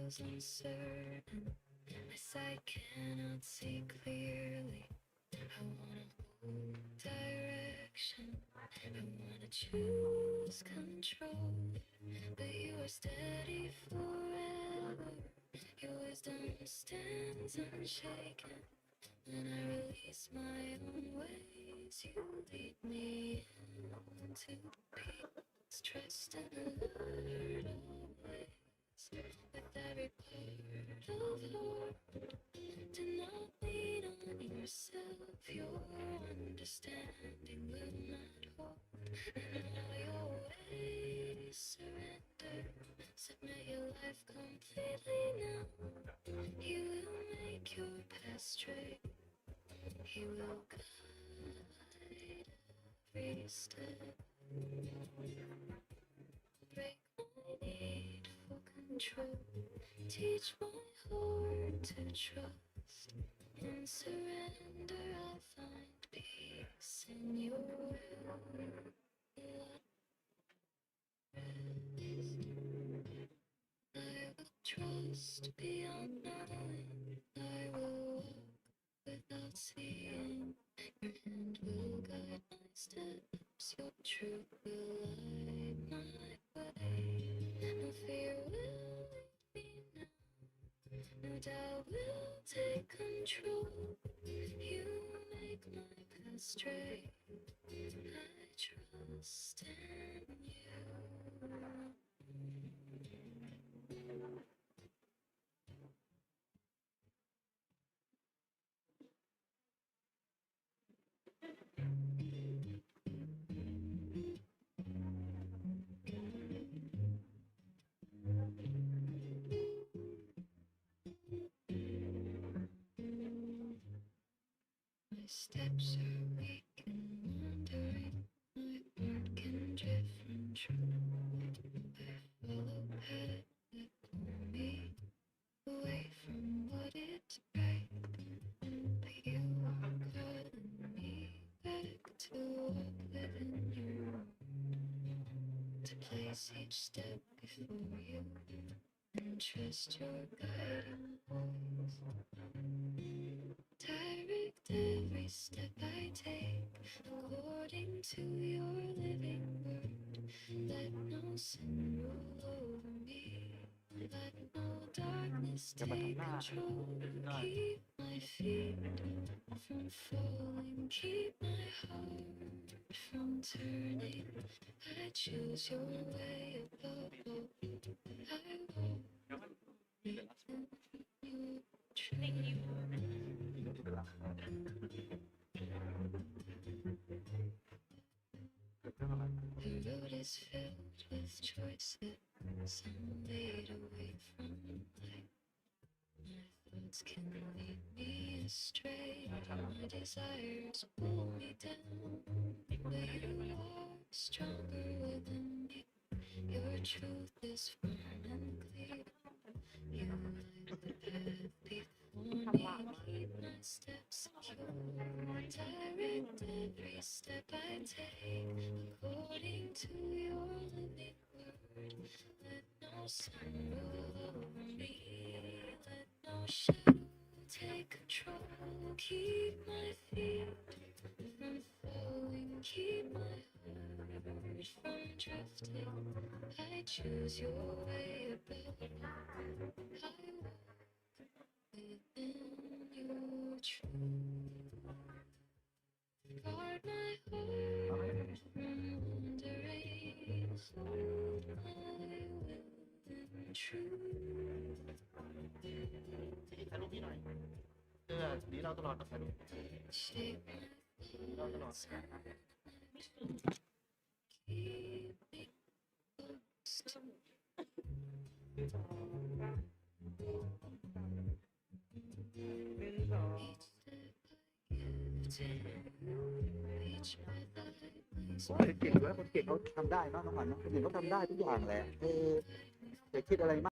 feels uncertain. My sight cannot see clearly. I wanna hold direction. I wanna choose control. But you are steady forever. Your wisdom stands unshaken. When I release my own ways, you lead me into peace. Trust and alert always. With every part of heart, do not lean on yourself. Your understanding will not hold. In all your ways, surrender. Submit your life completely now. He will make your path straight. He will guide every step. Break my need for control. Teach my heart to trust. In surrender I find peace in your will. I will trust beyond knowing. I will walk without seeing. Your hand will guide my steps. Your truth will light my way. No fear will lead me now. No doubt will take control. You make my path straight. I trust in you. My steps are weak and wandering. My heart can drift from truth. I follow paths that pull me away from what is right. But you are calling me back to walk within you. To place each step before you and trust your guiding voice. Direct every step I take according to your living word. Let no sin rule over me. Let no darkness take control. Keep my feet from falling. Keep my heart from turning. I choose your way above all. I walk in your truth. The road is filled with choices. Some lead away from light. My thoughts can lead me astray. My desires pull me down. But you are stronger within me. Your truth is firm and clear. You light the path before me. Keep my steps secure. Direct every step I take according to your living word. Let no sun rule over me. Let no shadow take control. Keep my feet from falling. Keep my heart from drifting. I choose your way above. I walk within your truth. Guard my heart from wandering. Hold my will in truth. ถ่ายรูปพี่หน่อยนี้เราตลอดถ่ายรูป Shape my เราตลอด thoughts and keep me close. Each step I give to you, each breath I place ผมเก่งด้วยคนเก่งเขาทำได้เนาะน้องหวานเนาะคนเก่งเขาทำได้ทุกอย่างแหละอย่าคิดอะไรมาก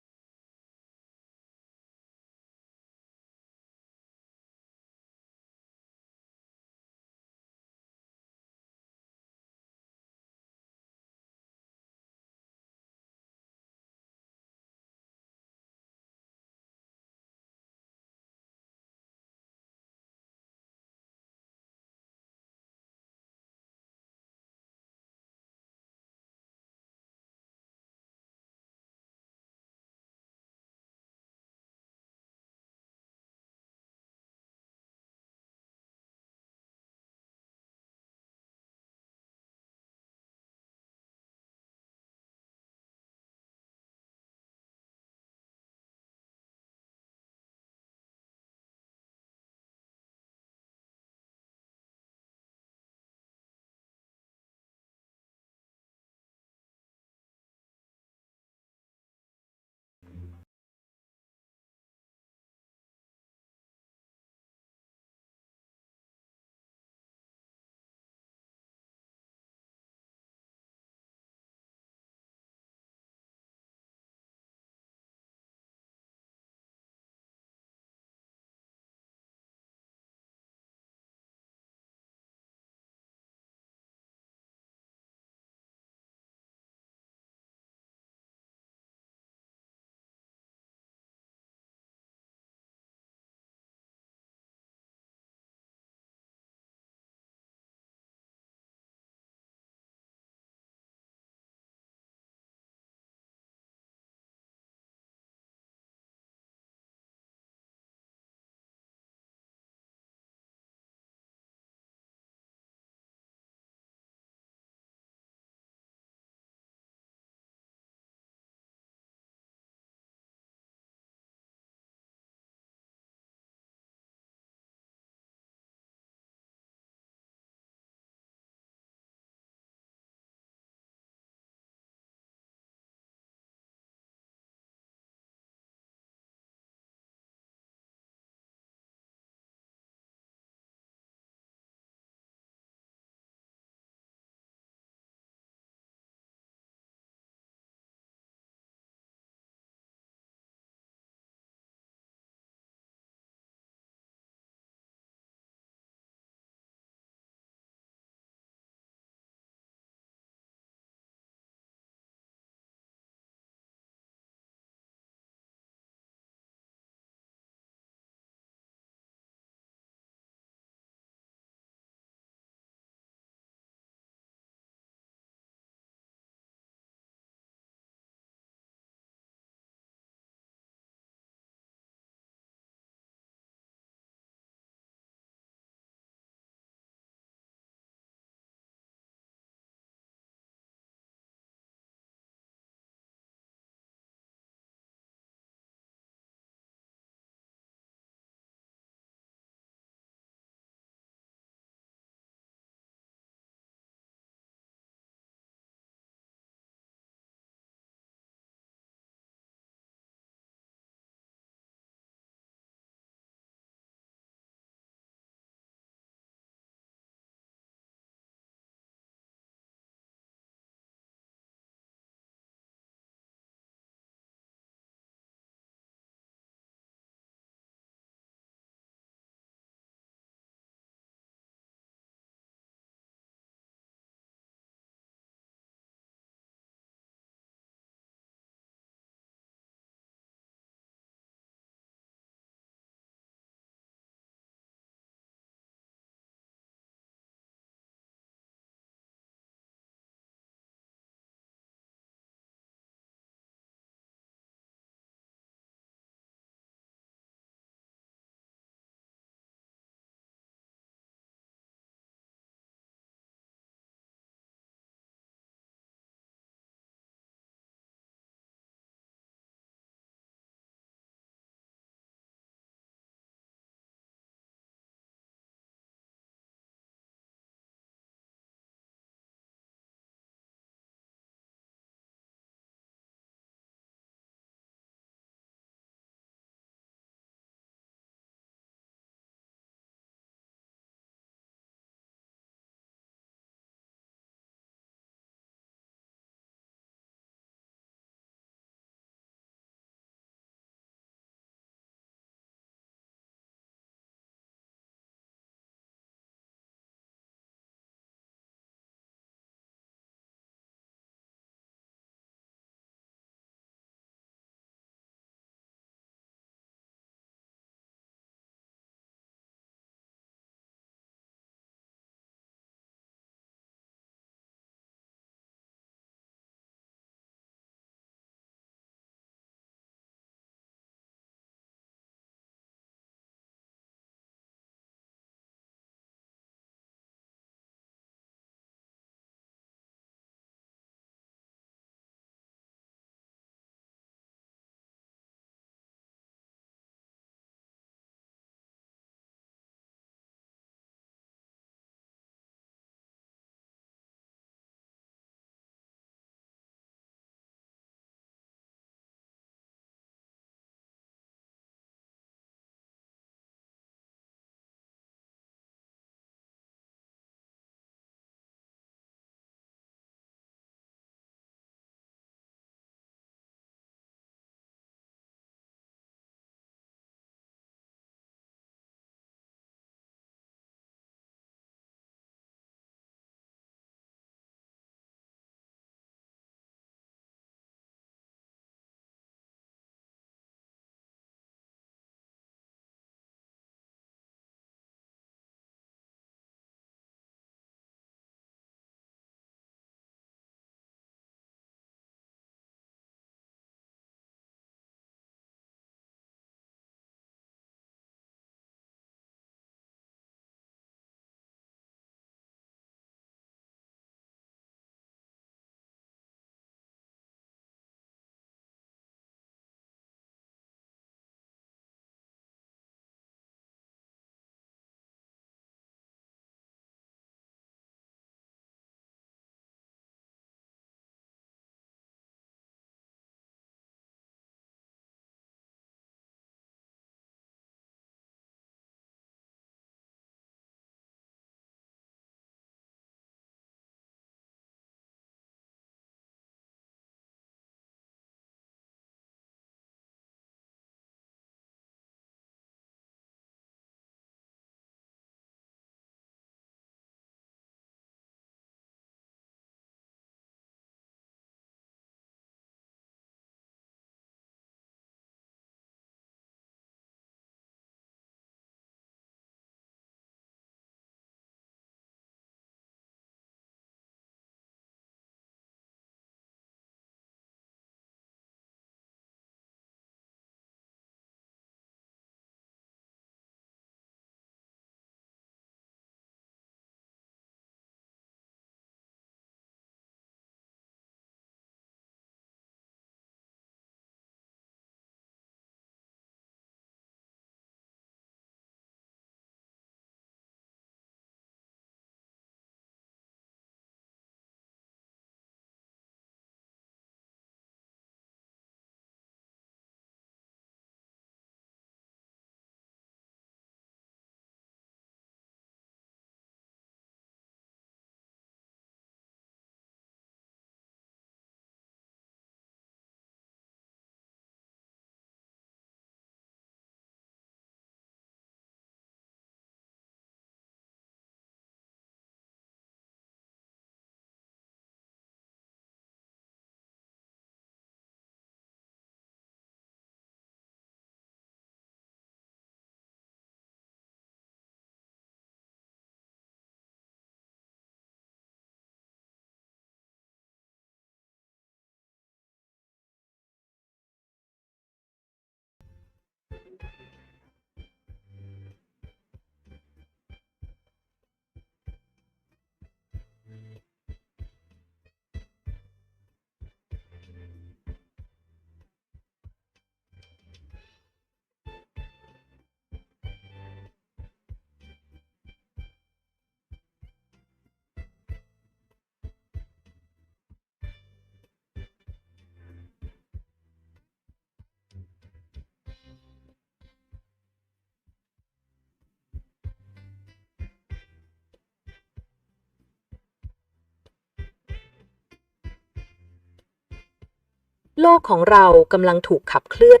โลกของเรากำลังถูกขับเคลื่อน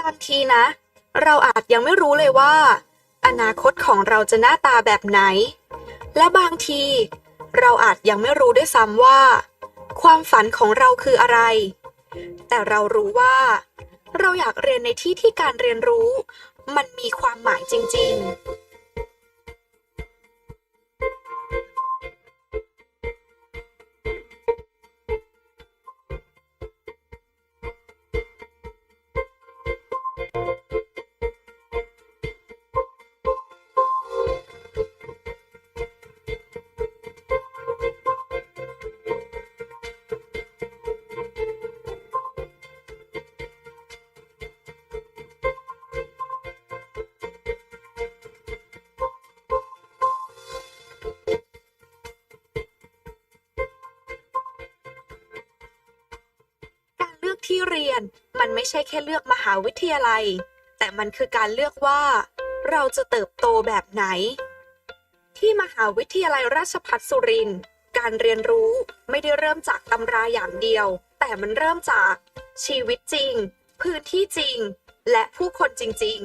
บางทีนะ เราอาจยังไม่รู้เลยว่า อนาคตของเราจะหน้าตาแบบไหน และบางทีเราอาจยังไม่รู้ด้วยซ้ำว่า ความฝันของเราคืออะไร แต่เรารู้ว่า เราอยากเรียนในที่ที่การเรียนรู้ มันมีความหมายจริงๆ การเลือกที่เรียนมันไม่ใช่แค่เลือกมหาวิทยาลัย แต่มันคือการเลือกว่า เราจะเติบโตแบบไหน ที่มหาวิทยาลัยราชภัฏสุรินทร์การเรียนรู้ไม่ได้เริ่มจากตำราอย่างเดียว แต่มันเริ่มจากชีวิตจริง พื้นที่จริง และผู้คนจริง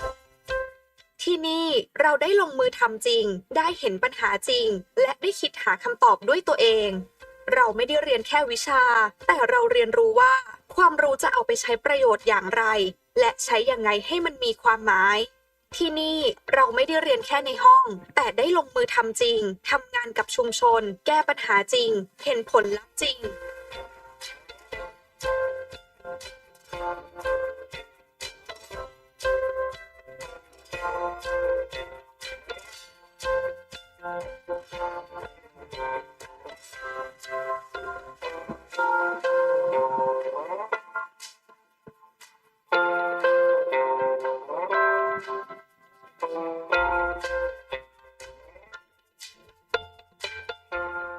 ๆ ที่นี่เราได้ลงมือทำจริง ได้เห็นปัญหาจริง และได้คิดหาคำตอบด้วยตัวเอง เราไม่ได้เรียนแค่วิชา แต่เราเรียนรู้ว่า ความรู้จะเอาไปใช้ประโยชน์อย่างไร และใช้ยังไงให้มันมีความหมาย ที่นี่เราไม่ได้เรียนแค่ในห้อง แต่ได้ลงมือทำจริง ทำงานกับชุมชน แก้ปัญหาจริง เห็นผลลัพธ์จริง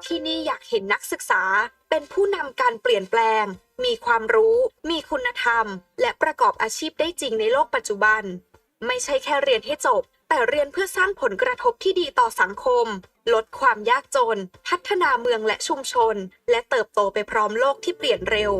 ที่นี่อยากเห็นนักศึกษาเป็นผู้นำการเปลี่ยนแปลง มีความรู้ มีคุณธรรม และประกอบอาชีพได้จริงในโลกปัจจุบัน ไม่ใช่แค่เรียนให้จบ แต่เรียนเพื่อสร้างผลกระทบที่ดีต่อสังคม ลดความยากจน พัฒนาเมืองและชุมชน และเติบโตไปพร้อมโลกที่เปลี่ยนเร็ว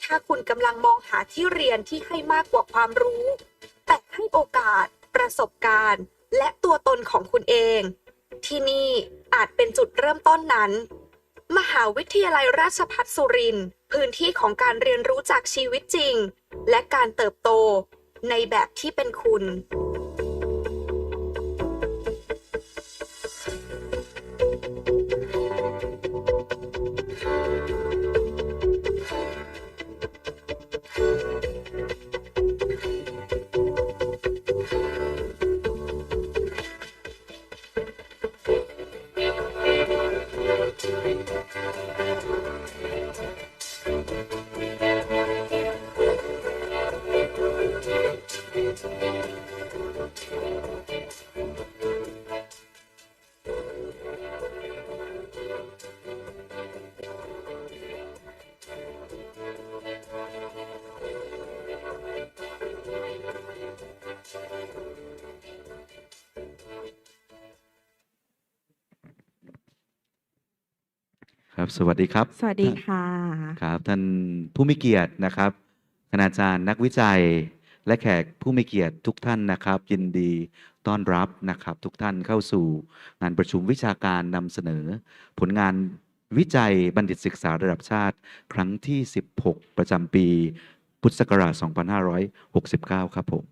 ถ้าคุณกำลังมองหาที่เรียนที่ให้มากกว่าความรู้ แต่ให้โอกาส ประสบการณ์ และตัวตนของคุณเอง ที่นี่อาจเป็นจุดเริ่มต้นนั้น มหาวิทยาลัยราชภัฏสุรินทร์พื้นที่ของการเรียนรู้จากชีวิตจริง และการเติบโต ในแบบที่เป็นคุณ ครับสวัสดีครับ สวัสดีค่ะ ครับท่านผู้มีเกียรตินะครับคณาจารย์นักวิจัย และแขกผู้มีเกียรติทุกท่านนะครับ ยินดีต้อนรับนะครับทุกท่านเข้าสู่งานประชุมวิชาการนำเสนอ ผลงานวิจัยบัณฑิตศึกษาระดับชาติ ครั้งที่ 16 ประจำปี พุทธศักราช 2569 ครับผม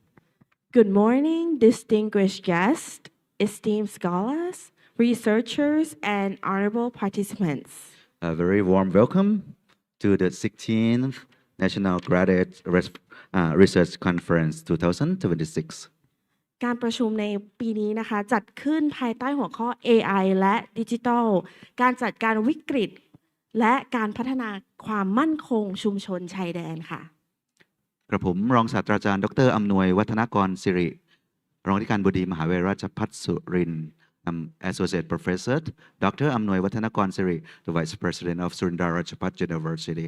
Good morning, distinguished guests, esteemed scholars, researchers, and honorable participants. A very warm welcome to the 16th National Graduate Research Conference 2026. การประชุมในปีนี้นะคะจัดขึ้นภายใต้หัวข้อ AI และดิจิทัล การจัดการวิกฤต และการพัฒนาความมั่นคงชุมชนชายแดนค่ะ กระผมรองศาสตราจารย์ดร.อำนวยวัฒนกรสิริรองอธิการบดีมหาวิทยาลัยราชภัฏสุรินทร์ Associate Professor Dr. อำนวยวัฒนกรสิริ the Vice President of Surindar Rajaphat University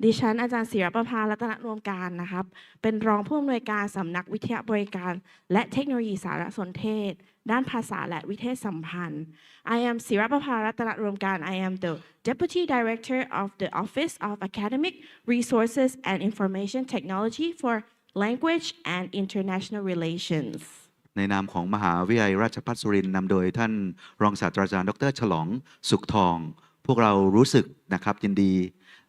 ดิฉันอาจารย์ศิรประภารัตนรวมการนะครับเป็นรองผู้อำนวยการสำนักวิทยาบริการและเทคโนโลยีสารสนเทศด้านภาษาและวิเทศสัมพันธ์ I am ศิรประภารัตนรวมการ I am the Deputy Director of the Office of Academic Resources and Information Technology for Language and International Relations ในนามของมหาวิทยาลัยราชภัฏสุรินทร์นำโดยท่านรองศาสตราจารย์ดร.ฉลองสุขทองพวกเรารู้สึกนะครับยินดี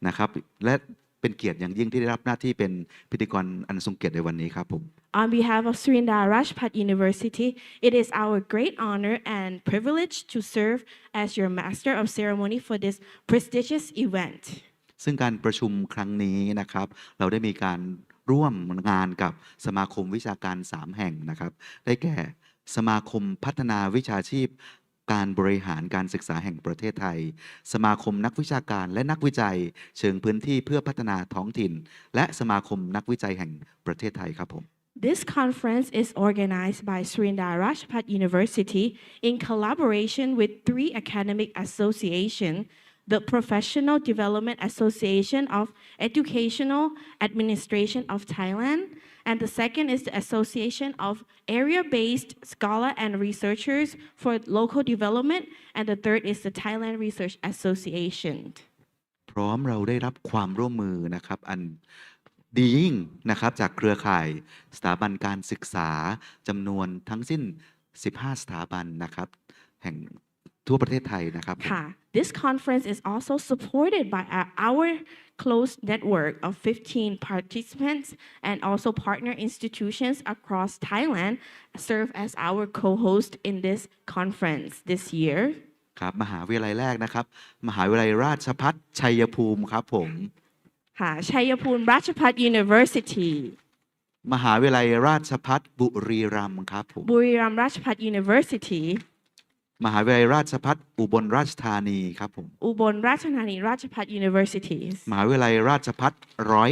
นะครับและเป็นเกียรติอย่างยิ่งที่ได้รับหน้าที่เป็นพิธีกรอันทรงเกียรติในวันนี้ครับผม On behalf of Surindar Rajaphat University, it is our great honor and privilege to serve as your master of ceremony for this prestigious event. ซึ่งการประชุมครั้งนี้นะครับเราได้มีการร่วมงานกับสมาคมวิชาการ3แห่งนะครับได้แก่สมาคมพัฒนาวิชาชีพการบริหารการศึกษาแห่งประเทศไทยสมาคมนักวิชาการและนักวิจัยเชิงพื้นที่เพื่อพัฒนาท้องถิ่นและสมาคมนักวิจัยแห่งประเทศไทยครับผม This conference is organized by Surindar Rajaphat University in collaboration with 3 academic associations, the Professional Development Association of Educational Administration of Thailand, and the second is the Association of Area-Based Scholar and Researchers for Local Development, and the third is the Thailand Research Association. พร้อมเราได้รับความร่วมมือนะครับอันดียิ่งนะครับจากเครือข่ายสถาบันการศึกษาจำนวนทั้งสิ้น15สถาบันนะครับแห่งทั่วประเทศไทยนะครับ This conference is also supported by our close network of 15 participants and also partner institutions across Thailand serve as our co-host in this conference this year. ครับมหาวิทยาลัยแรกนะครับมหาวิทยาลัยราชภัฏชัยภูมิครับผมชัยภูมิ Rajaphat University มหาวิทยาลัยราชภัฏบุรีรัมย์ครับผมบุรีรัมย์ Rajaphat University มหาวิทยาลัยราชภัฏอุบลราชธานีครับผมอุบลราชธานี Rajaphat University มหาวิทยาลัยราชภัฏ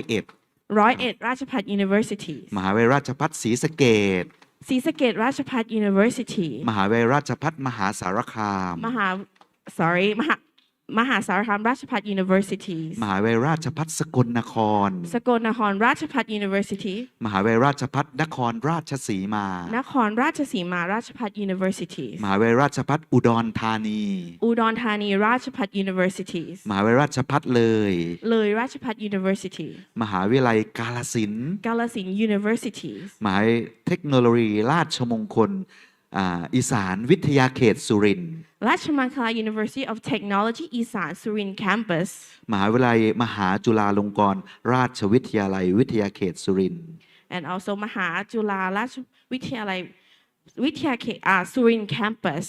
101 Rajaphat University มหาวิทยาลัยราชภัฏศรีสะเกษ ศรีสะเกษ Rajaphat University มหาวิทยาลัยราชภัฏมหาสารคามมหาสารคาม Rajaphat University มหาวิทยาลัยราชภัฏสกลนคร สกลนคร Rajaphat University มหาวิทยาลัยราชภัฏนครราชสีมาน ครราชสีมา Rajaphat University มหาวิทยาลัยราชภัฏอุดรธานี อุดรธานี Rajaphat University มหาวิทยาลัยราชภัฏเลย Rajaphat University มหาวิทยาลัยกาฬสินธุ์ กาฬสินธุ์ University มหาวิทยาลัยเทคโนโลยีราชมงคลอีสานวิทยาเขตสุรินทร์ราชมังคลา University of Technology อีสานสุรินทร์ Campus มหาวิทยาลัยมหาจุฬาลงกรณราชวิทยาลัยวิทยาเขตสุรินทร์ and also Maha Jula Rajvityalai Surin campus,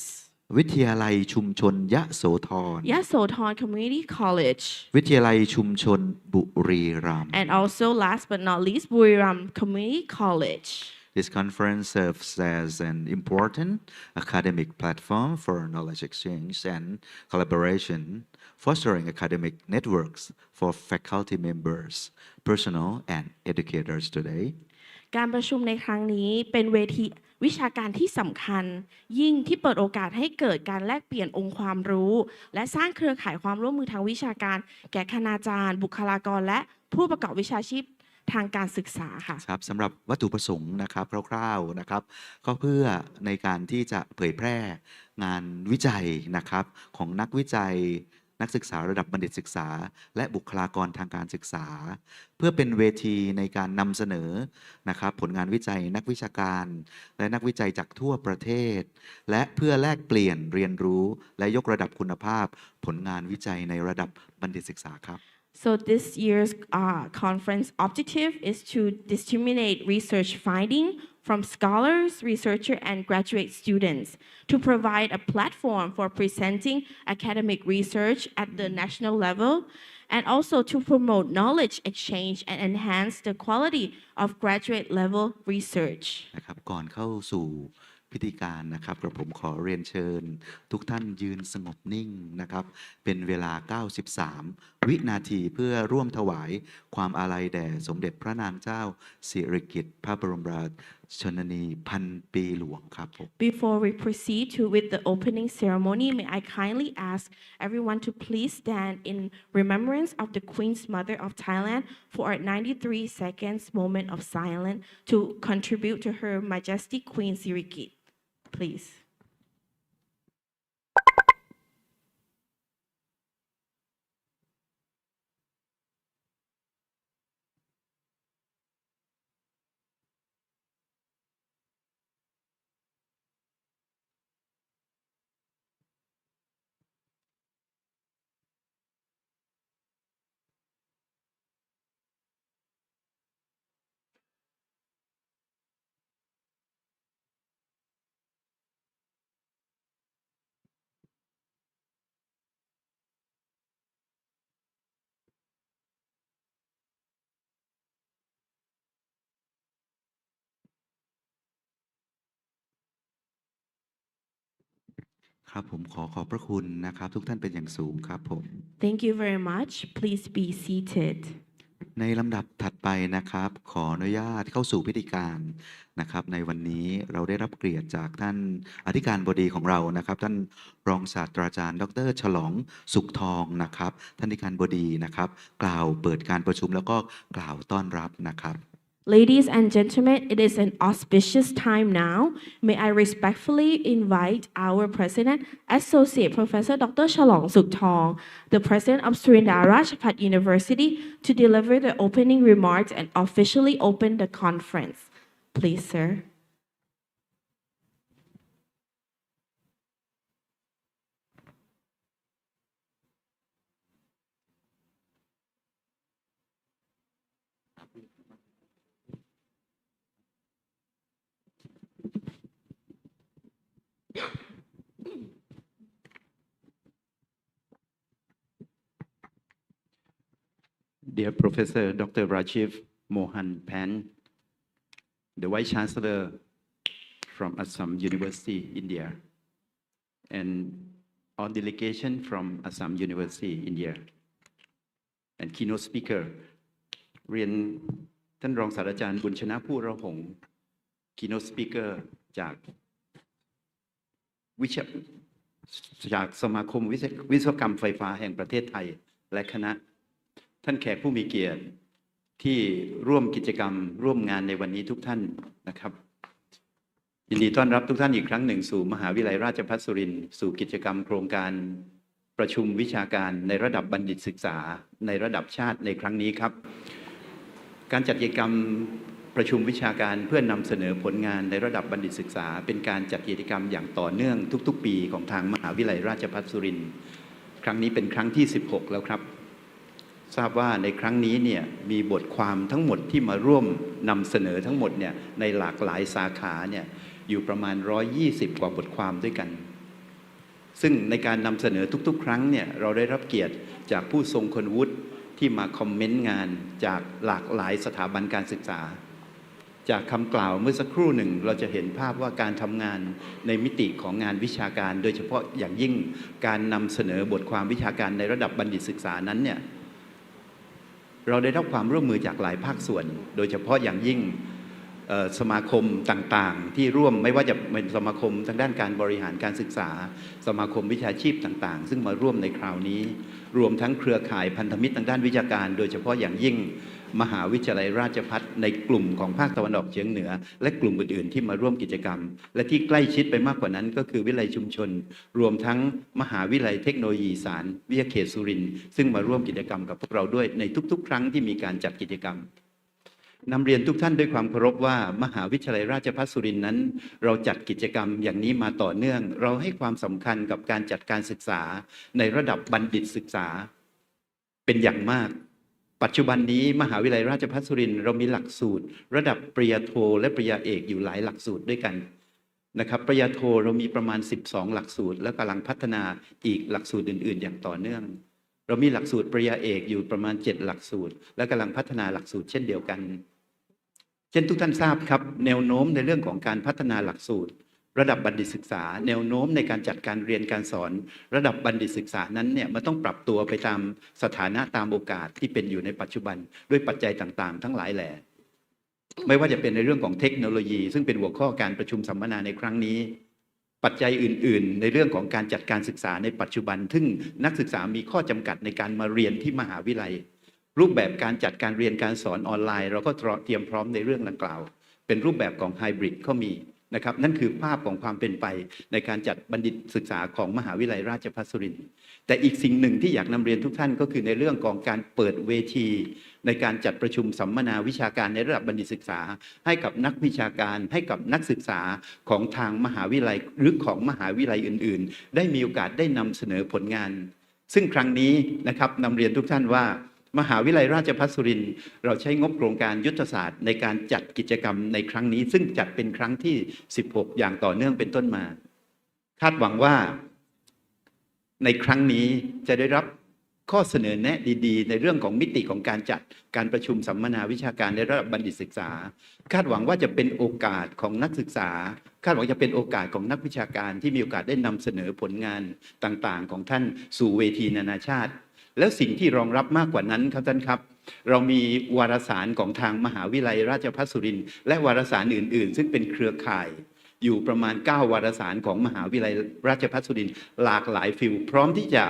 วิทยาลัยชุมชนยโสธร Yasothon Community College, วิทยาลัยชุมชนบุรีรัมย์ and also last but not least Buriram Community College. This conference serves as an important academic platform for knowledge exchange and collaboration, fostering academic networks for faculty members, personnel, and educators today. การประชุมในครั้งนี้เป็นเวทีวิชาการที่สำคัญยิ่งที่เปิดโอกาสให้เกิดการแลกเปลี่ยนองค์ความรู้และสร้างเครือข่ายความร่วมมือทางวิชาการแก่คณาจารย์บุคลากรและผู้ประกอบวิชาชีพทางการศึกษาค่ะ ครับสำหรับวัตถุประสงค์นะครับคร่าวๆนะครับก็เพื่อในการที่จะเผยแพร่งานวิจัยนะครับของนักวิจัยนักศึกษาระดับบัณฑิตศึกษาและบุคลากรทางการศึกษาเพื่อเป็นเวทีในการนำเสนอนะครับผลงานวิจัยนักวิชาการและนักวิจัยจากทั่วประเทศและเพื่อแลกเปลี่ยนเรียนรู้และยกระดับคุณภาพผลงานวิจัยในระดับบัณฑิตศึกษาครับ So this year's conference objective is to disseminate research finding from scholars, researchers, and graduate students to provide a platform for presenting academic research at the national level and also to promote knowledge exchange and enhance the quality of graduate level research. นะครับก่อนเข้าสู่พิธีการนะครับกระผมขอเรียนเชิญทุกท่านยืนสงบนิ่งนะครับเป็นเวลา93วินาทีเพื่อร่วมถวายความอาลัยแด่สมเด็จพระนางเจ้าสิริกิติ์พระบรมราชชนนีพันปีหลวงครับผม Before we proceed with the opening ceremony, may I kindly ask everyone to please stand in remembrance of the Queen's Mother of Thailand for a 93 seconds moment of silence to contribute to Her Majesty Queen Sirikit. Please.ครับผมขอบพระคุณนะครับทุกท่านเป็นอย่างสูงครับผม Thank you very much. Please be seated. ในลำดับถัดไปนะครับขออนุญาตเข้าสู่พิธีการนะครับในวันนี้เราได้รับเกียรติจากท่านอธิการบดีของเรานะครับท่านรองศาสตราจารย์ดร.ฉลองสุขทองนะครับท่านอธิการบดีนะครับกล่าวเปิดการประชุมแล้วก็กล่าวต้อนรับนะครับ Ladies and gentlemen, it is an auspicious time now. May I respectfully invite our President, Associate Professor Dr. Chalong Suktong, the President of Srinagar Rajabhat University, to deliver the opening remarks and officially open the conference. Please, sir. Dear Professor Dr. Rajiv Mohan Pan, the Vice Chancellor from Assam University, India, and our delegation from Assam University, India, and keynote speaker, เรียนท่านรองศาสตราจารย์บุญชนะผู้ระหง keynote speaker จากสมาคมวิศวกรรมไฟฟ้าแห่งประเทศไทยและคณะท่านแขกผู้มีเกียรติที่ร่วมกิจกรรมร่วมงานในวันนี้ทุกท่านนะครับยินดีต้อนรับทุกท่านอีกครั้งหนึ่งสู่มหาวิทยาลัยราชภัฏสุรินทร์สู่กิจกรรมโครงการประชุมวิชาการในระดับบัณฑิตศึกษาในระดับชาติในครั้งนี้ครับการจัดกิจกรรมประชุมวิชาการเพื่อนำเสนอผลงานในระดับบัณฑิตศึกษาเป็นการจัดกิจกรรมอย่างต่อเนื่องทุกๆปีของทางมหาวิทยาลัยราชภัฏสุรินทร์ครั้งนี้เป็นครั้งที่16แล้วครับ ทราบว่าในครั้งนี้เนี่ยมีบทความทั้งหมดที่มาร่วมนำเสนอทั้งหมดเนี่ยในหลากหลายสาขาเนี่ยอยู่ประมาณ120 กว่าบทความด้วยกัน ซึ่งในการนำเสนอทุกๆ ครั้งเนี่ยเราได้รับเกียรติจากผู้ทรงคุณวุฒิที่มาคอมเมนต์งานจากหลากหลายสถาบันการศึกษาจากคำกล่าวเมื่อสักครู่หนึ่งเราจะเห็นภาพว่าการทำงานในมิติของงานวิชาการโดยเฉพาะอย่างยิ่งการนำเสนอบทความวิชาการในระดับบัณฑิตศึกษานั้นเนี่ยเราได้รับความร่วมมือจากหลายภาคส่วนโดยเฉพาะอย่างยิ่งสมาคมต่างๆที่ร่วมไม่ว่าจะเป็นสมาคมทางด้านการบริหารการศึกษาสมาคมวิชาชีพต่างๆซึ่งมาร่วมในคราวนี้รวมทั้งเครือข่ายพันธมิตรทางด้านวิชาการโดยเฉพาะอย่างยิ่งมหาวิทยาลัยราชภัฏในกลุ่มของภาคตะวันออกเฉียงเหนือและกลุ่มอื่นๆที่มาร่วมกิจกรรมและที่ใกล้ชิดไปมากกว่านั้นก็คือวิทยาลัยชุมชนรวมทั้งมหาวิทยาลัยเทคโนโลยีสารวิทยาเขตสุรินทร์ซึ่งมาร่วมกิจกรรมกับพวกเราด้วยในทุกๆ ครั้งที่มีการจัดกิจกรรมนำเรียนทุกท่านด้วยความเคารพว่ามหาวิทยาลัยราชภัฏสุรินทร์นั้นเราจัดกิจกรรมอย่างนี้มาต่อเนื่องเราให้ความสำคัญกับการจัดการศึกษาในระดับบัณฑิตศึกษาเป็นอย่างมากปัจจุบันนี้มหาวิทยาลัยราชภัฏสุรินทร์เรามีหลักสูตรระดับปริญญาโทและปริญญาเอกอยู่หลายหลักสูตรด้วยกันนะครับปริญญาโทเรามีประมาณ12หลักสูตรและกำลังพัฒนาอีกหลักสูตรอื่นๆอย่างต่อเนื่องเรามีหลักสูตรปริญญาเอกอยู่ประมาณ7หลักสูตรและกำลังพัฒนาหลักสูตรเช่นเดียวกันเช่นทุกท่านทราบครับแนวโน้มในเรื่องของการพัฒนาหลักสูตรระดับบัณฑิตศึกษาแนวโน้มในการจัดการเรียนการสอนระดับบัณฑิตศึกษานั้นเนี่ยมันต้องปรับตัวไปตามสถานะตามโอกาสที่เป็นอยู่ในปัจจุบันด้วยปัจจัยต่างๆทั้งหลายแหล่ไม่ว่าจะเป็นในเรื่องของเทคโนโลยีซึ่งเป็นหัวข้อการประชุมสัมมนาในครั้งนี้ปัจจัยอื่นๆในเรื่องของการจัดการศึกษาในปัจจุบันซึ่งนักศึกษามีข้อจำกัดในการมาเรียนที่มหาวิทยาลัยรูปแบบการจัดการเรียนการสอนออนไลน์เราก็เตรียมพร้อมในเรื่องดังกล่าวเป็นรูปแบบของไฮบริดก็มีนะครับนั่นคือภาพของความเป็นไปในการจัดบัณฑิตศึกษาของมหาวิทยาลัยราชภัฏสุรินทร์แต่อีกสิ่งหนึ่งที่อยากนำเรียนทุกท่านก็คือในเรื่องของการเปิดเวทีในการจัดประชุมสัมมนาวิชาการในระดับบัณฑิตศึกษาให้กับนักวิชาการให้กับนักศึกษาของทางมหาวิทยาลัยหรือของมหาวิทยาลัยอื่นๆได้มีโอกาสได้นำเสนอผลงานซึ่งครั้งนี้นะครับนำเรียนทุกท่านว่ามหาวิทยาลัยราชภัฏสุรินทร์เราใช้งบโครงการยุทธศาสตร์ในการจัดกิจกรรมในครั้งนี้ซึ่งจัดเป็นครั้งที่16อย่างต่อเนื่องเป็นต้นมาคาดหวังว่าในครั้งนี้จะได้รับข้อเสนอแนะดีๆในเรื่องของมิติของการจัดการประชุมสัมมนาวิชาการในระดับบัณฑิตศึกษาคาดหวังว่าจะเป็นโอกาสของนักศึกษาคาดหวังจะเป็นโอกาสของนักวิชาการที่มีโอกาสได้นำเสนอผลงานต่างๆของท่านสู่เวทีนานาชาติแล้วสิ่งที่รองรับมากกว่านั้นครับท่านครับเรามีวารสารของทางมหาวิทยาลัยราชภัฏสุรินทร์และวารสารอื่นๆซึ่งเป็นเครือข่ายอยู่ประมาณ9วารสารของมหาวิทยาลัยราชภัฏสุรินทร์หลากหลายฟิลพร้อมที่จะ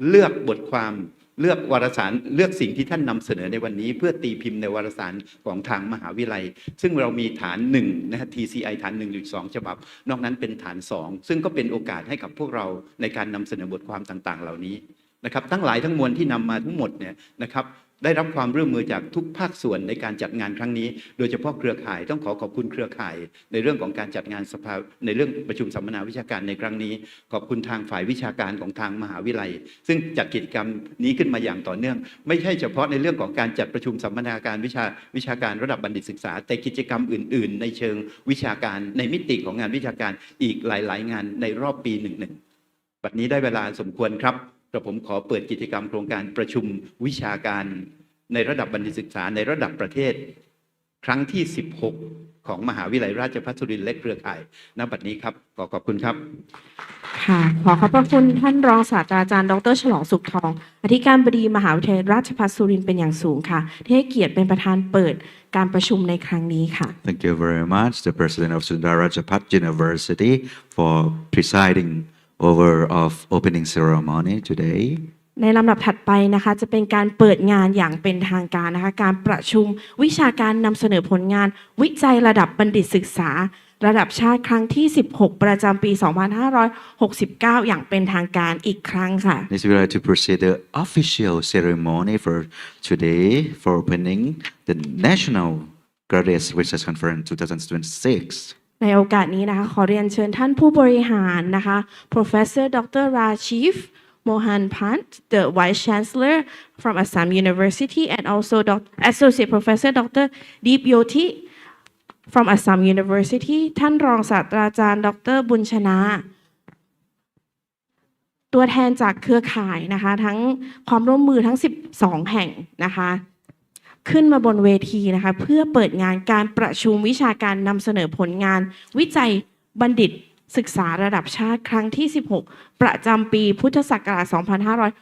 เลือกบทความเลือกวารสารเลือกสิ่งที่ท่านนำเสนอในวันนี้เพื่อตีพิมพ์ในวารสารของทางมหาวิทยาลัยซึ่งเรามีฐาน1นะฮะ TCI ฐาน1-2ฉบับนอกนั้นเป็นฐาน2ซึ่งก็เป็นโอกาสให้กับพวกเราในการนำเสนอบทความต่างๆเหล่านี้นะครับทั้งหลายทั้งมวลที่นำมาทั้งหมดเนี่ยนะครับได้รับความร่วมมือจากทุกภาคส่วนในการจัดงานครั้งนี้โดยเฉพาะเครือข่ายต้องขอบคุณเครือข่ายในเรื่องของการจัดงานสภาในเรื่องประชุมสัมมนาวิชาการในครั้งนี้ขอบคุณทางฝ่ายวิชาการของทางมหาวิทยาลัยซึ่งจัดกิจกรรมนี้ขึ้นมาอย่างต่อเนื่องไม่ใช่เฉพาะในเรื่องของการจัดประชุมสัมมนาการวิชาการระดับบัณฑิตศึกษาแต่กิจกรรมอื่นๆในเชิงวิชาการในมิติของงานวิชาการอีกหลายๆงานในรอบปีหนึ่งบัดนี้ได้เวลาสมควรครับกระผมขอเปิดกิจกรรมโครงการประชุมวิชาการในระดับบัณฑิตศึกษาในระดับประเทศครั้งที่16ของมหาวิทยาลัยราชภัฏสุรินทร์และเครือข่ายณบัดนี้ครับขอบคุณครับค่ะขอขอบพระคุณท่านรองศาสตราจารย์ดร.ฉลองสุขทองอธิการบดีมหาวิทยาลัยราชภัฏสุรินทร์เป็นอย่างสูงค่ะที่ให้เกียรติเป็นประธานเปิดการประชุมในครั้งนี้ค่ะ Thank you very much the President of Sunda Rajabhat University for presiding over of opening ceremony today ในลำดับถัดไปนะคะจะเป็นการเปิดงานอย่างเป็นทางการนะคะการประชุมวิชาการนำเสนอผลงานวิจัยระดับบัณฑิตศึกษาระดับชาติครั้งที่16ประจำปี2569อย่างเป็นทางการอีกครั้งค่ะ Next we would like to proceed the official ceremony for today for opening the National Graduate Research Conference 2026ในโอกาสนี้นะคะขอเรียนเชิญท่านผู้บริหารนะคะ Professor Dr. Rajiv Mohan Pant, the Vice Chancellor from Assam University, and also Associate Professor Dr. Deep Yoti from Assam University ท่านรองศาสตราจารย์ดรบุญชนะตัวแทนจากเครือข่ายนะคะทั้งความร่วมมือทั้ง12แห่งนะคะขึ้นมาบนเวทีนะคะเพื่อเปิดงานการประชุมวิชาการนำเสนอผลงานวิจัยบัณฑิตศึกษาระดับชาติครั้งที่16ประจำปีพุทธศักราช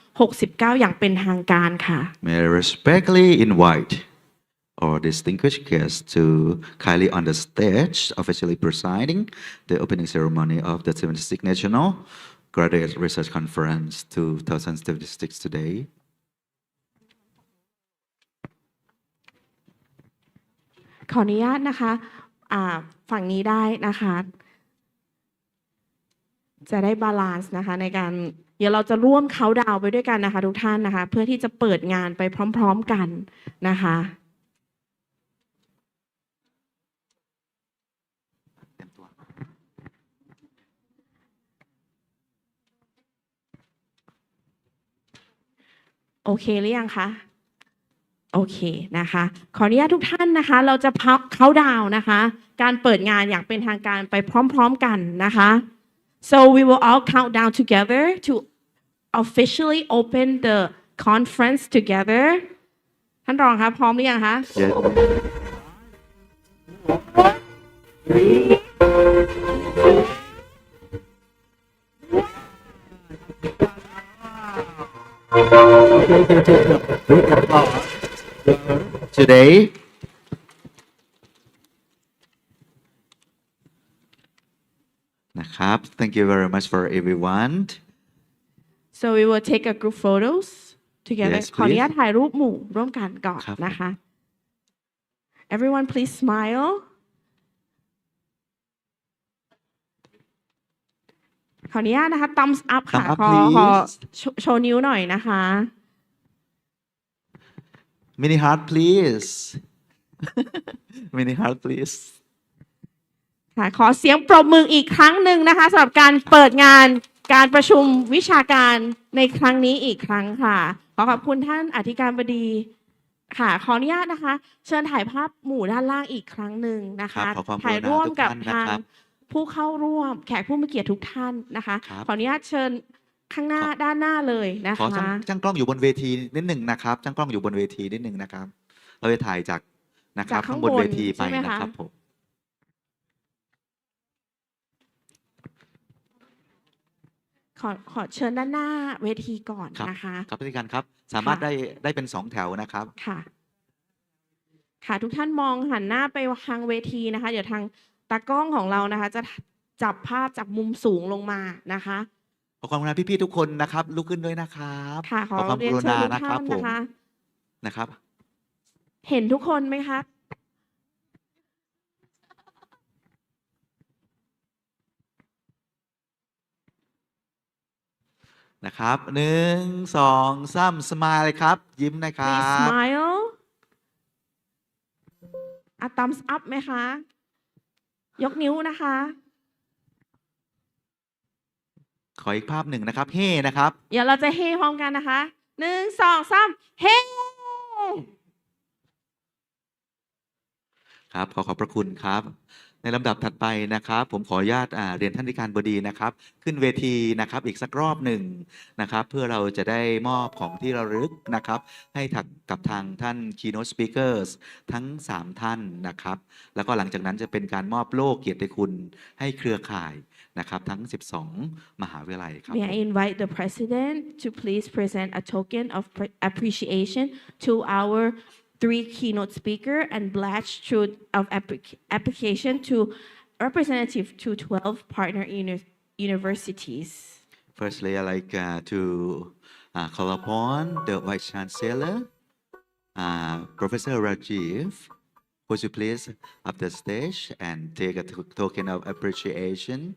2569อย่างเป็นทางการค่ะ May I respectfully invite our distinguished guests to kindly on the stage officially presiding the opening ceremony of the 76th National Graduate Research Conference 2076 today. ขออนุญาตนะคะฝั่งนี้ได้นะคะจะได้บาลานซ์นะคะในการเดี๋ยวเราจะร่วมเขาน์ดาวน์ไปด้วยกันนะคะทุกท่านนะคะเพื่อที่จะเปิดงานไปพร้อมๆกันนะคะโอเคหรือยังคะโอเคนะคะขออนุญาตทุกท่านนะคะเราจะพักเขาน์ดาวน์นะคะการเปิดงานอย่างเป็นทางการไปพร้อมๆกันนะคะ so we will all count down together to officially open the conference together ท่านรองคะพร้อมหรือยังคะ Today,นะครับ thank you very much for everyone. so we will take a group photos together Yes, ขออนุญาต please. ถ่ายรูปหมู่ร่วมกันก่อน ครับ นะคะ everyone please smile ขออนุญาตนะคะ thumbs up ค่ะ Thumb up, ขอ please. โชว์นิ้วหน่อยนะคะ Mini heart, please. Mini heart, please. ค่ะขอเสียงปรบมืออีกครั้งหนึ่งนะคะสำหรับการเปิดงานการประชุมวิชาการในครั้งนี้อีกครั้งค่ะขอขอบคุณท่านอธิการบดีค่ะขออนุญาตนะคะเชิญถ่ายภาพหมู่ด้านล่างอีกครั้งหนึ่งนะ ครั คะ บขอความกรุณา ถ่ายร่วมกับ ทุกท่าน ทาง นะครับ ผู้เข้าร่วมแขกผู้มีเกียรติทุกท่านนะคะ ครับ ขออนุญาตเชิญข้างหน้าด้านหน้าเลยนะ ขอ คะ ช่างกล้องอยู่บนเวทีนิดหนึ่งนะครับช่างกล้องอยู่บนเวทีนิดหนึ่งนะครับ เราจะถ่ายจากนะครับ จากข้า ข้าง ง บบ น นเวทีไป ใช่ไหมคะ นะครับผม ขอเชิญด้านหน้าเวทีก่อน ครับ นะคะ ครับพิธีการครับ สามารถ ค่ะ ได้เป็น2แถวนะครับ ค่ะ ค่ะทุกท่านมองหันหน้าไปทางเวทีนะคะ เดี๋ยวทางตากล้องของเรานะคะ จะจับภาพจากมุมสูงลงมานะคะ ขอความกรุณาพี่ๆทุกคนนะครับ ลุกขึ้นด้วยนะครับ ค่ะขอ ความ เรีย ก น รุ เชิญ ณา ทุก นะค ท่า รับ น ผ นะ ม คะ นะครับ เห็นทุกคนไหมคะ นะครับ1 2 3 สมายเลยครับ ยิ้มนะครั Please บ smile thumbs up ไหมคะ ยกนิ้วนะคะ ขออีกภาพหนึ่งนะครับ เฮ่นะครับ เดี๋ยวเราจะเฮ้พร้อมกันนะคะ1 2 3เฮ้ ครับขอบพระคุณครับ ในลำดับถัดไปนะครับ ผมขออนุญาตเรียนท่านอธิการบดีนะครับ ขึ้นเวทีนะครับอีกสักรอบหนึ่งนะครับ เพื่อเราจะได้มอบของที่ระลึกนะครับ ให้กับทางท่าน keynote speakers ทั้ง3ท่านนะครับ แล้วก็หลังจากนั้นจะเป็นการมอบโล่เกียรติคุณให้เครือข่ายนะครับ ทั้ง12มหาวิทยาลัยครับ May I invite the president to please present a token of appreciation to our 3 keynote speaker and badge of application to representative to 12 partner universities. Firstly, I'd like to call upon the Vice Chancellor, Professor Rajiv. Would you please up the stage and take a token of appreciation?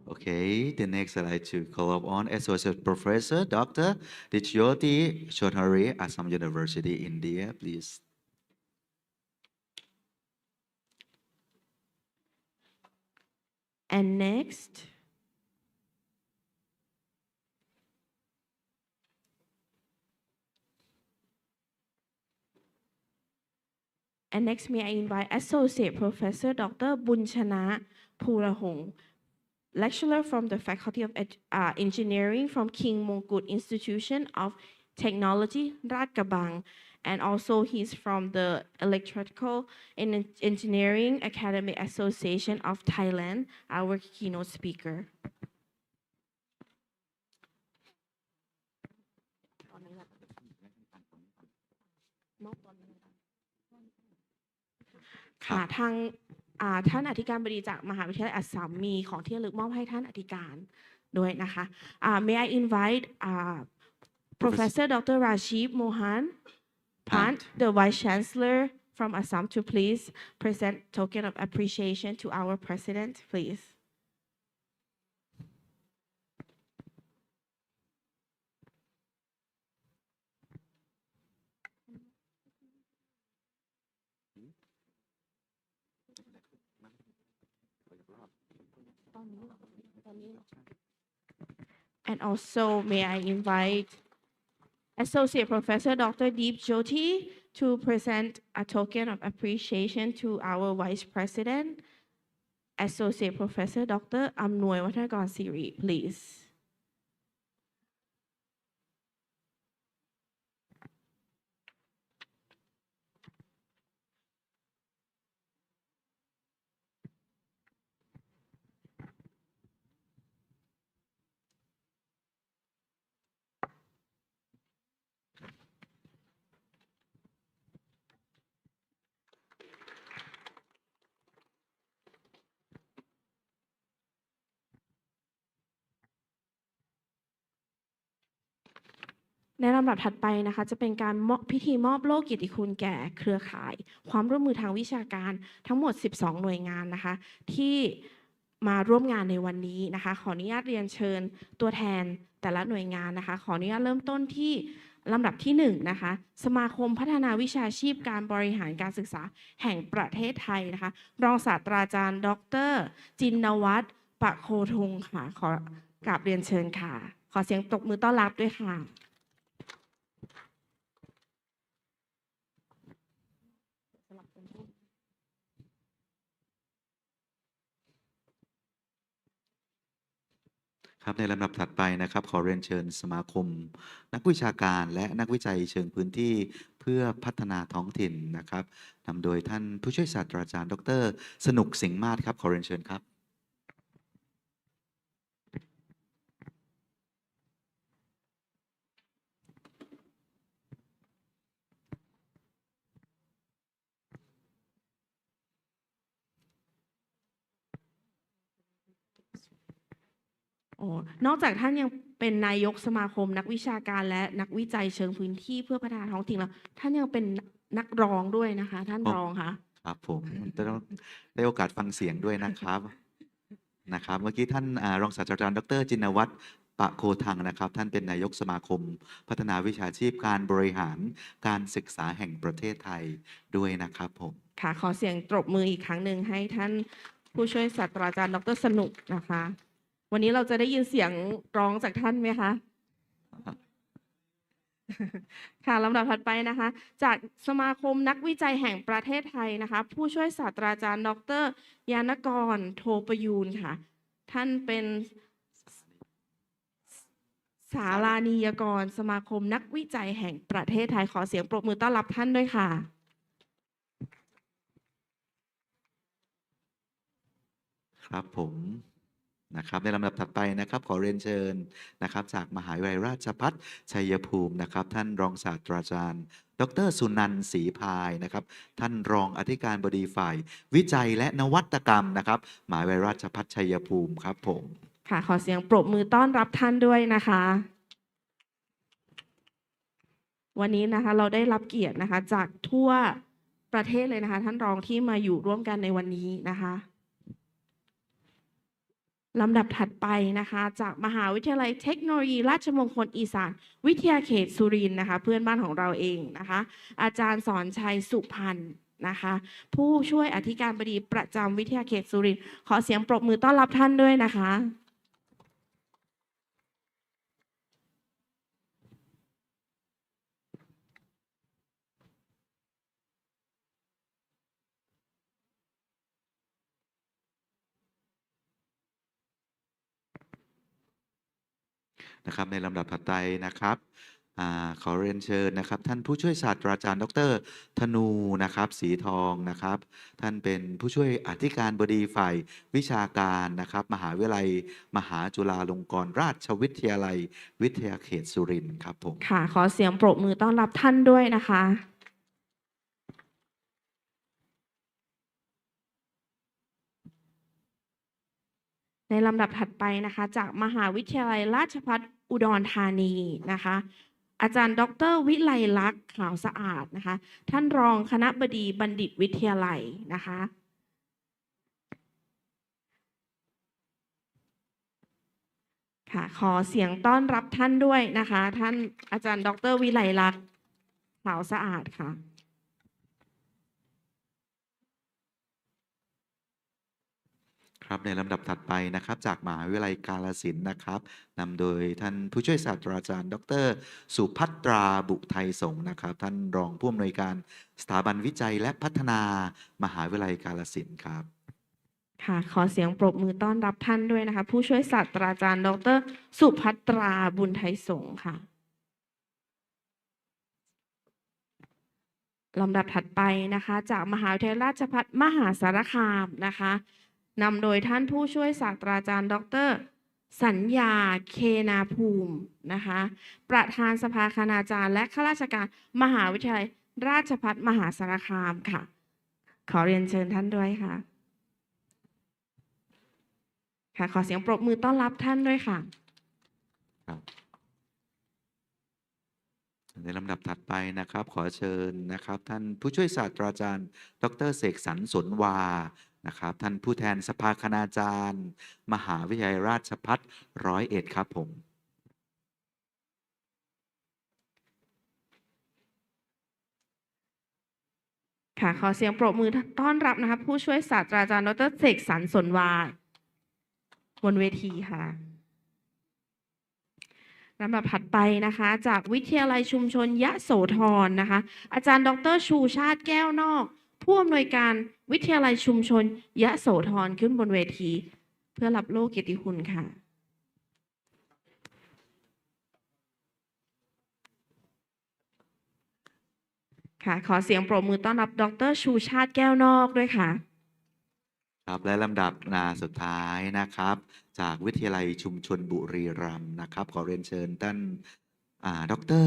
Okay, the next I'd like to call up on Associate Professor Dr. Dijyoti Chaudhary, Assam University, India, please. And next, may I invite Associate Professor Dr. Bunchana Purahong, lecturer from the Faculty of Engineering from King Mongkut Institution of Technology, Rat Kabang, and also he's from the Electrical and Engineering Academic Association of Thailand, our keynote speaker. ค่ะทางท่านอธิการบดีจากมหาวิทยาลัยอัสสัมมีของที่ระลึกมอบให้ท่านอธิการด้วยนะคะ May I invite Professor Dr. Rashid Mohan Pant, the Vice Chancellor from Assam, to please present token of appreciation to our President, please. And also, may I invite Associate Professor Dr. Deep Jyoti to present a token of appreciation to our Vice President, Associate Professor Dr. Amnoy Wattanagon Siri, please. ในลำดับถัดไปนะคะจะเป็นการพิธีมอบโล่เกียรติคุณแก่เครือข่ายความร่วมมือทางวิชาการทั้งหมด12หน่วยงานนะคะที่มาร่วมงานในวันนี้นะคะขออนุญาตเรียนเชิญตัวแทนแต่ละหน่วยงานนะคะขออนุญาตเริ่มต้นที่ลำดับที่1นะคะสมาคมพัฒนาวิชาชีพการบริหารการศึกษาแห่งประเทศไทยนะคะรองศาสตราจารย์ดร.จินวัฒน์ปะโคทงค่ะขอกราบเรียนเชิญค่ะขอเสียงตบมือต้อนรับด้วยค่ะ ครับในลำดับถัดไปนะครับขอเรียนเชิญสมาคมนักวิชาการและนักวิจัยเชิงพื้นที่เพื่อพัฒนาท้องถิ่นนะครับนำโดยท่านผู้ช่วยศาสตราจารย์ดร.สนุกสิงห์มาศครับขอเรียนเชิญครับนอกจากท่านยังเป็นนายกสมาคมนักวิชาการและนักวิจัยเชิงพื้นที่เพื่อพัฒนาท้องถิ่นแล้วท่านยังเป็นนักร้องด้วยนะคะท่านรองค่ะครับผมต้องได้โอกาสฟังเสียงด้วยนะครับเมื่อกี้ท่านรองศาสตราจารย์ดร.จินวัฒน์ปะโคทังนะครับท่านเป็นนายกสมาคมพัฒนาวิชาชีพการบริหารการศึกษาแห่งประเทศไทยด้วยนะครับผมค่ะขอเสียงตบมืออีกครั้งหนึ่งให้ท่านผู้ช่วยศาสตราจารย์ดร.สนุกนะคะวันนี้เราจะได้ยินเสียงร้องจากท่านไหมคะค่ะลำดับถัดไปนะคะจากสมาคมนักวิจัยแห่งประเทศไทยนะคะผู้ช่วยศาสตราจารย์ดร.ยานกรโทประยูนค่ะท่านเป็นสารานิยกรสมาคมนักวิจัยแห่งประเทศไทยขอเสียงปรบมือต้อนรับท่านด้วยค่ะครับผมนะครับในลำดับถัดไปนะครับขอเรียนเชิญนะครับจากมหาวิทยาลัยราชภัฏชัยภูมินะครับท่านรองศาสตราจารย์ดร.สุนันท์ศรีพายนะครับท่านรองอธิการบดีฝ่ายวิจัยและนวัตกรรมนะครับมหาวิทยาลัยราชภัฏชัยภูมิครับผมค่ะขอเสียงปรบมือต้อนรับท่านด้วยนะคะวันนี้นะคะเราได้รับเกียรตินะคะจากทั่วประเทศเลยนะคะท่านรองที่มาอยู่ร่วมกันในวันนี้นะคะ ลำดับถัดไปนะคะจากมหาวิทยาลัยเทคโนโลยีราชมงคลอีสานวิทยาเขตสุรินทร์นะคะเพื่อนบ้านของเราเองนะคะอาจารย์สอนชัยสุพรรณนะคะผู้ช่วยอธิการบดีประจำวิทยาเขตสุรินทร์ขอเสียงปรบมือต้อนรับท่านด้วยนะคะนะครับในลำดับถัดไปนะครับขอเรียนเชิญนะครับท่านผู้ช่วยศาสตราจารย์ดร.ธนูนะครับสีทองนะครับท่านเป็นผู้ช่วยอธิการบดีฝ่ายวิชาการนะครับมหาวิทยาลัยมหาจุฬาลงกรณราชวิทยาลัยวิทยาเขตสุรินทร์ครับผมค่ะขอเสียงปรบมือต้อนรับท่านด้วยนะคะในลำดับถัดไปนะคะจากมหาวิทยาลัยราชภัฏอุดรธานีนะคะอาจารย์ดร.วิไลลักษณ์ขาวสะอาดนะคะท่านรองคณบดีบัณฑิตวิทยาลัยนะคะค่ะขอเสียงต้อนรับท่านด้วยนะคะท่านอาจารย์ดร.วิไลลักษณ์ขาวสะอาดค่ะครับในลำดับถัดไปนะครับจากมหาวิทยาลัยกาฬสินธุ์นะครับนำโดยท่านผู้ช่วยศาสตราจารย์ดร.สุภัตราบุไทยสงฆ์นะครับท่านรองผู้อำนวยการสถาบันวิจัยและพัฒนามหาวิทยาลัยกาฬสินธุ์ครับค่ะขอเสียงปรบมือต้อนรับท่านด้วยนะคะผู้ช่วยศาสตราจารย์ดร.สุภัตราบุญไทยสงฆ์ค่ะลำดับถัดไปนะคะจากมหาวิทยาลัยราชภัฏมหาสารคามนะคะนำโดยท่านผู้ช่วยศาสตราจารย์ดร.สัญญาเคนาภูมินะคะประธานสภาคณาจารย์และข้าราชการมหาวิทยาลัยราชภัฏมหาสารคามค่ะขอเรียนเชิญท่านด้วยค่ะค่ะขอเสียงปรบมือต้อนรับท่านด้วยค่ะครับในลำดับถัดไปนะครับขอเชิญนะครับท่านผู้ช่วยศาสตราจารย์ดร.เสกสรรสนวานะครับท่านผู้แทนสภาคณาจารย์มหาวิทยาลัยราชภัฏ101ครับผมค่ะขอเสียงปรบมือต้อนรับนะคะผู้ช่วยศาสตราจารย์ดร.เสกสรรสนวาบนเวทีค่ะลำดับถัดไปนะคะจากวิทยาลัยชุมชนยโสธรนะคะอาจารย์ดร.ชูชาติแก้วนอกผู้อำนวยการวิทยาลัยชุมชนยโสธรขึ้นบนเวทีเพื่อรับโล่เกียรติคุณค่ะค่ะขอเสียงปรบมือต้อนรับดร.ชูชาติแก้วนอกด้วยค่ะครับและลำดับสุดท้ายนะครับจากวิทยาลัยชุมชนบุรีรัมย์นะครับขอเรียนเชิญท่านดร.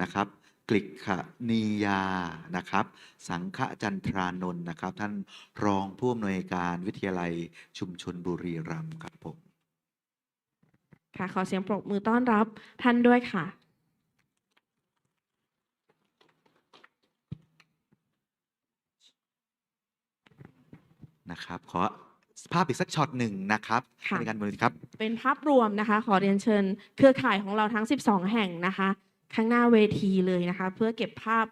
นะครับกฤษณียานะครับสังฆจันทรานนท์นะครับท่านรองผู้อำนวยการวิทยาลัยชุมชนบุรีรัมย์ครับผมค่ะขอเสียงปรบมือต้อนรับท่านด้วยค่ะนะครับขอภาพอีกสักช็อตหนึ่งนะครับในการบริครับเป็นภาพรวมนะคะขอเรียนเชิญเครือข่ายของเราทั้ง12แห่งนะคะข้างหน้าเวทีเลยนะคะเพื่อเก็บภาพ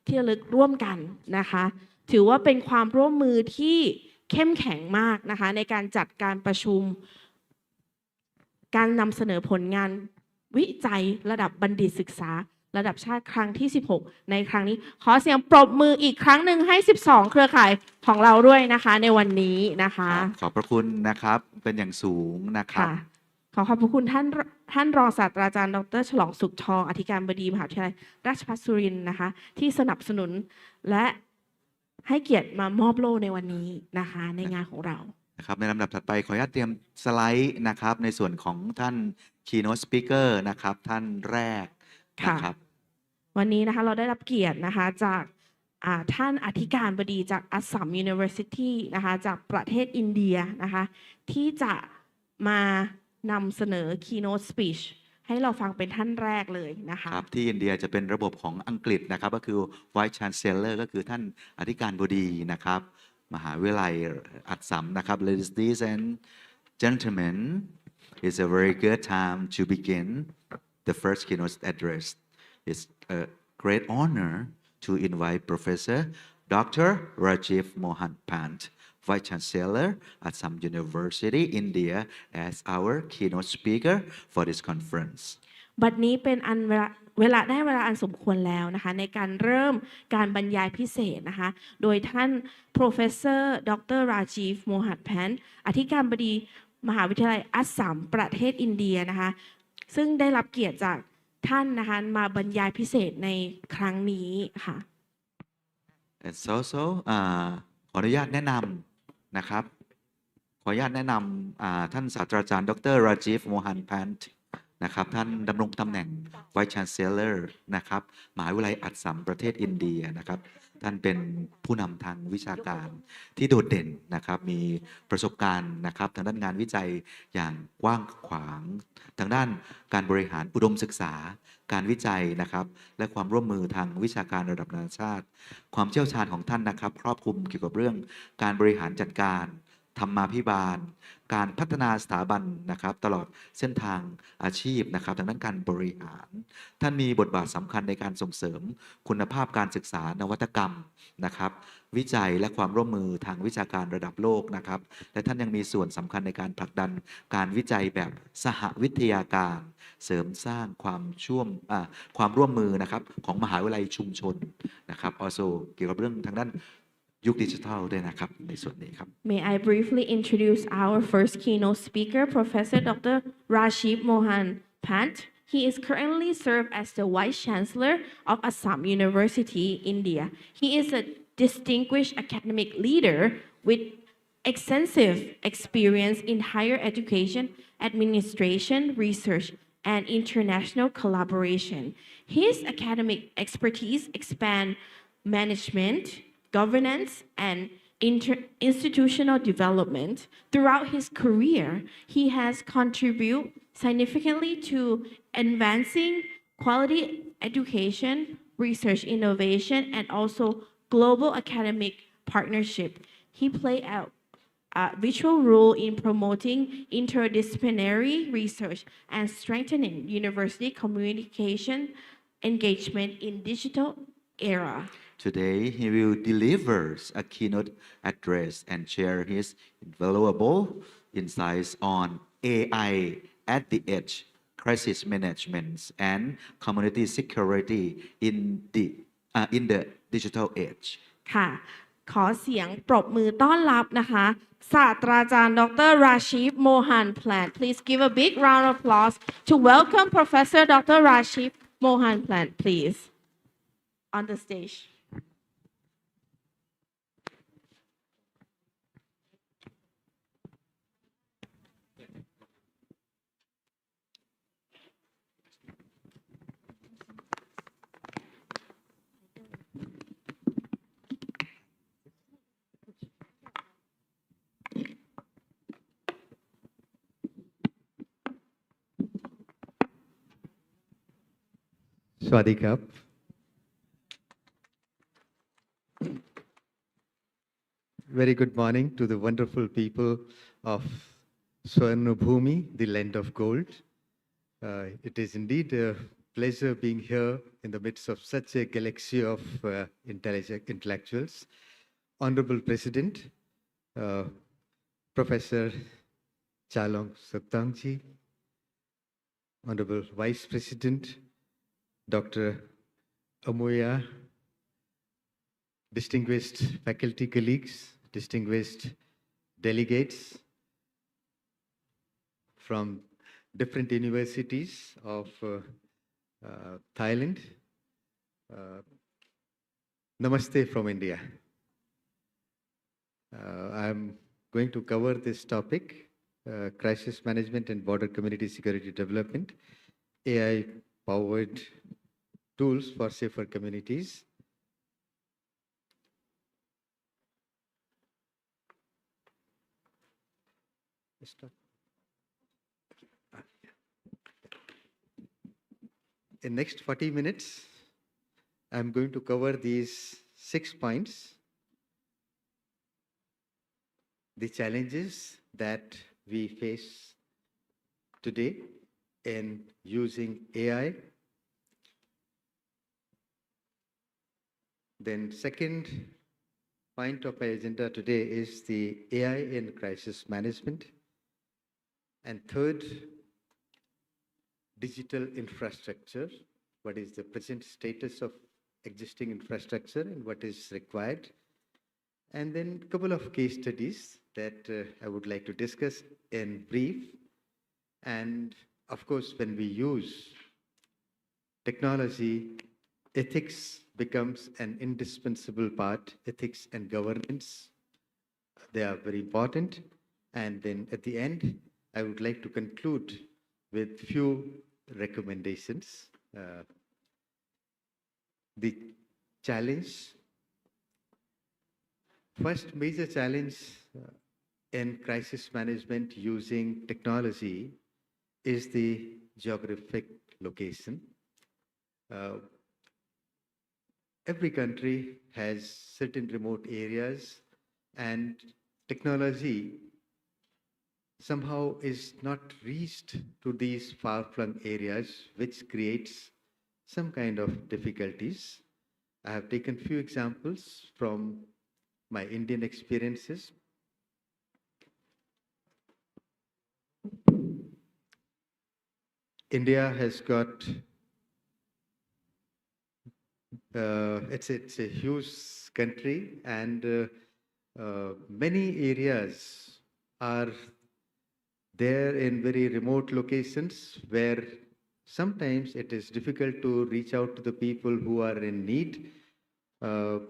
ที่ระลึกร่วมกันนะคะถือว่าเป็นความร่วมมือที่เข้มแข็งมากนะคะในการจัดการประชุมการนำเสนอผลงานวิจัยระดับบัณฑิตศึกษาระดับชาติครั้งที่16ในครั้งนี้ขอเสียงปรบมืออีกครั้งหนึ่งให้12เครือข่ายของเราด้วยนะคะในวันนี้นะคะขอบพระคุณนะครับเป็นอย่างสูงนะครับขอขอบพระคุณท่านรองศาสตราจารย์ดร.ฉลองสุขทองอธิการบดีมหาวิทยาลัยราชภัฏสุรินทร์นะคะที่สนับสนุนและให้เกียรติมามอบโล่ในวันนี้นะคะในงานของเรานะครับในลำดับถัดไปขออนุญาตเตรียมสไลด์นะครับในส่วนของท่าน Keynote Speaker นะครับท่านแรกนะครับวันนี้นะคะเราได้รับเกียรตินะคะจากท่านอธิการบดีจากอัสสัม University นะคะจากประเทศอินเดียนะคะที่จะมานำเสนอ Keynote Speech ให้เราฟังเป็นท่านแรกเลยนะคะครับที่อินเดียจะเป็นระบบของอังกฤษนะครับก็คือ Vice Chancellor ก็คือท่านอธิการบดีนะครับมหาวิทยาลัยอัสสัมนะครับ Ladies and Gentlemen, it's a very good time to begin the first keynote address. It's a great honor to invite Professor Dr. Rajiv Mohan Pant, Vice Chancellor at Assam University, India, as our keynote speaker for this conference. บัดนี้เป็นอันเวลาอันสมควรแล้วนะคะในการเริ่มการบรรยายพิเศษนะคะโดยท่าน Professor Dr. Rajiv Mohan Pant อธิการบดีมหาวิทยาลัยอัสสัมประเทศอินเดียนะคะซึ่งได้รับเกียรติจากท่านนะคะมาบรรยายพิเศษในครั้งนี้ค่ะ And also ขออนุญาตแนะนำนะครับขออนุญาตแนะนำท่านศาสตราจารย์ดรราจีฟโมฮันพันต์นะครับท่านดำรงตำแหน่ง Vice Chancellor นะครับมหาวิทยาลัยอัสสัมประเทศอินเดียนะครับท่านเป็นผู้นำทางวิชาการที่โดดเด่นนะครับมีประสบการณ์นะครับทางด้านงานวิจัยอย่างกว้างขวางทางด้านการบริหารอุดมศึกษาการวิจัยนะครับและความร่วมมือทางวิชาการระดับนานาชาติความเชี่ยวชาญของท่านนะครับครอบคลุมเกี่ยวกับเรื่องการบริหารจัดการธรรมาภิบาลการพัฒนาสถาบันนะครับตลอดเส้นทางอาชีพนะครับทางด้านการบริหารท่านมีบทบาทสำคัญในการส่งเสริมคุณภาพการศึกษานวัตกรรมนะครับวิจัยและความร่วมมือทางวิชาการระดับโลกนะครับและท่านยังมีส่วนสำคัญในการผลักดันการวิจัยแบบสหวิทยาการเสริมสร้างความร่วมมือนะครับของมหาวิทยาลัยชุมชนนะครับ also เกี่ยวกับเรื่องทางด้านยุคดิจิทัลด้วยนะครับในส่วนนี้ครับ May I briefly introduce our first keynote speaker, Professor Dr. Rajiv Mohan Pant. He is currently served as the Vice Chancellor of Assam University, India. He is a distinguished academic leader with extensive experience in higher education, administration, research, and international collaboration. His academic expertise span management, governance, and institutional development. Throughout his career, he has contributed significantly to advancing quality education, research innovation, and also global academic partnership. He played a vital role in promoting interdisciplinary research and strengthening university communication engagement in digital era. Today, he will deliver a keynote address and share his invaluable insights on AI at the edge, crisis management, and community security in the digital age. ค่ะขอเสียงปรบมือต้อนรับนะคะศาสตราจารย์ดร Rajiv Mohan Pant. Please give a big round of applause to welcome Professor Dr. Rajiv Mohan Pant, please, on the stage. สวัสดีครับ Very good morning to the wonderful people of Swarnabhumi, the land of gold. It is indeed a pleasure being here in the midst of such a galaxy of intellectuals. Honorable President, Professor Chalong Saptangji, Honorable Vice President, Dr. Amoya, distinguished faculty colleagues, distinguished delegates from different universities of Thailand. Namaste from India. I'm going to cover this topic, crisis management and border community security development, AI-powered tools for safer communities. In next 40 minutes, I'm going to cover these 6 points. The challenges that we face today in using AI. Then second point of my agenda today is the AI in crisis management. And third, digital infrastructure. What is the present status of existing infrastructure and what is required? And then a couple of case studies that I would like to discuss in brief. And of course, when we use technology, ethics becomes an indispensable part. Ethics and governance, they are very important. And then at the end, I would like to conclude with few recommendations. The challenge, first major challenge in crisis management using technology is the geographic location. Every country has certain remote areas, and technology somehow is not reached to these far-flung areas, which creates some kind of difficulties. I have taken few examples from my Indian experiences. India has got it's a huge country, and many areas are there in very remote locations where sometimes it is difficult to reach out to the people who are in need. I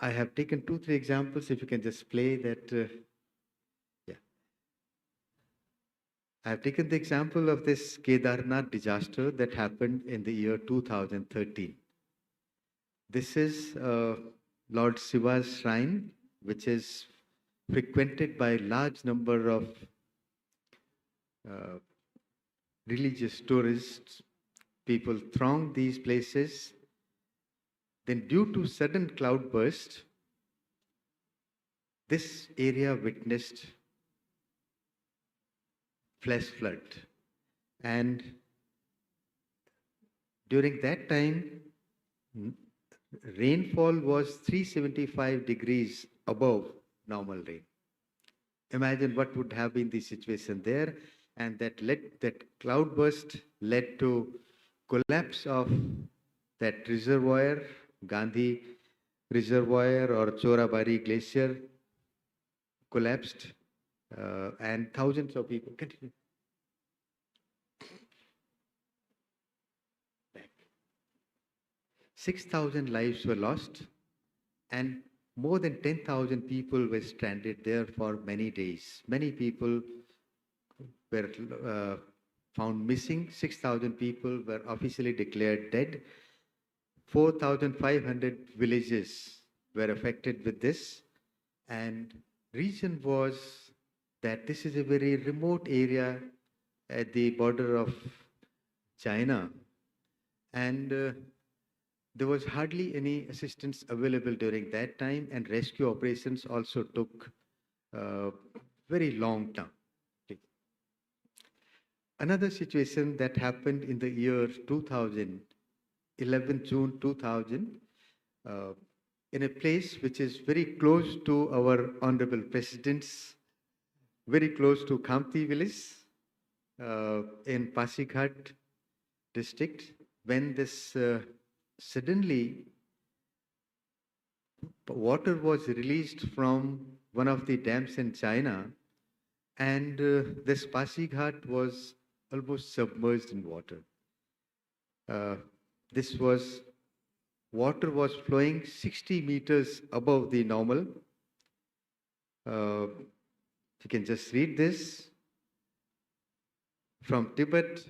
have taken 2-3 examples. If you can just play that. Yeah. I have taken the example of this Kedarnath disaster that happened in the year 2013. This is Lord Shiva's shrine, which is frequented by a large number of religious tourists. People throng these places. Then due to sudden cloudburst, this area witnessed flash flood. And during that time, rainfall was 375 degrees above normal rain. Imagine what would have been the situation there, and that cloudburst led to collapse of that reservoir, Gandhi Reservoir or Chorabari Glacier collapsed, and thousands of people. Continue. 6,000 lives were lost, and more than 10,000 people were stranded there for many days. Many people were found missing. 6,000 people were officially declared dead. 4,500 villages were affected with this. And reason was that this is a very remote area at the border of China. And there was hardly any assistance available during that time, and rescue operations also took very long time. Another situation that happened in the year 2000, 11 June 2000, in a place which is very close to our Honorable President's, very close to Khamti village in Pasighat district, when this suddenly water was released from one of the dams in China, and this Pasighat was almost submerged in water. Water was flowing 60 meters above the normal. You can just read this. From Tibet,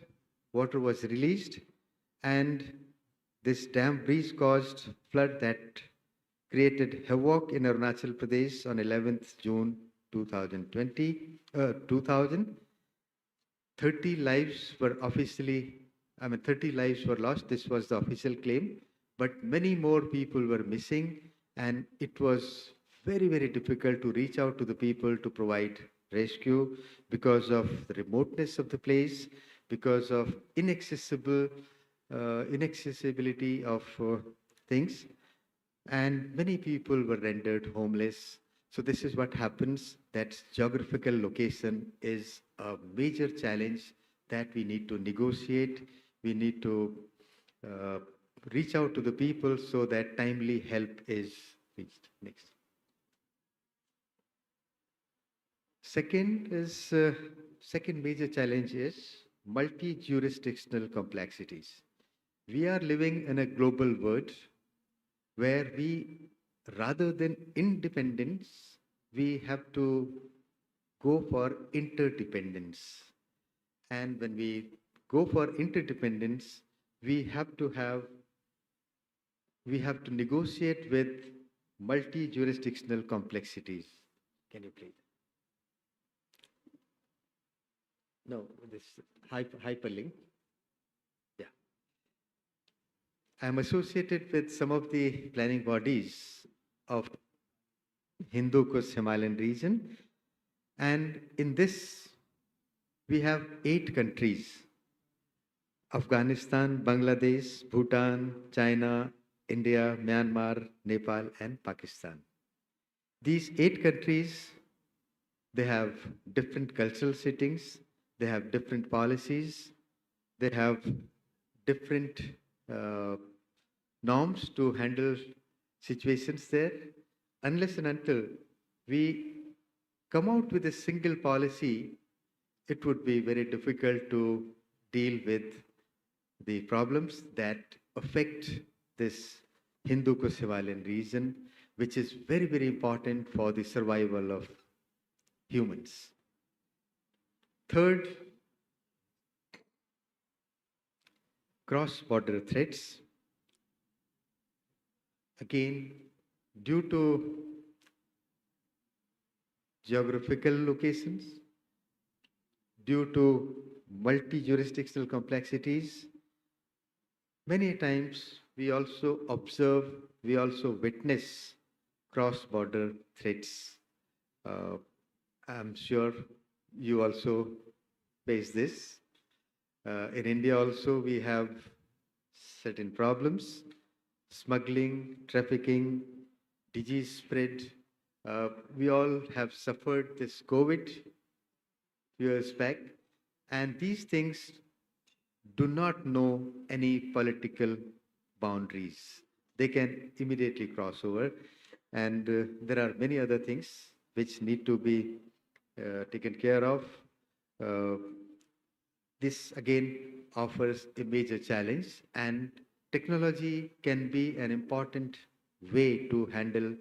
water was released, and this dam breach caused flood that created havoc in Arunachal Pradesh on 11th June 2020. 30 lives were 30 lives were lost. This was the official claim, but many more people were missing, and it was very, very difficult to reach out to the people to provide rescue because of the remoteness of the place, because of inaccessibility of things, and many people were rendered homeless. So this is what happens, that geographical location is a major challenge that we need to negotiate. We need to reach out to the people so that timely help is reached. Next. Second major challenge is multi-jurisdictional complexities. We are living in a global world where we, rather than independence, we have to go for interdependence. And when we go for interdependence, we have to negotiate with multi-jurisdictional complexities. Can you please? No, this hyperlink. Yeah. I'm associated with some of the planning bodies of Hindu Kush Himalayan region. And in this, we have 8 countries: Afghanistan, Bangladesh, Bhutan, China, India, Myanmar, Nepal, and Pakistan. These 8 countries, they have different cultural settings, they have different policies, they have different norms to handle situations there. Unless and until we come out with a single policy, it would be very difficult to deal with the problems that affect this Hindu Kush Himalayan region, which is very, very important for the survival of humans. Third, cross-border threats. Again, due to geographical locations, due to multi-jurisdictional complexities, many times we also observe, we also witness cross-border threats. I'm sure you also face this. In India also we have certain problems: smuggling, trafficking, disease spread. We all have suffered this COVID years back, and these things do not know any political boundaries. They can immediately cross over, and there are many other things which need to be taken care of. This again offers a major challenge, and technology can be an important way to handle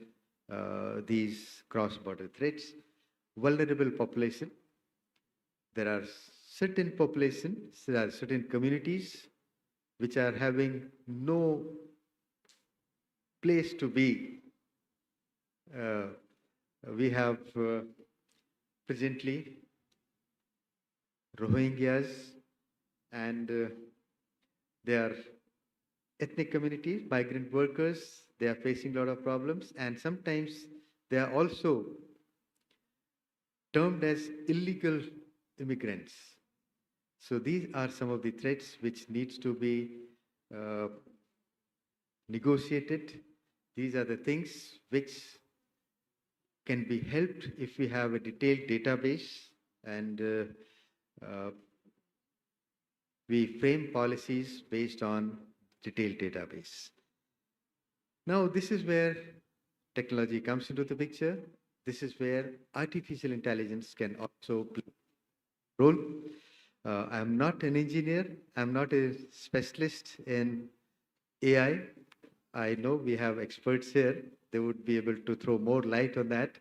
these cross-border threats. Vulnerable population. There are certain populations, there are certain communities which are having no place to be. We have presently Rohingyas, and they are ethnic communities, migrant workers. They are facing a lot of problems, and sometimes they are also termed as illegal immigrants. So these are some of the threats which needs to be negotiated. These are the things which can be helped if we have a detailed database and we frame policies based on detailed database. Now, this is where technology comes into the picture. This is where artificial intelligence can also play a role. I'm not an engineer. I'm not a specialist in AI. I know we have experts here. They would be able to throw more light on that.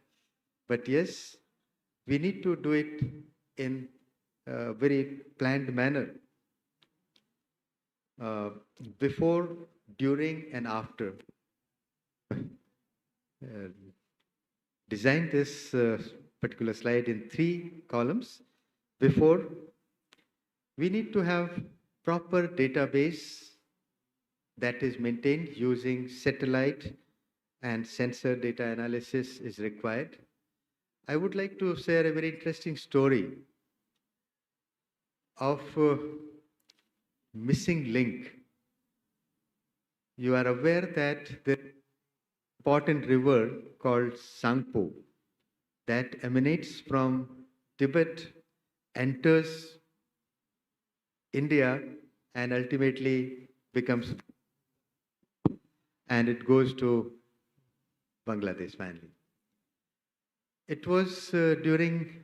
But yes, we need to do it in a very planned manner. Before, during, and after. Designed this particular slide in 3 columns. Before, we need to have proper database that is maintained using satellite and sensor data analysis is required. I would like to share a very interesting story of missing link. You are aware that the important river called Sangpo that emanates from Tibet, enters India, and ultimately becomes, and it goes to Bangladesh finally. It was during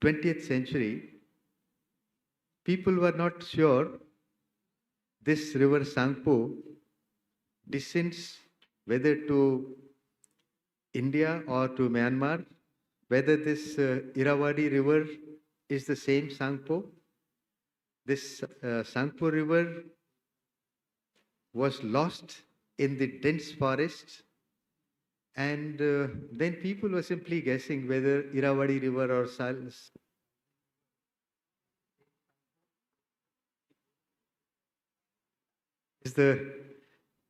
20th century, people were not sure this river Sangpo descends whether to India or to Myanmar, whether this Irrawaddy river is the same Sangpo. This Sangpo river was lost in the dense forest, and then people were simply guessing whether Irrawaddy river or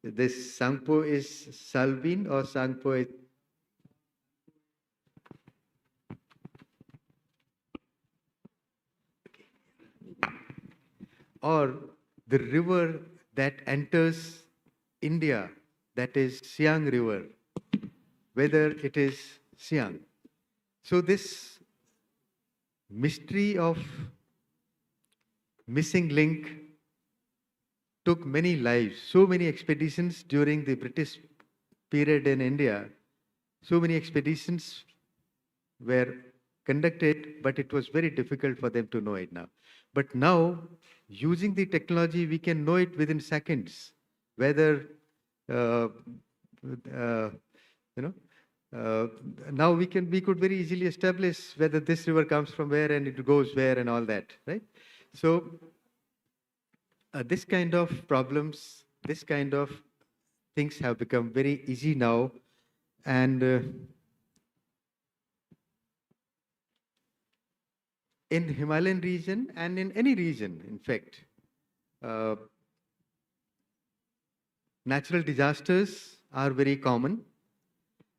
this Sangpo is Salvin or Sangpo is or the river that enters India, that is Siang River, whether it is Siang. So this mystery of missing link took many lives, so many expeditions during the British period in India. So many expeditions were conducted, but it was very difficult for them to know it now. But now, using the technology, we can know it within seconds, whether, now we could very easily establish whether this river comes from where and it goes where and all that, right? So, this kind of problems, this kind of things have become very easy now, and in Himalayan region and in any region, in fact, natural disasters are very common.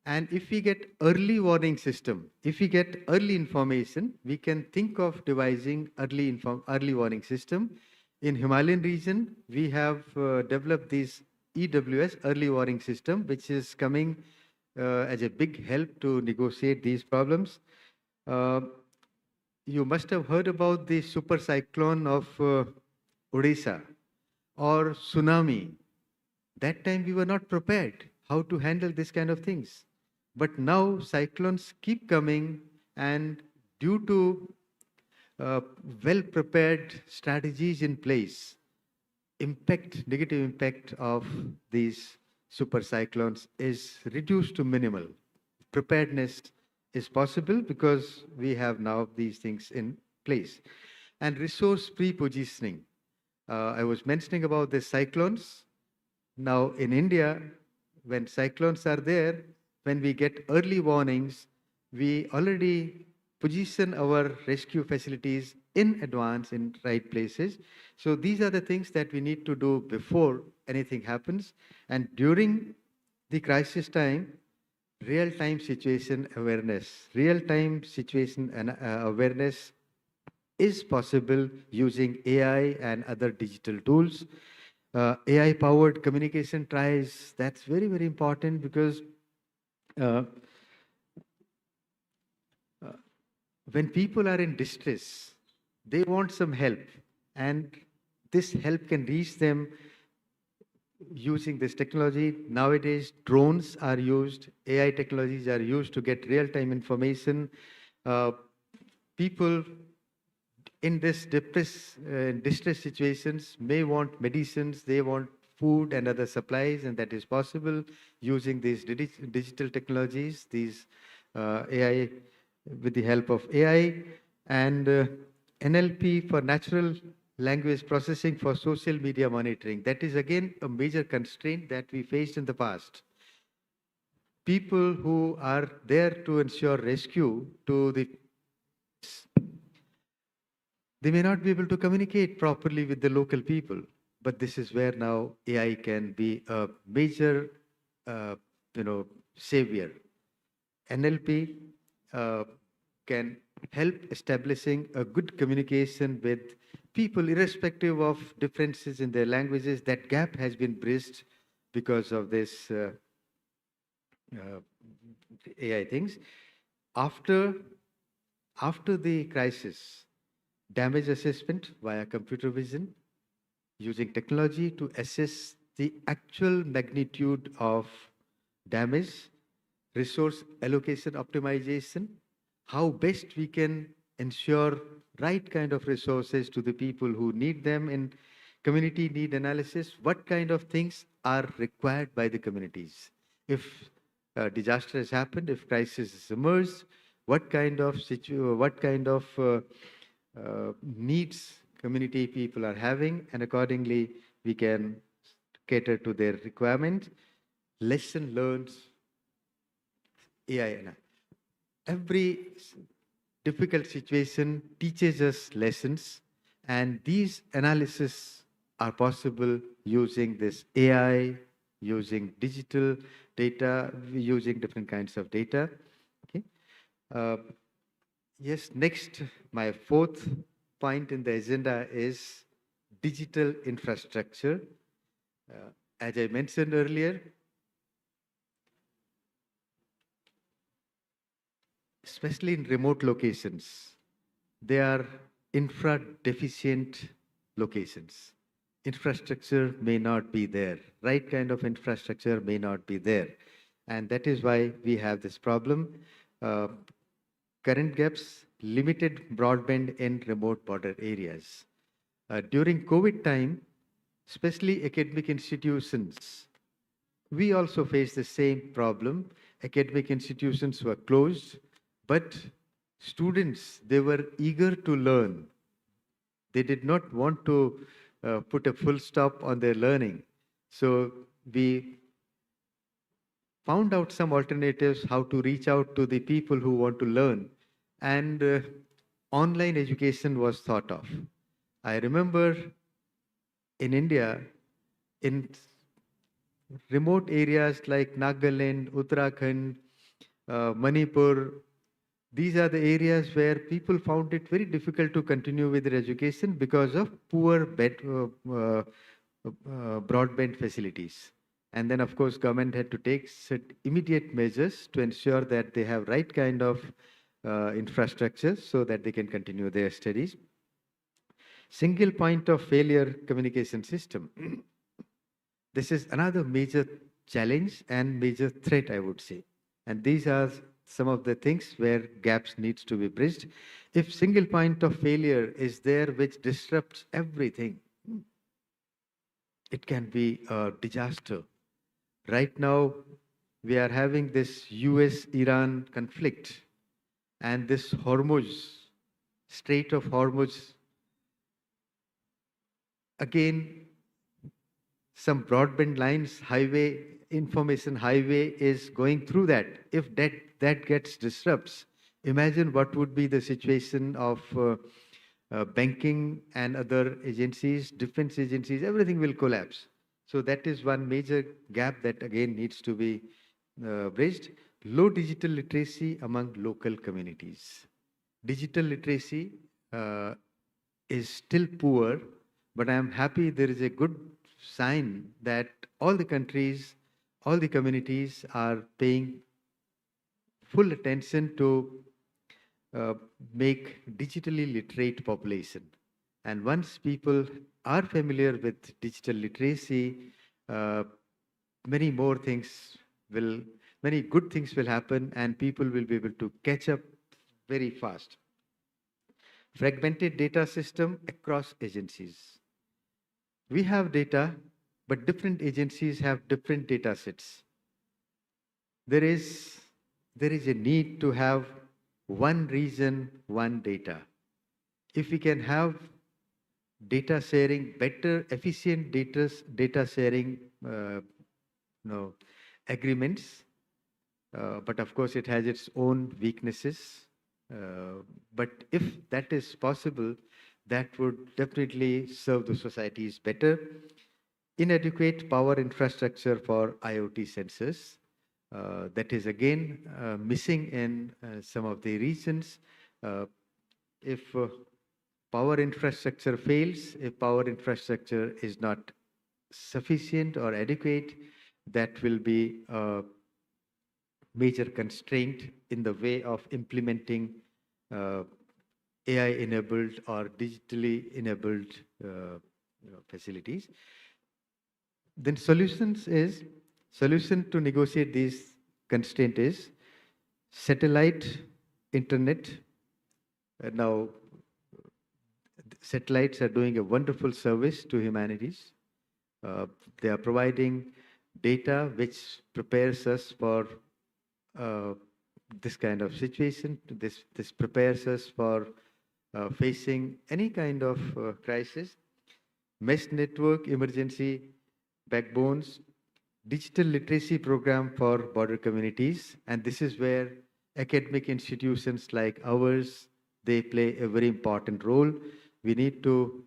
And if we get early warning system, if we get early information, we can think of devising early warning system. In Himalayan region, we have developed this EWS, early warning system, which is coming as a big help to negotiate these problems. You must have heard about the super cyclone of Odisha or tsunami. That time we were not prepared how to handle this kind of things. But now cyclones keep coming, and due to well-prepared strategies in place, negative impact of these super cyclones is reduced to minimal. Preparedness is possible because we have now these things in place. And resource pre-positioning. I was mentioning about the cyclones. Now in India, when cyclones are there, when we get early warnings, we already position our rescue facilities in advance in right places. So these are the things that we need to do before anything happens. And during the crisis time, real-time situation awareness is possible using AI and other digital tools. AI-powered communication tries, that's very, very important because when people are in distress, they want some help, and this help can reach them using this technology. Nowadays, drones are used, AI technologies are used to get real-time information. People in this distress situations may want medicines, they want food and other supplies, and that is possible using these digital technologies, these AI, with the help of AI, and NLP for natural language processing for social media monitoring. That is again a major constraint that we faced in the past. People who are there to ensure rescue to they may not be able to communicate properly with the local people, but this is where now AI can be a major, savior. NLP can help establishing a good communication with people irrespective of differences in their languages. That gap has been bridged because of this AI things. After the crisis, damage assessment via computer vision, using technology to assess the actual magnitude of damage, resource allocation optimization, how best we can ensure right kind of resources to the people who need them in community need analysis, what kind of things are required by the communities. If disaster has happened, if crisis has emerged, what kind of needs community people are having, and accordingly we can cater to their requirements. Lesson learned, AI. Every difficult situation teaches us lessons, and these analysis are possible using this AI, using digital data, using different kinds of data. Okay. Yes, next, my fourth point in the agenda is digital infrastructure. As I mentioned earlier, especially in remote locations, they are infra-deficient locations. Infrastructure may not be there. Right kind of infrastructure may not be there. And that is why we have this problem. Current gaps, limited broadband in remote border areas. During COVID time, especially academic institutions, we also faced the same problem. Academic institutions were closed, but students, they were eager to learn. They did not want to put a full stop on their learning. So we found out some alternatives how to reach out to the people who want to learn. And online education was thought of. I remember in India, in remote areas like Nagaland, Uttarakhand, Manipur, these are the areas where people found it very difficult to continue with their education because of poor broadband facilities. And then, of course, government had to take immediate measures to ensure that they have right kind of infrastructure so that they can continue their studies. Single point of failure communication system. This is another major challenge and major threat, I would say. And these are some of the things where gaps needs to be bridged. If single point of failure is there which disrupts everything, it can be a disaster. Right now, we are having this US-Iran conflict, and this Hormuz, Strait of Hormuz, again, some broadband lines, highway, information highway is going through that. If that gets disrupts, imagine what would be the situation of banking and other agencies, defense agencies, everything will collapse. So that is one major gap that again needs to be bridged. Low digital literacy among local communities. Digital literacy is still poor, but I am happy there is a good sign that all the countries, all the communities are paying full attention to make digitally literate population. And once people are familiar with digital literacy, many good things will happen and people will be able to catch up very fast. Fragmented data system across agencies. We have data, but different agencies have different data sets. There is a need to have one region, one data. If we can have data sharing, better, efficient data sharing agreements, but of course it has its own weaknesses. But if that is possible, that would definitely serve the societies better. Inadequate power infrastructure for IoT sensors. That is again missing in some of the regions. If power infrastructure fails, if power infrastructure is not sufficient or adequate, that will be a major constraint in the way of implementing AI-enabled or digitally enabled facilities. Then solution to negotiate these constraints is satellite internet. Now, satellites are doing a wonderful service to humanities. They are providing data which prepares us for this kind of situation. This prepares us for facing any kind of crisis. Mesh network, emergency backbones, digital literacy program for border communities, and this is where academic institutions like ours, they play a very important role. We need to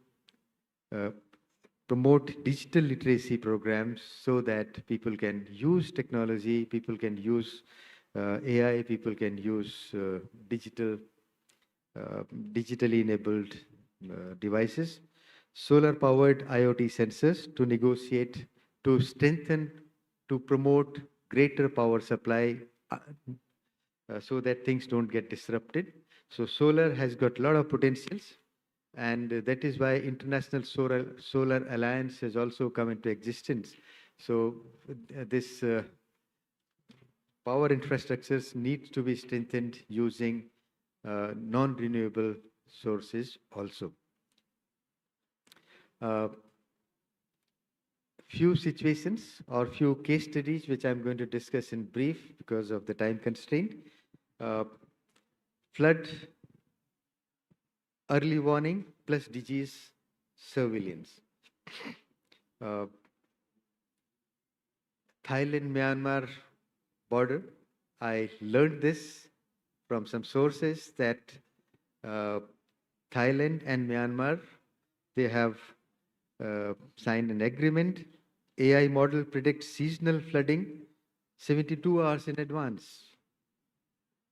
promote digital literacy programs so that people can use technology, people can use AI, people can use digitally enabled devices. Solar-powered IoT sensors to negotiate, to strengthen, to promote greater power supply so that things don't get disrupted. So solar has got a lot of potentials, and that is why International Solar Alliance has also come into existence. So this power infrastructures need to be strengthened using non-renewable sources also. Few situations or few case studies which I'm going to discuss in brief because of the time constraint. Flood, early warning plus disease surveillance. Thailand-Myanmar border, I learned this from some sources that Thailand and Myanmar, they have signed an agreement. AI model predicts seasonal flooding 72 hours in advance.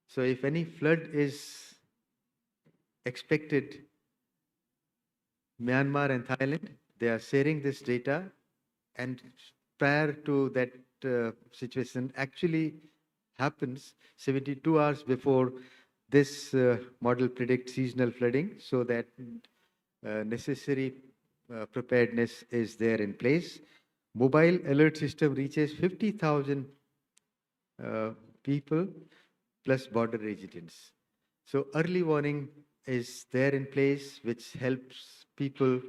So if any flood is expected, Myanmar and Thailand, they are sharing this data, and prior to that situation actually happens 72 hours before this model predicts seasonal flooding, so that necessary preparedness is there in place. Mobile alert system reaches 50,000 people plus border residents. So early warning is there in place, which helps people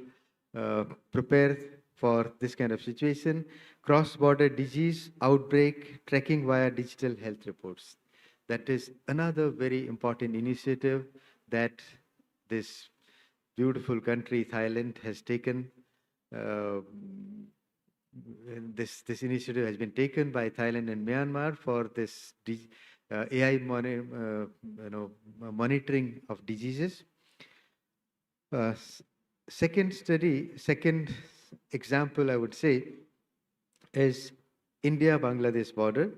prepare for this kind of situation. Cross-border disease outbreak tracking via digital health reports. That is another very important initiative that this beautiful country, Thailand, has taken. This initiative has been taken by Thailand and Myanmar for this AI monitoring of diseases. Second example, I would say, is India-Bangladesh border.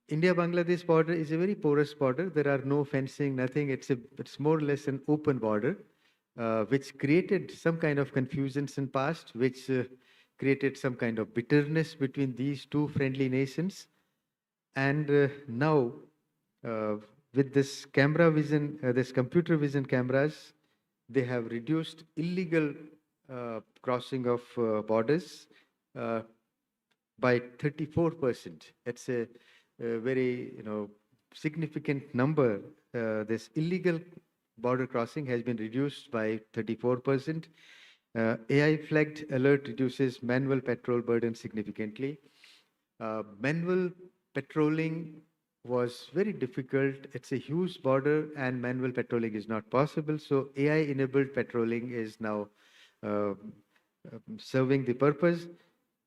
India-Bangladesh border is a very porous border. There are no fencing, nothing. It's more or less an open border, which created some kind of confusions in past, which created some kind of bitterness between these two friendly nations. And now, with this camera vision, this computer vision cameras, they have reduced illegal crossing of borders by 34%. It's a very significant number. This illegal border crossing has been reduced by 34%. AI flagged alert reduces manual patrol burden significantly. Manual patrolling was very difficult. It's a huge border and manual patrolling is not possible. So AI-enabled patrolling is now serving the purpose.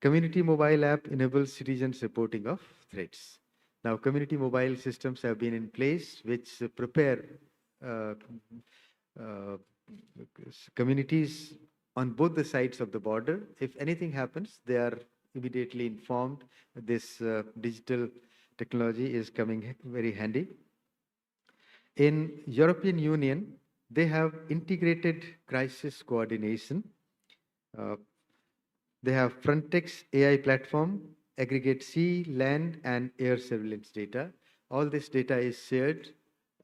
Community mobile app enables citizens reporting of threats. Now, community mobile systems have been in place which prepare communities on both the sides of the border. If anything happens, they are immediately informed. This digital technology is coming very handy. In European Union, they have integrated crisis coordination. They have Frontex AI platform, aggregate sea, land, and air surveillance data. All this data is shared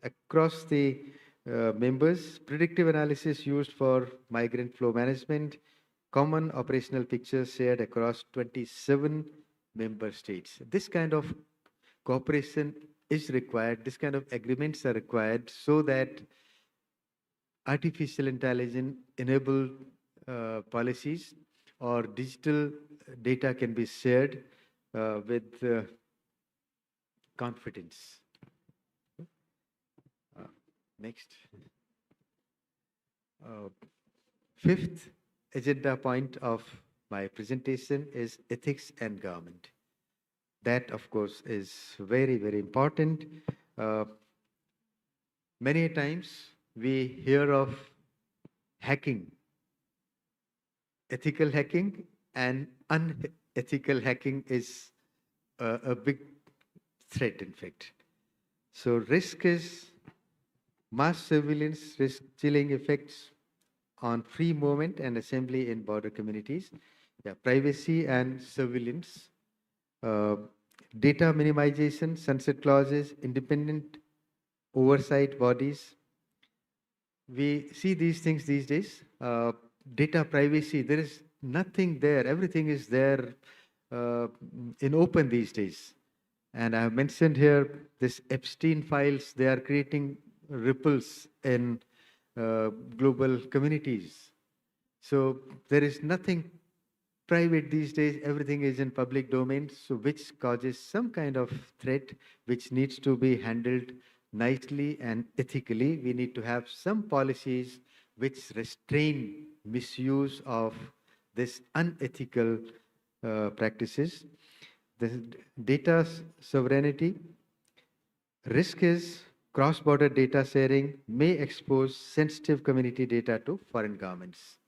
across the members. Predictive analysis used for migrant flow management, common operational pictures shared across 27 member states. This kind of cooperation is required. This kind of agreements are required so that artificial intelligence enabled policies or digital data can be shared with confidence. Next. Fifth agenda point of my presentation is ethics and government. That, of course, is very, very important. Many times we hear of hacking, ethical hacking and unethical hacking is a big threat, in fact. So risk is mass surveillance, risk chilling effects on free movement and assembly in border communities, privacy and surveillance, data minimization, sunset clauses, independent oversight bodies. We see these things these days. Data privacy, there is nothing there. Everything is there in open these days. And I have mentioned here this Epstein files, they are creating ripples in global communities. So there is nothing private these days, everything is in public domain, so which causes some kind of threat which needs to be handled nicely and ethically. We need to have some policies which restrain misuse of this unethical practices. The data sovereignty, risk is cross-border data sharing may expose sensitive community data to foreign governments.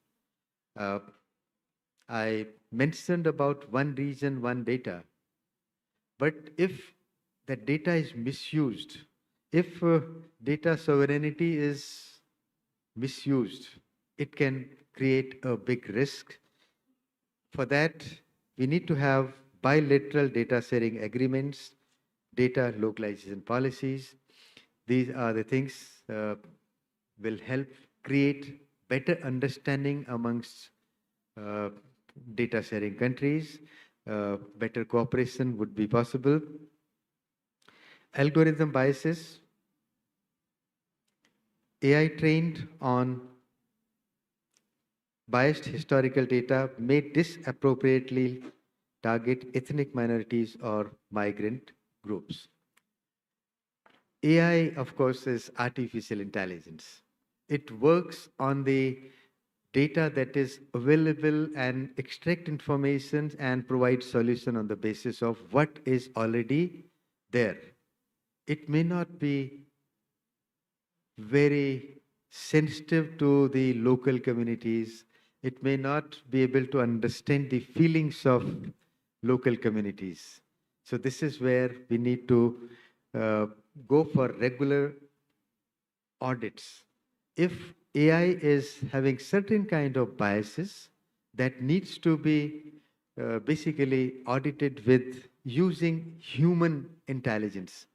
I mentioned about one region, one data. But if the data is misused, if data sovereignty is misused, it can create a big risk. For that, we need to have bilateral data sharing agreements, data localization policies. These are the things will help create better understanding amongst data sharing countries. Better cooperation would be possible. Algorithm biases. AI trained on biased historical data may disappropriately target ethnic minorities or migrant groups. AI, of course, is artificial intelligence. It works on the data that is available and extract information and provide solution on the basis of what is already there. It may not be very sensitive to the local communities. It may not be able to understand the feelings of local communities. So this is where we need to go for regular audits. If AI is having certain kind of biases that needs to be basically audited with using human intelligence.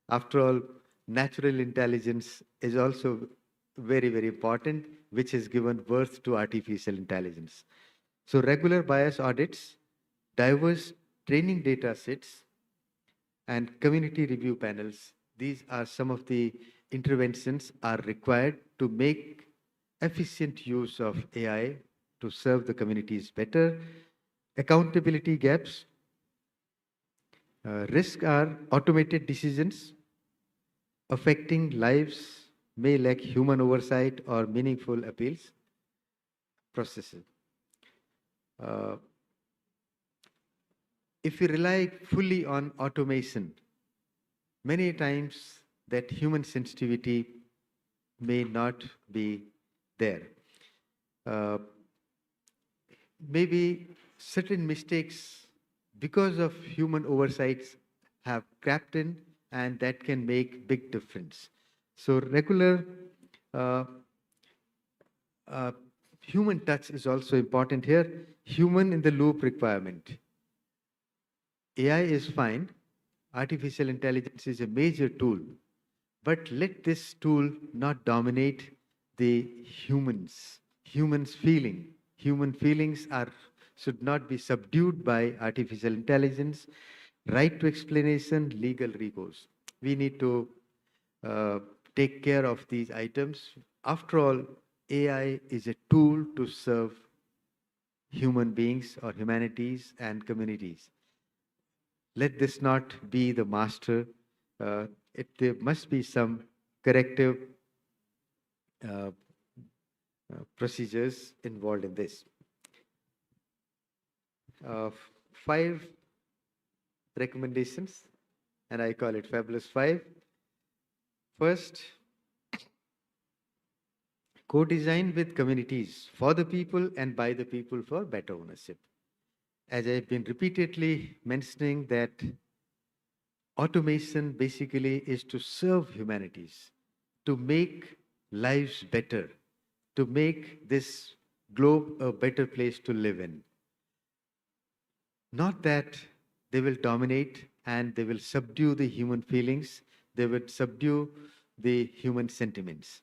After all, natural intelligence is also very, very important, which has given birth to artificial intelligence. So regular bias audits, diverse training data sets, and community review panels, these are some of the interventions are required to make efficient use of AI to serve the communities better. Accountability gaps. Risk are automated decisions affecting lives may lack human oversight or meaningful appeals processes. If we rely fully on automation, many times that human sensitivity may not be there. Maybe certain mistakes because of human oversights have crept in, and that can make big difference. So regular human touch is also important here. Human in the loop requirement. AI is fine. Artificial intelligence is a major tool, but let this tool not dominate the humans feeling. Human feelings should not be subdued by artificial intelligence. Right to explanation, legal recourse. We need to take care of these items. After all, AI is a tool to serve human beings or humanities and communities. Let this not be the master. There must be some corrective procedures involved in this. 5 recommendations, and I call it Fabulous 5. First, co-design with communities for the people and by the people for better ownership. As I've been repeatedly mentioning, that automation basically is to serve humanities, to make lives better, to make this globe a better place to live in. Not that they will dominate and they will subdue the human feelings, they will subdue the human sentiments.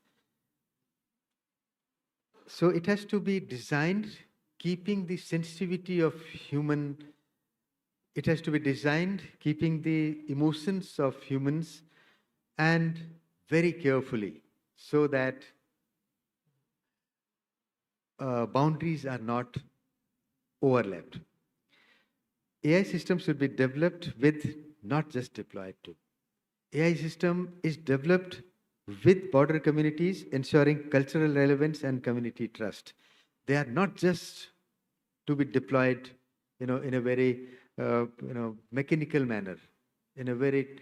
So it has to be designed keeping the sensitivity of human, it has to be designed keeping the emotions of humans and very carefully so that boundaries are not overlapped. AI systems should be developed with, not just deployed to. AI system is developed with border communities, ensuring cultural relevance and community trust. They are not just to be deployed, in a very, mechanical manner, in a very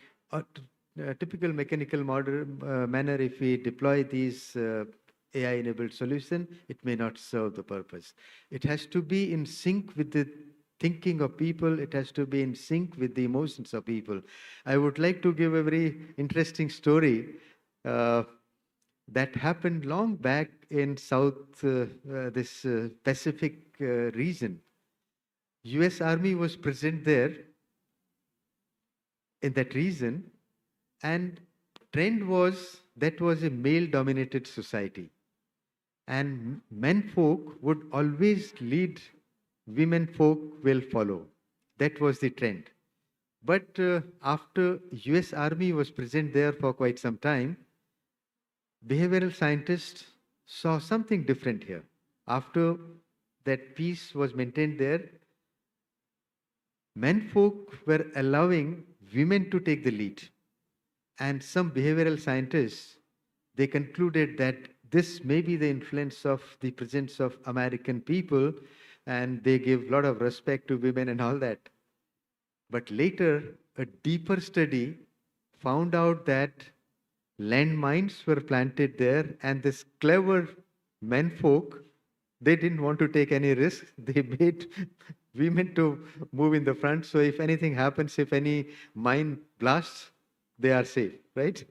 typical mechanical manner. If we deploy these AI-enabled solution, it may not serve the purpose. It has to be in sync with the thinking of people. It has to be in sync with the emotions of people. I would like to give a very interesting story that happened long back in this Pacific region. US Army was present there in that region, and trend was that was a male-dominated society, and men folk would always lead, women folk will follow. That was the trend. But after US Army was present there for quite some time, behavioral scientists saw something different here. After that peace was maintained there, men folk were allowing women to take the lead. And some behavioral scientists, they concluded that this may be the influence of the presence of American people, and they give a lot of respect to women and all that. But later, a deeper study found out that landmines were planted there, and this clever menfolk, they didn't want to take any risk. They made women to move in the front. So if anything happens, if any mine blasts, they are safe, right?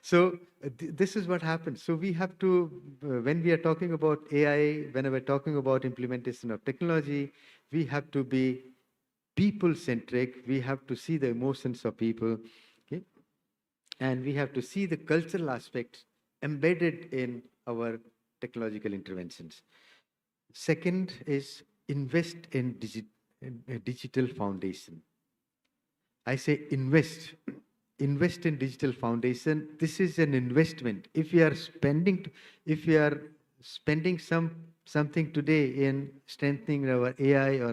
So this is what happens. So we have to, when we are talking about AI, when we're talking about implementation of technology, we have to be people-centric. We have to see the emotions of people, okay? And we have to see the cultural aspects embedded in our technological interventions. Second is invest in digital foundation. I say invest in digital foundation. This is an investment. If we are spending something today in strengthening our AI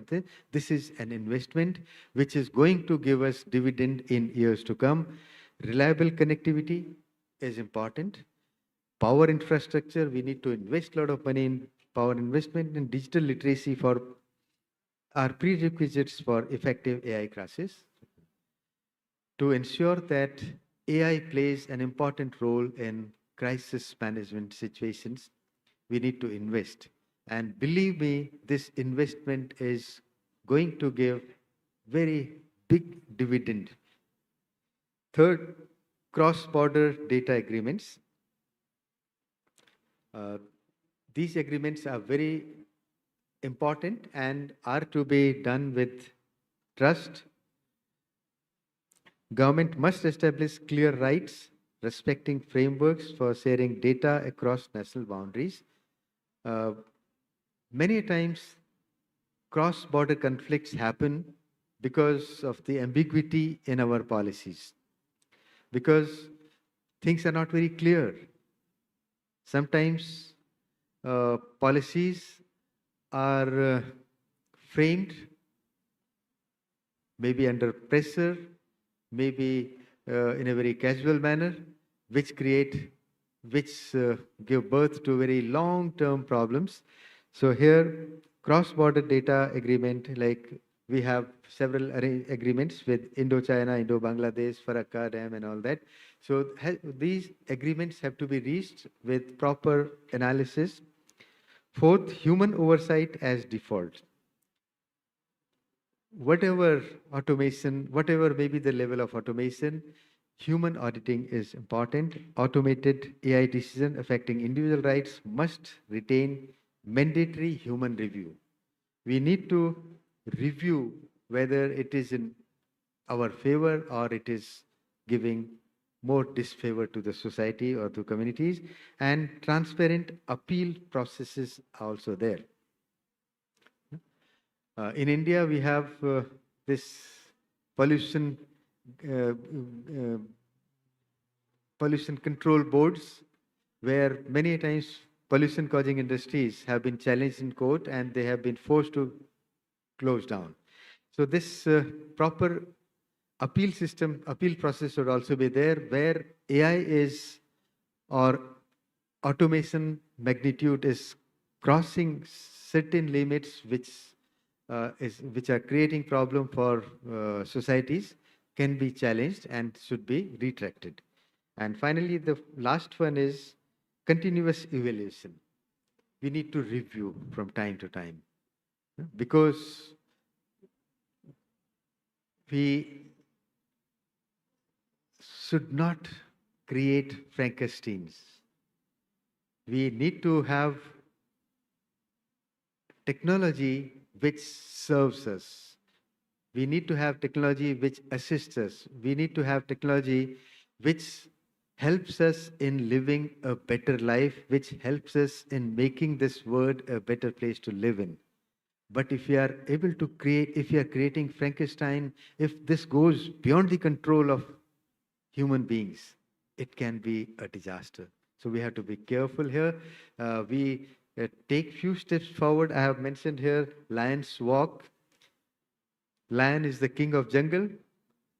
this is an investment which is going to give us dividend in years to come. Reliable connectivity is important. Power infrastructure, we need to invest a lot of money in power investment, and digital literacy are prerequisites for effective AI classes. To ensure that AI plays an important role in crisis management situations, we need to invest. And believe me, this investment is going to give very big dividend. Third, cross-border data agreements. These agreements are very important and are to be done with trust. Government must establish clear rights, respecting frameworks for sharing data across national boundaries. Many times, cross-border conflicts happen because of the ambiguity in our policies, because things are not very clear. Sometimes policies are framed maybe under pressure, maybe in a very casual manner, which give birth to very long-term problems. So here, cross-border data agreement, like we have several agreements with Indochina, Indo-Bangladesh, Farakka Dam and all that. So these agreements have to be reached with proper analysis. Fourth, human oversight as default. Whatever automation, whatever may be the level of automation, human auditing is important. Automated AI decision affecting individual rights must retain mandatory human review. We need to review whether it is in our favor or it is giving more disfavor to the society or to communities, and transparent appeal processes are also there. In India, we have this pollution control boards, where many times pollution causing industries have been challenged in court and they have been forced to close down. So this proper appeal process should also be there, where AI is, or automation magnitude is crossing certain limits which are creating problem for societies, can be challenged and should be retracted. And finally, the last one is continuous evaluation. We need to review from time to time, because we should not create Frankensteins. We need to have technology which serves us. We need to have technology which assists us. We need to have technology which helps us in living a better life, which helps us in making this world a better place to live in. But if we are able to if we are creating Frankenstein, if this goes beyond the control of human beings, it can be a disaster. So we have to be careful here. We take few steps forward. I have mentioned here lion's walk. Lion is the king of jungle.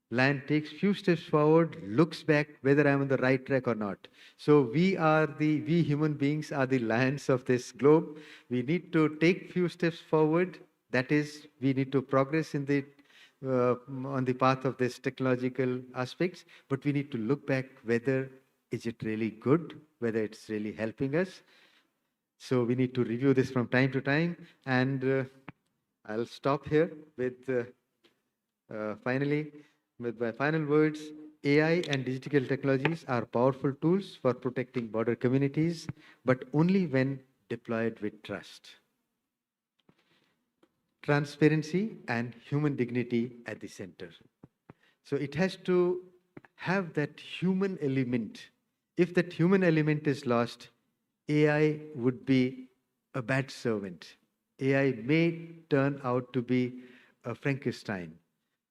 Lion takes few steps forward, looks back whether I'm on the right track or not. So we human beings are the lions of this globe. We need to take few steps forward. That is, we need to progress in the on the path of this technological aspects, but we need to look back whether is it really good, whether it's really helping us. So we need to review this from time to time, and I'll stop here with finally with my final words. AI and digital technologies are powerful tools for protecting border communities, but only when deployed with trust, transparency, and human dignity at the center. So it has to have that human element. If that human element is lost, AI would be a bad servant. AI may turn out to be a Frankenstein.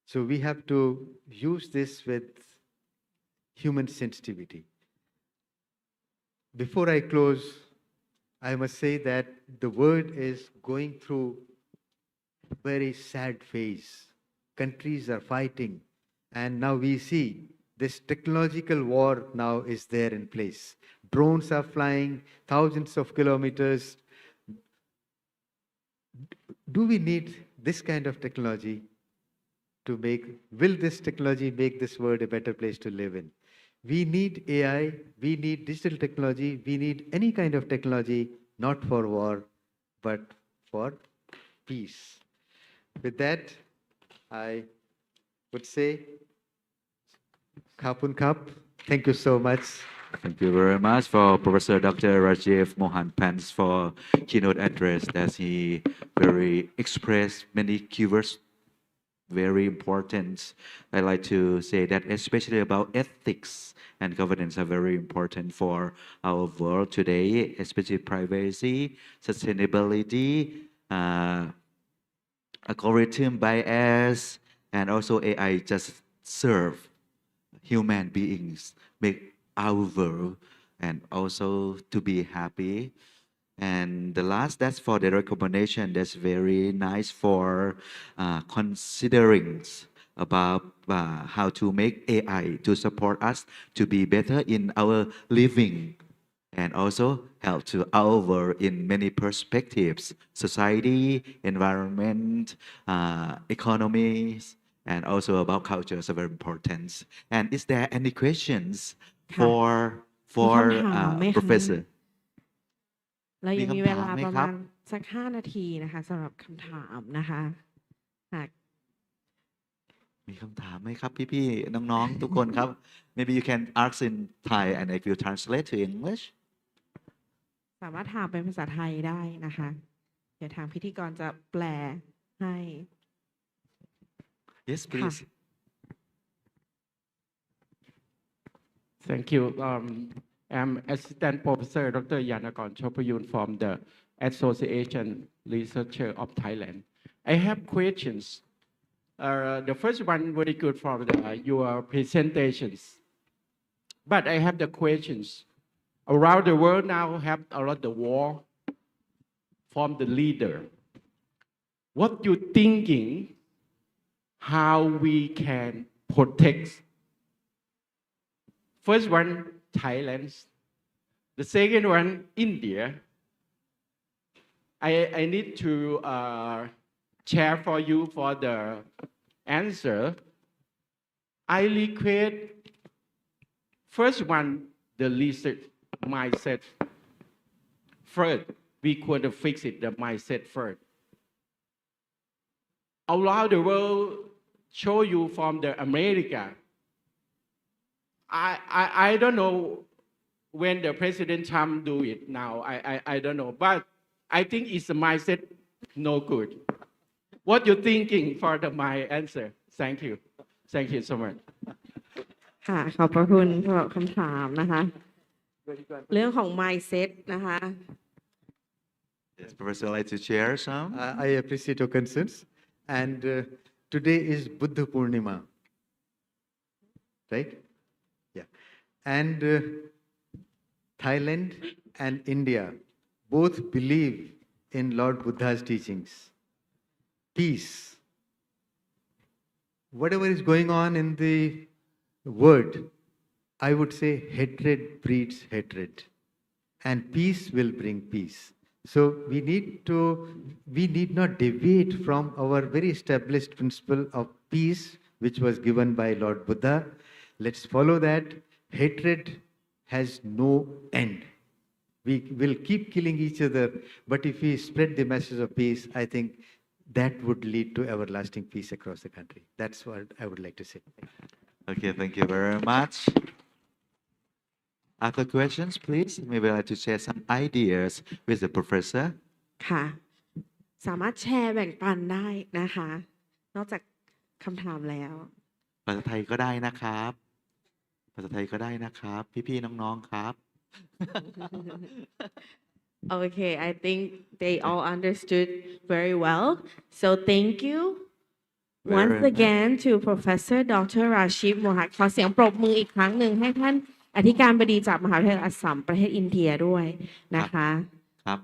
So we have to use this with human sensitivity. Before I close, I must say that the world is going through a very sad phase. Countries are fighting, and now we see this technological war now is there in place. Drones are flying thousands of kilometers. Do we need this kind of technology to will this technology make this world a better place to live in? We need AI, we need digital technology, we need any kind of technology, not for war, but for peace. With that, I would say, Kapun Kap, thank you so much. Thank you very much for Professor Dr. Rajiv Mohan Pants for keynote address that he very expressed many keywords, very important. I like to say that especially about ethics and governance are very important for our world today, especially privacy, sustainability, algorithm bias, and also AI just serve human beings, make our world, and also to be happy. And the last, that's for the recommendation. That's very nice for considering about how to make AI to support us to be better in our living and also help to our world in many perspectives, society, environment, economies, and also about culture is very important. And is there any questions ค่ะ for มีคำถามไหมคะ Professor? เรายัง มี มี คำ เว ถาม ลา ไหม ประ ครั มา บ ณสัก5 นาทีนะคะสำหรับคำถามนะคะหาก มีคำถามไหมครับพี่ๆน้องๆทุกคนครับ Maybe you can ask in Thai and I will translate to English. สามารถถามเป็นภาษาไทยได้นะคะ เดี๋ยวทางพิธีกรจะแปลให้ Yes, ค่ะ please. Thank you. I'm Assistant Professor Dr. Yanakon Chopayun from the Association Researcher of Thailand. I have questions. The first one very good from your presentations. But I have the questions. Around the world now have a lot of war from the leader. What you thinking? How we can protect? First one, Thailand. The second one, India. I need to share for you for the answer. I request first one, the research mindset first. We could fix it, the mindset first. Around the world, show you from the America. I don't know when the President Trump do it now. I don't know, but I think it's a mindset no good. What you thinking for my answer? Thank you. Thank you so much. ค่ะขอบพระคุณสำหรับคำถามนะคะ เรื่องของ mindset นะคะ Yes, Professor, like to share some? I appreciate your concerns. And today is Buddha Purnima, right? Yeah. And Thailand and India both believe in Lord Buddha's teachings. Peace. Whatever is going on in the world, I would say hatred breeds hatred. And peace will bring peace. So we need not deviate from our very established principle of peace, which was given by Lord Buddha. Let's follow that. Hatred has no end. We will keep killing each other, but if we spread the message of peace, I think that would lead to everlasting peace across the country. That's what I would like to say. Okay, thank you very much. Other questions, please? Maybe I'd like to share some ideas with the professor. ค่ะ สามารถแชร์แบ่งปันได้นะคะ นอกจากคำถามแล้ว ภาษาไทยก็ได้นะครับ ภาษาไทยก็ได้นะครับ พี่ๆน้องๆครับ Okay, I think they all understood very well. So thank you once Very much. again to Professor Dr. Rashid Mohan ขอเสียงปรบมืออีกครั้งหนึ่งให้ท่านอธิการบดีจากมหาวิทยาลัยอัสสัมประเทศอินเดียด้วยนะคะ ครับ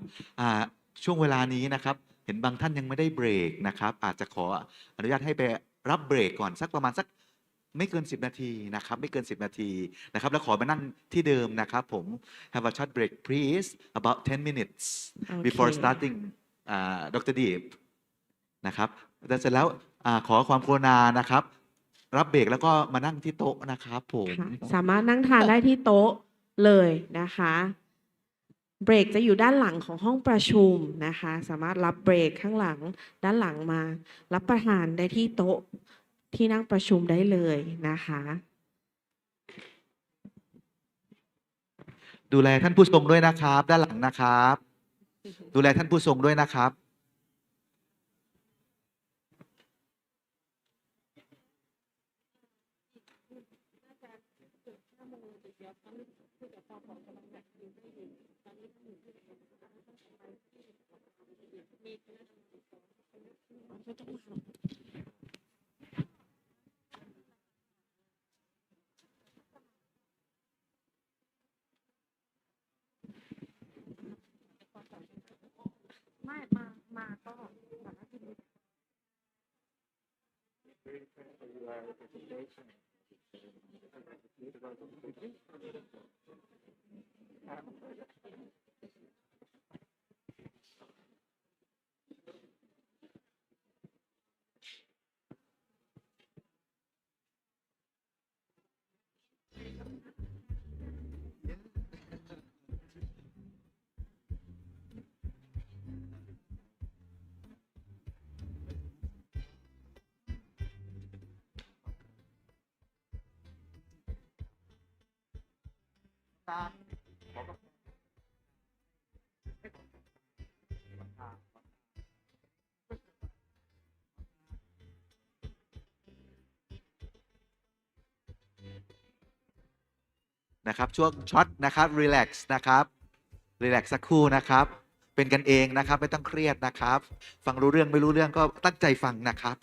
ช่วงเวลานี้นะครับ เห็นบางท่านยังไม่ได้เบรกนะครับ อาจจะขออนุญาตให้ไปรับเบรกก่อนสักประมาณสักไม่เกิน10 นาทีนะครับ ไม่เกิน10 นาทีนะครับ แล้วขอมานั่งที่เดิมนะครับผม Have a short break please about 10 minutes before starting Dr. Deep นะครับแต่เสร็จแล้วขอความกรุณานะครับ รับเบรกแล้วก็มานั่งที่โต๊ะนะครับผม ค่ะสามารถนั่งทานได้ที่โต๊ะเลยนะคะ เบรกจะอยู่ด้านหลังของห้องประชุมนะคะ สามารถรับเบรกข้างหลังด้านหลังมา รับประทานได้ที่โต๊ะที่นั่งประชุมได้เลยนะคะ ดูแลท่านผู้ทรงด้วยนะครับ ด้านหลังนะครับ ดูแลท่านผู้ทรงด้วยนะครับ ไม่มาก็ นะครับช่วงช็อตนะครับรีแลกซ์นะครับรีแลกซ์สักครู่นะครับ เป็นกันเองนะครับไม่ต้องเครียดนะครับ ฟังรู้เรื่องไม่รู้เรื่องก็ตั้งใจฟังนะครับ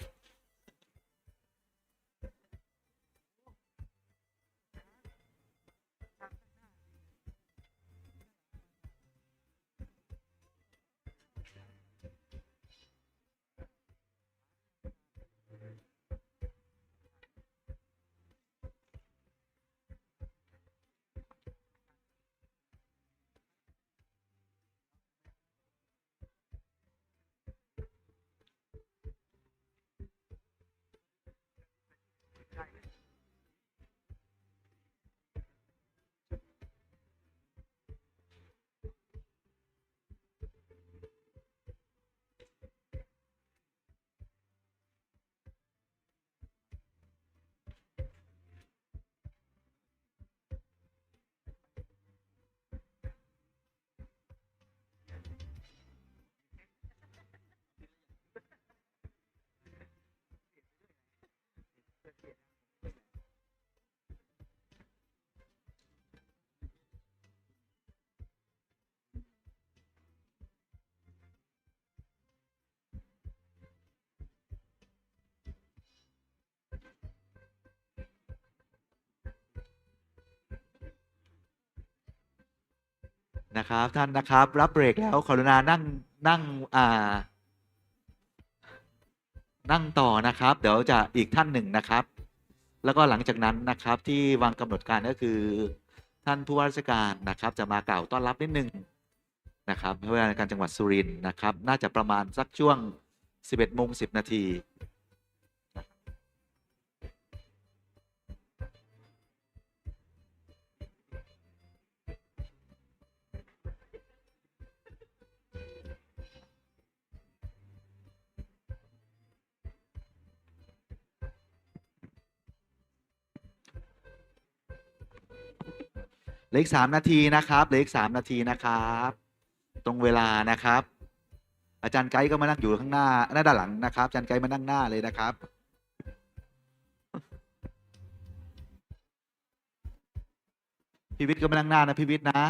นะครับท่านนะครับรับเบรกแล้วกรุณานั่งต่อนะครับ เดี๋ยวจะอีกท่านหนึ่งนะครับ แล้วก็หลังจากนั้นนะครับที่วางกำหนดการก็คือ ท่านผู้ว่าราชการนะครับจะมากล่าวต้อนรับนิดนึงนะครับผู้ว่าราชการจังหวัดสุรินทร์นะครับ น่าจะประมาณสักช่วง 11:10 นาทีเหลืออีก3 นาทีนะครับเหลืออีก3 นาทีนะครับ ตรงเวลานะครับ อาจารย์ไกด์ก็มานั่งอยู่ข้างหน้าด้านหลังนะครับอาจารย์ไกด์มานั่งหน้าเลยนะครับพี่วิทย์ก็มานั่งหน้านะพี่วิทย์นะ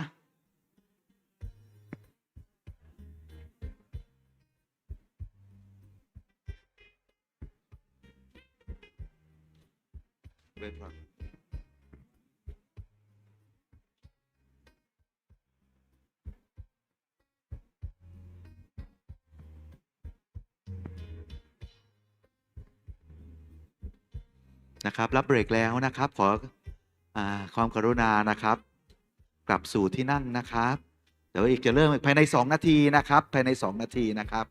เวทครับรับเบรกแล้วนะครับ ขอความกรุณานะครับ กลับสู่ที่นั่งนะครับ เดี๋ยวอีกจะเริ่มภายใน2 นาทีนะครับภายใน2 นาทีนะครับ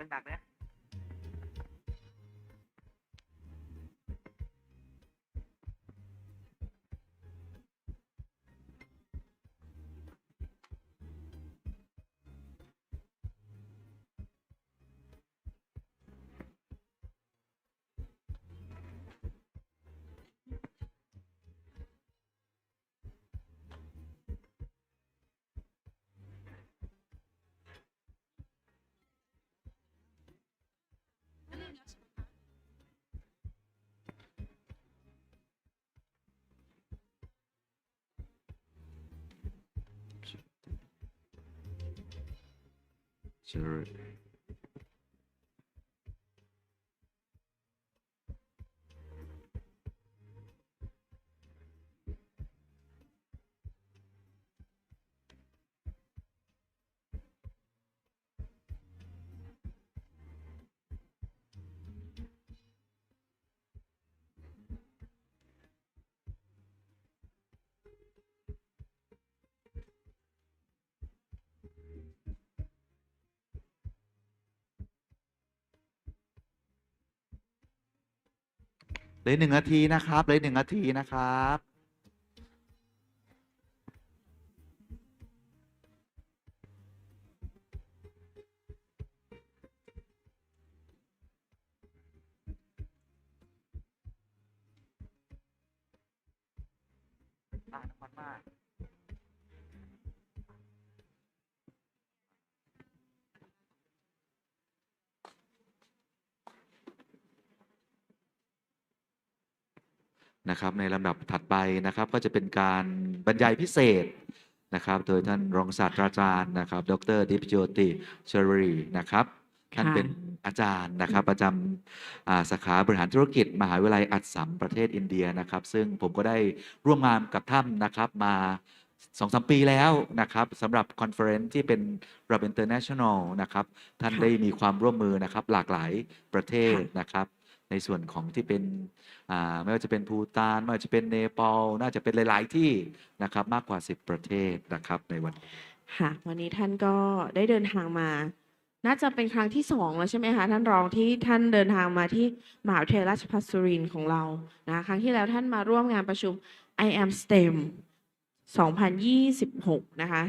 จัดหนักๆนะเหลือ1 นาทีนะครับเหลือ1 นาทีนะครับน้ำมันมากนะครับในลำดับถัดไปนะครับก็จะเป็นการบรรยายพิเศษนะครับโดยท่านรองศาสตราจารย์นะครับดร.ดิปโจติเชอรีนะครับท่านเป็นอาจารย์นะครับประจำสาขาบริหารธุรกิจมหาวิทยาลัยอัสสัมประเทศอินเดียนะครับซึ่งผมก็ได้ร่วมงานกับท่านนะครับมา2-3 ปีแล้วนะครับสำหรับคอนเฟอเรนซ์ที่เป็นระดับ international นะครับท่านได้มีความร่วมมือนะครับหลากหลายประเทศนะครับในส่วนของที่เป็นไม่ว่าจะเป็นภูฏานไม่ว่าจะเป็นเนปาลน่าจะเป็นหลายๆที่นะครับมากกว่า10 ประเทศนะครับในวันนี้ค่ะวันนี้ท่านก็ได้เดินทางมา น่าจะเป็นครั้งที่2แล้วใช่ไหมคะท่านรองที่ท่านเดินทางมาที่มหาวิทยาลัยราชภัฏสุรินทร์ของเรานะครั้งที่แล้วท่านมาร่วมงานประชุม I am STEM 2026 นะคะ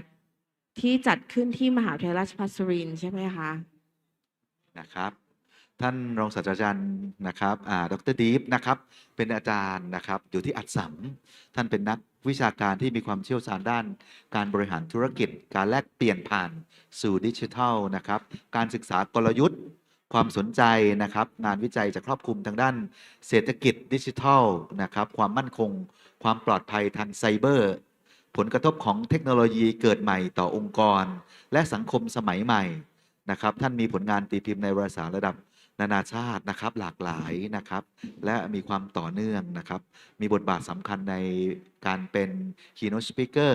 ที่จัดขึ้นที่มหาวิทยาลัยราชภัฏสุรินทร์ใช่ไหมคะนะครับท่านรองศาสตราจารย์นะครับดร.ดีฟนะครับเป็นอาจารย์นะครับอยู่ที่อัสสัมท่านเป็นนักวิชาการที่มีความเชี่ยวชาญด้านการบริหารธุรกิจการแลกเปลี่ยนผ่านสู่ดิจิทัลนะครับการศึกษากลยุทธ์ความสนใจนะครับงานวิจัยจะครอบคลุมทางด้านเศรษฐกิจดิจิทัลนะครับความมั่นคงความปลอดภัยทางไซเบอร์ผลกระทบของเทคโนโลยีเกิดใหม่ต่อองค์กรและสังคมสมัยใหม่นะครับท่านมีผลงานตีพิมพ์ในวารสารระดับนานาชาตินะครับหลากหลายนะครับและมีความต่อเนื่องนะครับมีบทบาทสำคัญในการเป็น keynote speaker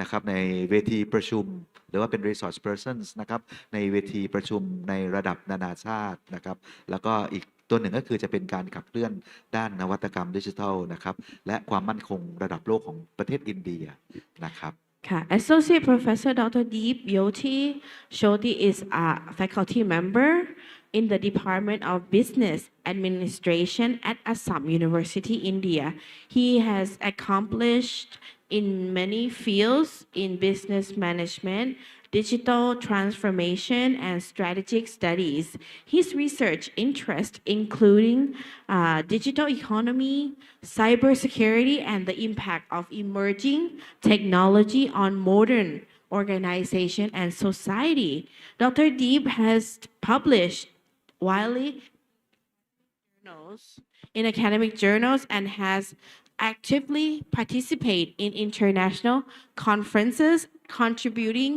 นะครับในเวทีประชุมหรือว่าเป็น resource persons นะครับในเวทีประชุมในระดับนานาชาตินะครับแล้วก็อีกตัวหนึ่งก็คือจะเป็นการขับเคลื่อนด้านนวัตกรรมดิจิทัลนะครับและความมั่นคงระดับโลกของประเทศอินเดียนะครับค่ะ Associate Professor Dr. Deep Yoti Shoti is a faculty member in the Department of Business Administration at Assam University, India. He has accomplished in many fields in business management, digital transformation, and strategic studies. His research interests including digital economy, cybersecurity, and the impact of emerging technology on modern organization and society. Dr. Deep has published widely in academic journals and has actively participated in international conferences, contributing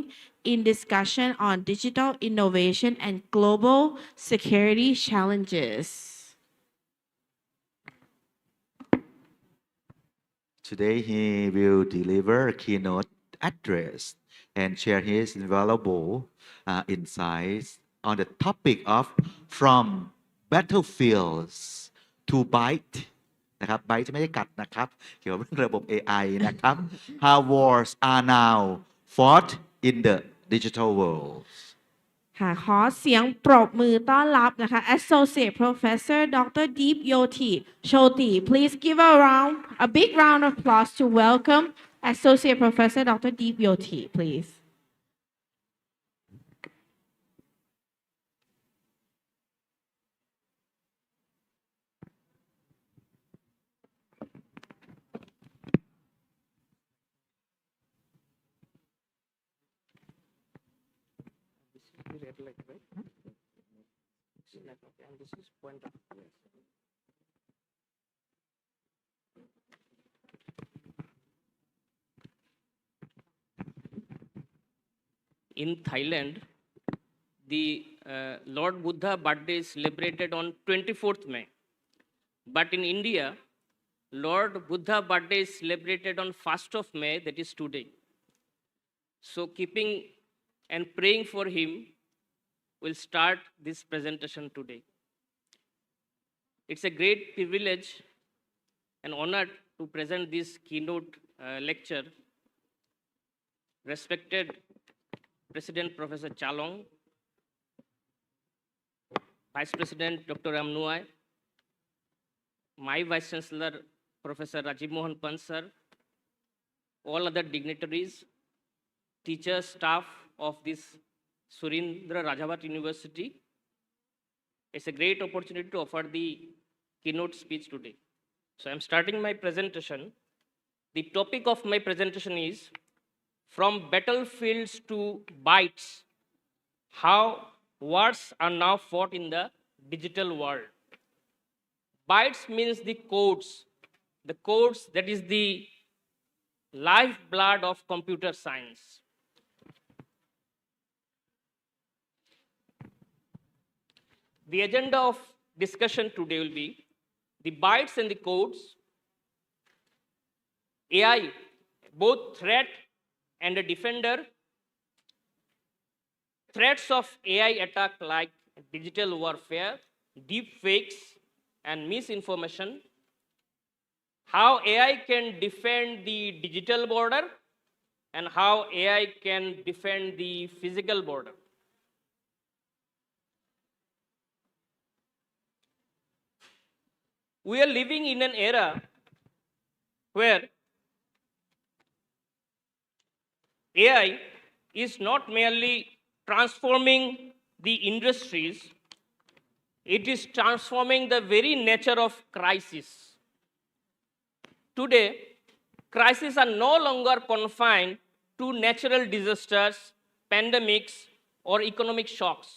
in discussion on digital innovation and global security challenges. Today he will deliver a keynote address and share his valuable insights on the topic of from battlefields to byte นะครับ byte ไม่ได้กัดนะครับเกี่ยวกับเรื่องระบบ AI นะครับ how wars are now fought in the digital world ค่ะขอเสียงปรบมือต้อนรับนะคะ Associate Professor Dr. Deep Yoti Shoti. Please give a big round of applause to welcome Associate Professor Dr. Deep Yoti, please. In Thailand, the Lord Buddha birthday is celebrated on 24th May. But in India, Lord Buddha birthday is celebrated on 1st of May, that is today. So keeping and praying for him, we'll start this presentation today. It's a great privilege and honor to present this keynote lecture. Respected President Professor Chalong, Vice President Dr. Ramnuai, my Vice Chancellor Professor Rajiv Mohan Pant sir, all other dignitaries, teachers, staff of this Surindra Rajavat University. It's a great opportunity to offer the keynote speech today. So I'm starting my presentation. The topic of my presentation is From Battlefields to Bytes, How Wars Are Now Fought in the Digital World. Bytes means the codes that is the lifeblood of computer science. The agenda of discussion today will be the bytes and the codes, AI, both threat and a defender, threats of AI attack like digital warfare, deep fakes, and misinformation, how AI can defend the digital border, and how AI can defend the physical border. We are living in an era where AI is not merely transforming the industries, it is transforming the very nature of crisis. Today, crises are no longer confined to natural disasters, pandemics, or economic shocks.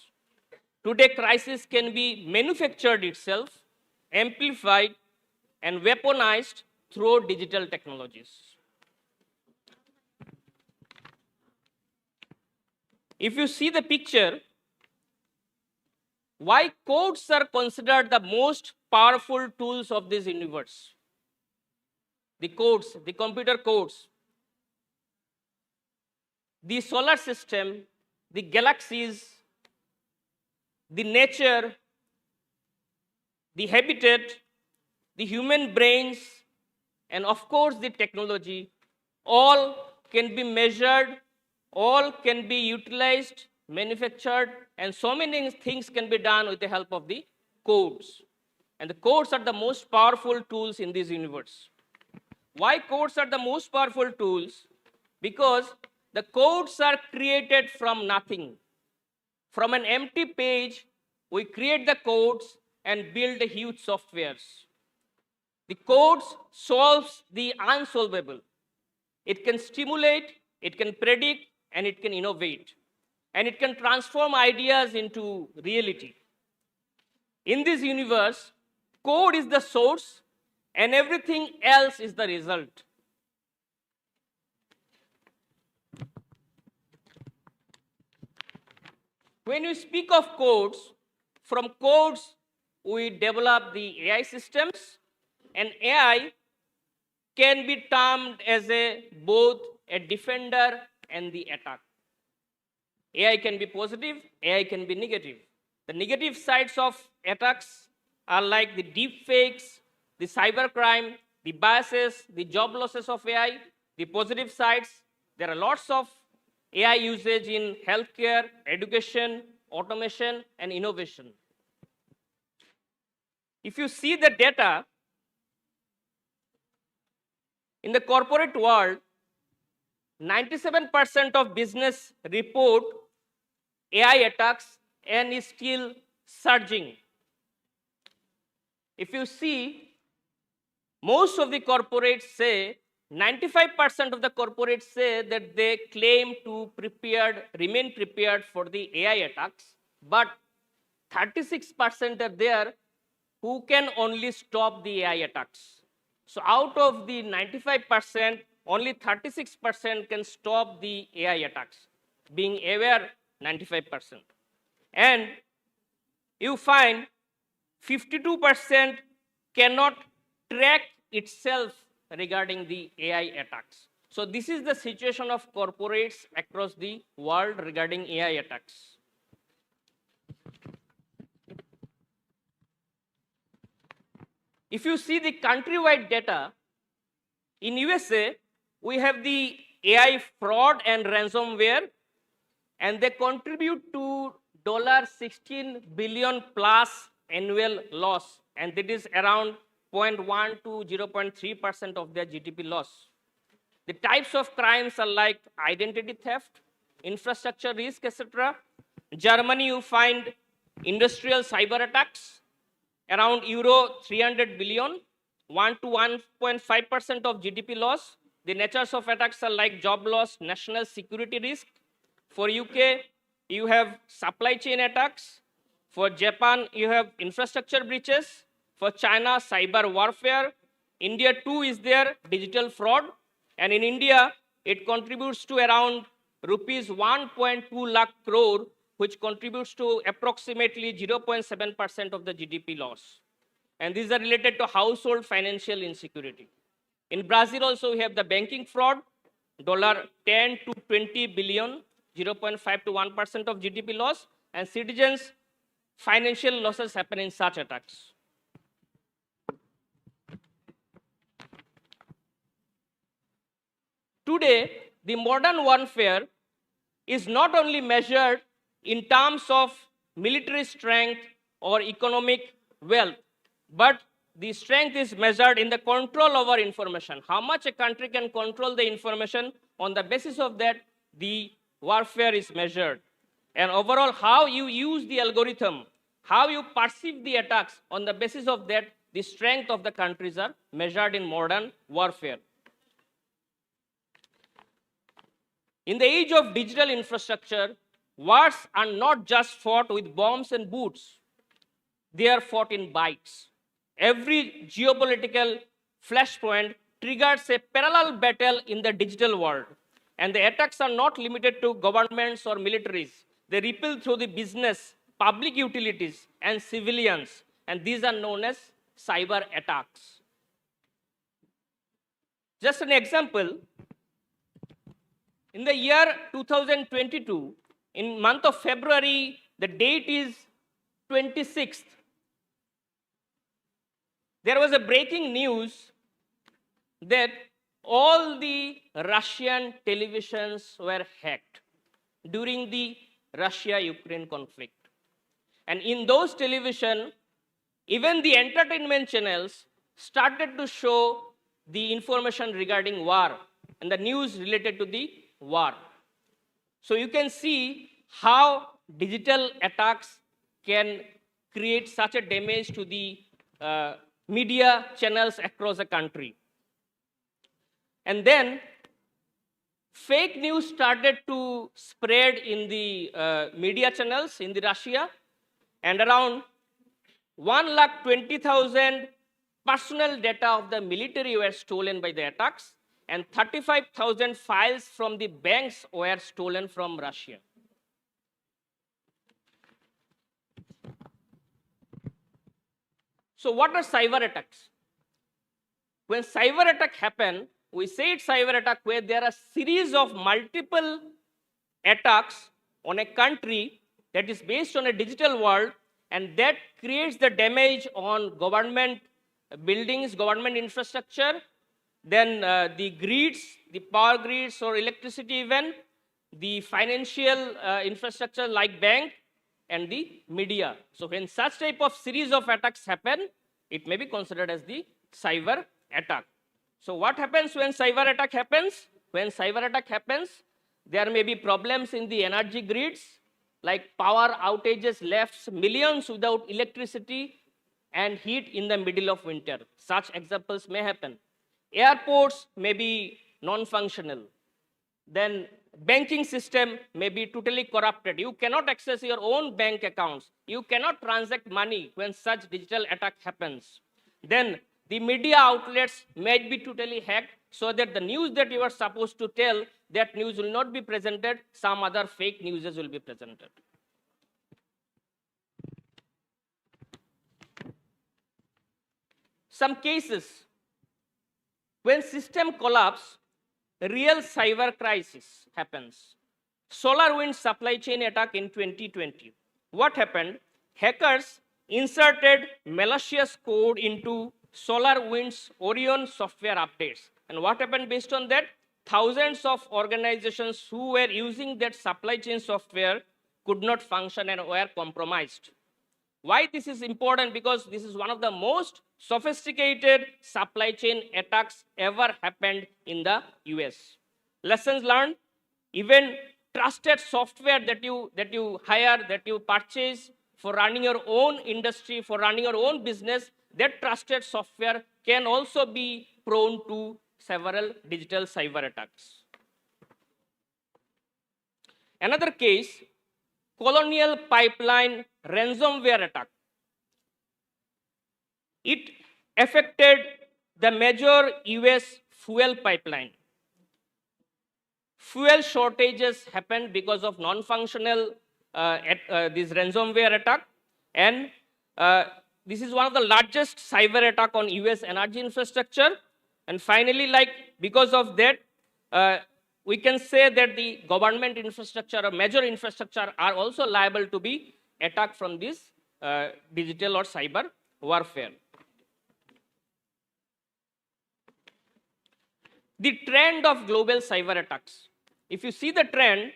Today, crisis can be manufactured itself, amplified, and weaponized through digital technologies. If you see the picture, why codes are considered the most powerful tools of this universe? The codes, the computer codes, the solar system, the galaxies, the nature, the habitat, the human brains, and of course the technology, all can be measured, all can be utilized, manufactured, and so many things can be done with the help of the codes. And the codes are the most powerful tools in this universe. Why codes are the most powerful tools? Because the codes are created from nothing. From an empty page, we create the codes and build the huge softwares. The codes solves the unsolvable. It can stimulate, it can predict, and it can innovate. And it can transform ideas into reality. In this universe, code is the source and everything else is the result. When we speak of codes, from codes we develop the AI systems, and AI can be termed as both a defender and the attack. AI can be positive, AI can be negative. The negative sides of attacks are like the deep fakes, the cybercrime, the biases, the job losses of AI. The positive sides, there are lots of AI usage in healthcare, education, automation, and innovation. If you see the data, in the corporate world, 97% of business report AI attacks and is still surging. If you see, most of the corporates say, 95% of the corporates say that they claim to remain prepared for the AI attacks, but 36% are there who can only stop the AI attacks. So out of the 95%, only 36% can stop the AI attacks, being aware 95%. And you find 52% cannot track itself regarding the AI attacks. So this is the situation of corporates across the world regarding AI attacks. If you see the countrywide data, in USA, we have the AI fraud and ransomware, and they contribute to $16 billion plus annual loss, and that is around 0.1 to 0.3% of their GDP loss. The types of crimes are like identity theft, infrastructure risk, etc. Germany, you find industrial cyber attacks, around euro 300 billion, 1 to 1.5% of GDP loss. The natures of attacks are like job loss, national security risk. For UK, you have supply chain attacks. For Japan, you have infrastructure breaches. For China, cyber warfare. India too is there, digital fraud. And in India, it contributes to around rupees 1.2 lakh crore, which contributes to approximately 0.7% of the GDP loss. And these are related to household financial insecurity. In Brazil also, we have the banking fraud, $10 to 20 billion, 0.5 to 1% of GDP loss, and citizens' financial losses happen in such attacks. Today, the modern warfare is not only measured in terms of military strength or economic wealth, but the strength is measured in the control over information. How much a country can control the information, on the basis of that, the warfare is measured. And overall, how you use the algorithm, how you perceive the attacks, on the basis of that, the strength of the countries are measured in modern warfare. In the age of digital infrastructure, wars are not just fought with bombs and boots. They are fought in bytes. Every geopolitical flashpoint triggers a parallel battle in the digital world. And the attacks are not limited to governments or militaries. They ripple through the business, public utilities, and civilians. And these are known as cyber attacks. Just an example, in the year 2022, in month of February, the date is 26th. There was a breaking news that all the Russian televisions were hacked during the Russia-Ukraine conflict. And in those television, even the entertainment channels started to show the information regarding war and the news related to the war. So you can see how digital attacks can create such a damage to the media channels across the country. And then fake news started to spread in the media channels in the Russia, and around 1,20,000 personal data of the military were stolen by the attacks, and 35,000 files from the banks were stolen from Russia. So what are cyber attacks? When cyber attack happen, we say it's cyber attack where there are series of multiple attacks on a country that is based on a digital world, and that creates the damage on government buildings, government infrastructure, then the grids, the power grids or electricity even, the financial infrastructure like bank, and the media. So when such type of series of attacks happen, it may be considered as the cyber attack. So what happens when cyber attack happens? When cyber attack happens, there may be problems in the energy grids, like power outages left millions without electricity and heat in the middle of winter. Such examples may happen. Airports may be non-functional. Then banking system may be totally corrupted. You cannot access your own bank accounts. You cannot transact money when such digital attack happens. Then the media outlets might be totally hacked so that the news that you are supposed to tell, that news will not be presented, some other fake news will be presented. Some cases, when system collapse, real cyber crisis happens. SolarWinds supply chain attack in 2020. What happened? Hackers inserted malicious code into SolarWinds Orion software updates. And what happened based on that? Thousands of organizations who were using that supply chain software could not function and were compromised. Why this is important? Because this is one of the most sophisticated supply chain attacks ever happened in the US. Lessons learned, even trusted software that you hire, that you purchase for running your own industry, for running your own business, that trusted software can also be prone to several digital cyber attacks. Another case, Colonial Pipeline ransomware attack. It affected the major US fuel pipeline. Fuel shortages happened because of non-functional this ransomware attack, and this is one of the largest cyber attack on US energy infrastructure. And finally, because of that, we can say that the government infrastructure or major infrastructure are also liable to be attacked from this digital or cyber warfare. The trend of global cyber attacks. If you see the trend,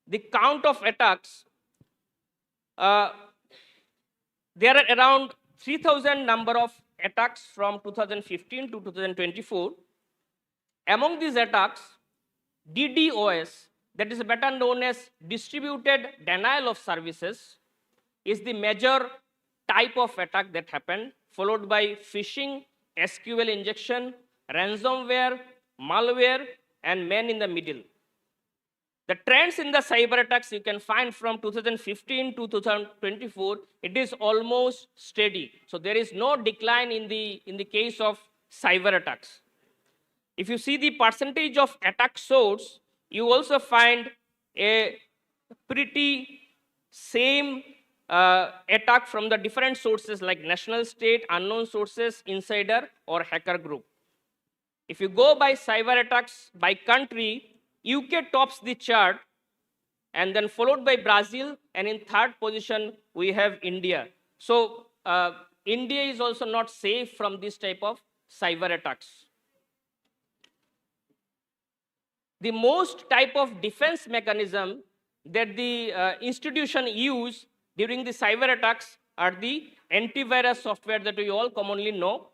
the count of attacks, there are around 3,000 number of attacks from 2015 to 2024. Among these attacks, DDoS, that is better known as distributed denial of services, is the major type of attack that happened, followed by phishing, SQL injection, ransomware, malware, and man in the middle. The trends in the cyber attacks you can find from 2015 to 2024, it is almost steady. So there is no decline in the case of cyber attacks. If you see the percentage of attack source, you also find a pretty same attack from the different sources like national state, unknown sources, insider, or hacker group. If you go by cyber attacks by country, UK tops the chart, and then followed by Brazil, and in third position, we have India. So India is also not safe from this type of cyber attacks. The most type of defense mechanism that the institution use during the cyber attacks are the antivirus software that we all commonly know.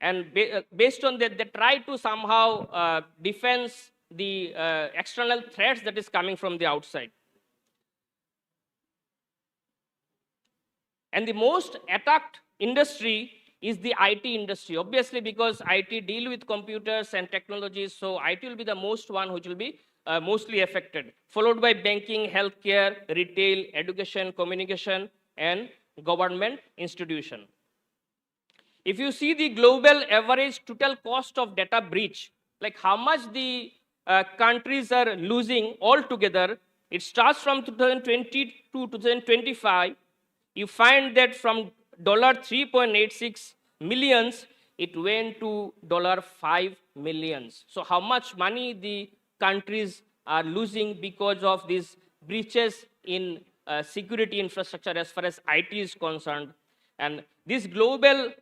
And based on that, they try to somehow defend the external threats that is coming from the outside. And the most attacked industry is the IT industry, obviously because IT deal with computers and technologies, so IT will be the most one which will be mostly affected, followed by banking, healthcare, retail, education, communication, and government institution. If you see the global average total cost of data breach, like how much the countries are losing altogether, it starts from 2020 to 2025. You find that from $3.86 millions, it went to $5 millions. So how much money the countries are losing because of these breaches in security infrastructure as far as IT is concerned. And this global,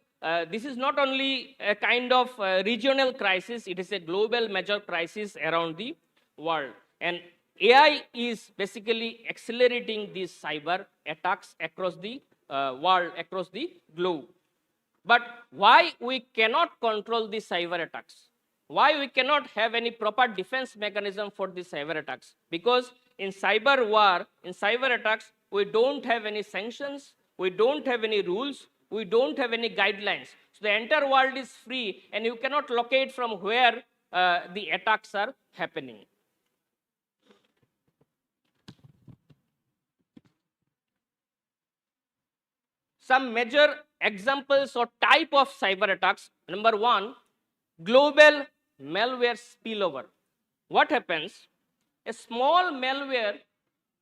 this is not only a kind of regional crisis, it is a global major crisis around the world. And AI is basically accelerating these cyber attacks across the world, across the globe. But why we cannot control the cyber attacks? Why we cannot have any proper defense mechanism for the cyber attacks? Because in cyber war, in cyber attacks, we don't have any sanctions, we don't have any rules, we don't have any guidelines. So the entire world is free and you cannot locate from where the attacks are happening. Some major examples or type of cyber attacks. Number one, global malware spillover. What happens? A small malware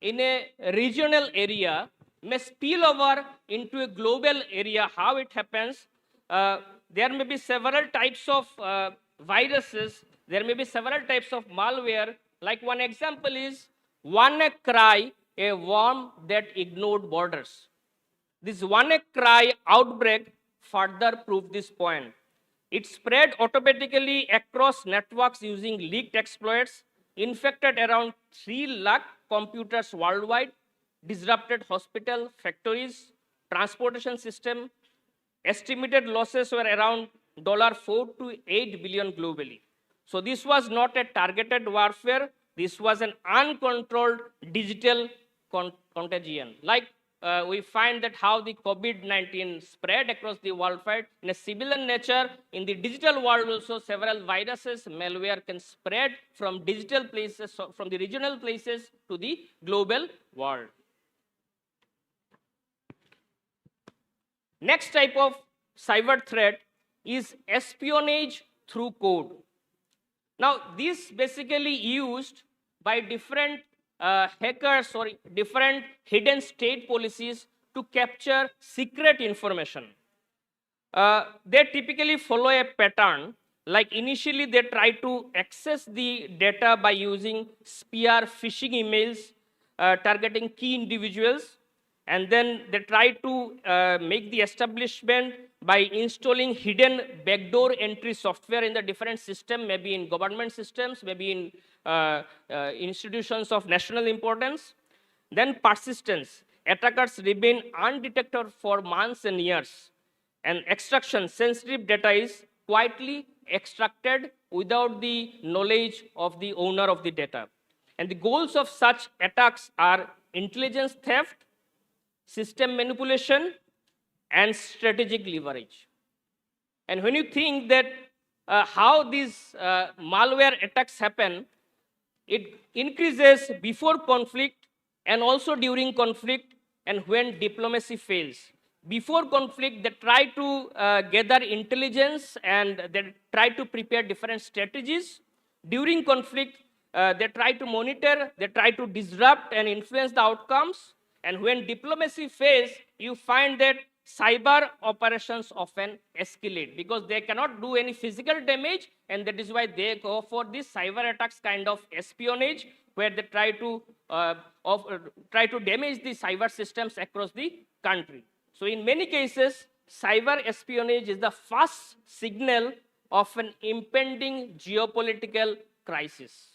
in a regional area may spill over into a global area. How it happens? There may be several types of viruses. There may be several types of malware. Like one example is WannaCry, a worm that ignored borders. This WannaCry outbreak further proved this point. It spread automatically across networks using leaked exploits, infected around 3 lakh computers worldwide, disrupted hospital, factories, transportation system. Estimated losses were around $4 to 8 billion globally. So this was not a targeted warfare. This was an uncontrolled digital contagion. Like we find that how the COVID-19 spread across the world wide in a civilian nature. In the digital world also, several viruses, malware can spread from digital places, from the regional places to the global world. Next type of cyber threat is espionage through code. Now, this basically used by different hackers or different hidden state policies to capture secret information. They typically follow a pattern. Like initially, they try to access the data by using spear phishing emails targeting key individuals. And then they try to make the establishment by installing hidden backdoor entry software in the different systems, maybe in government systems, maybe in institutions of national importance. Then persistence. Attackers remain undetected for months and years. And extraction. Sensitive data is quietly extracted without the knowledge of the owner of the data. And the goals of such attacks are intelligence theft, system manipulation, and strategic leverage. And when you think that how these malware attacks happen, it increases before conflict and also during conflict and when diplomacy fails. Before conflict, they try to gather intelligence and they try to prepare different strategies. During conflict, they try to monitor, they try to disrupt and influence the outcomes. And when diplomacy fails, you find that cyber operations often escalate because they cannot do any physical damage, and that is why they go for this cyber attacks kind of espionage, where they try to damage the cyber systems across the country. So in many cases, cyber espionage is the first signal of an impending geopolitical crisis.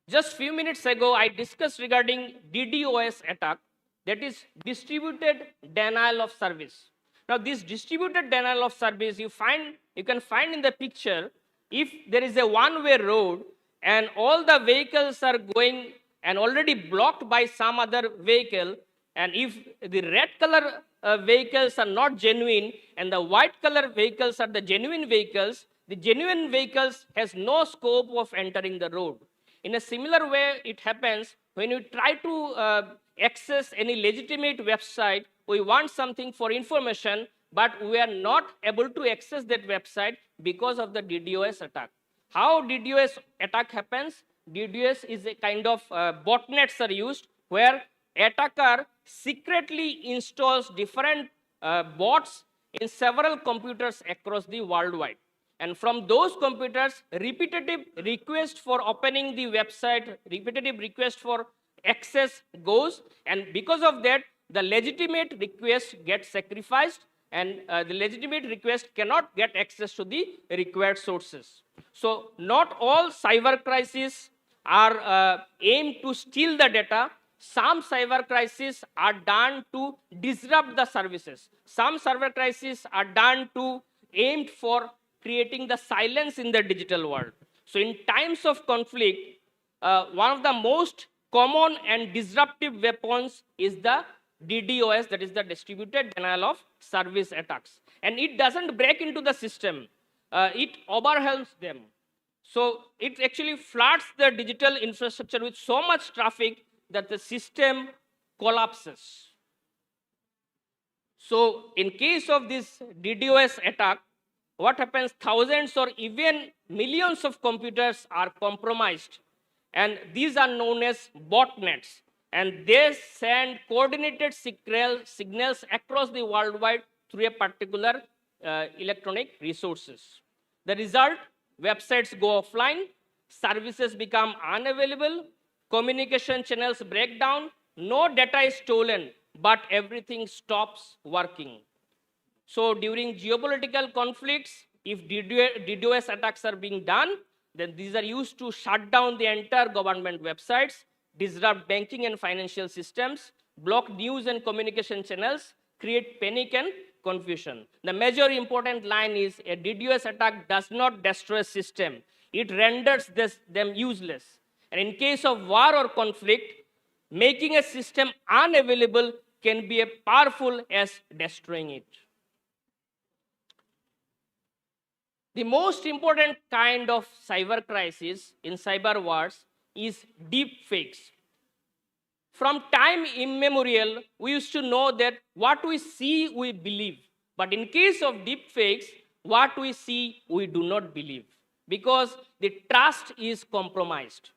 Just few minutes ago, I discussed regarding DDoS attack, that is distributed denial of service. Now, this distributed denial of service you can find in the picture. If there is a one-way road and all the vehicles are going and already blocked by some other vehicle, and if the red color vehicles are not genuine and the white color vehicles are the genuine vehicles has no scope of entering the road. In a similar way, it happens when you try to access any legitimate website. We want something for information, but we are not able to access that website because of the DDoS attack. How DDoS attack happens? DDoS is a kind of botnets are used where attacker secretly installs different bots in several computers across the worldwide. And from those computers, repetitive request for opening the website, repetitive request for access goes, and because of that, the legitimate request gets sacrificed, and the legitimate request cannot get access to the required sources. So not all cyber crises are aimed to steal the data. Some cyber crises are done to disrupt the services. Some cyber crises are done to aimed for creating the silence in the digital world. So in times of conflict, one of the most common and disruptive weapons is the DDoS, that is the distributed denial of service attacks. And it doesn't break into the system, it overwhelms them. So it actually floods the digital infrastructure with so much traffic that the system collapses. So in case of this DDoS attack, what happens? Thousands or even millions of computers are compromised, and these are known as botnets, and they send coordinated signals across the worldwide through a particular electronic resources. The result, websites go offline, services become unavailable, communication channels break down, no data is stolen, but everything stops working. So during geopolitical conflicts, if DDoS attacks are being done, then these are used to shut down the entire government websites, disrupt banking and financial systems, block news and communication channels, create panic and confusion. The major important line is a DDoS attack does not destroy a system. It renders them useless. And in case of war or conflict, making a system unavailable can be as powerful as destroying it. The most important kind of cyber crisis in cyber wars is deep fakes. From time immemorial, we used to know that what we see, we believe. But in case of deep fakes, what we see, we do not believe, because the trust is compromised.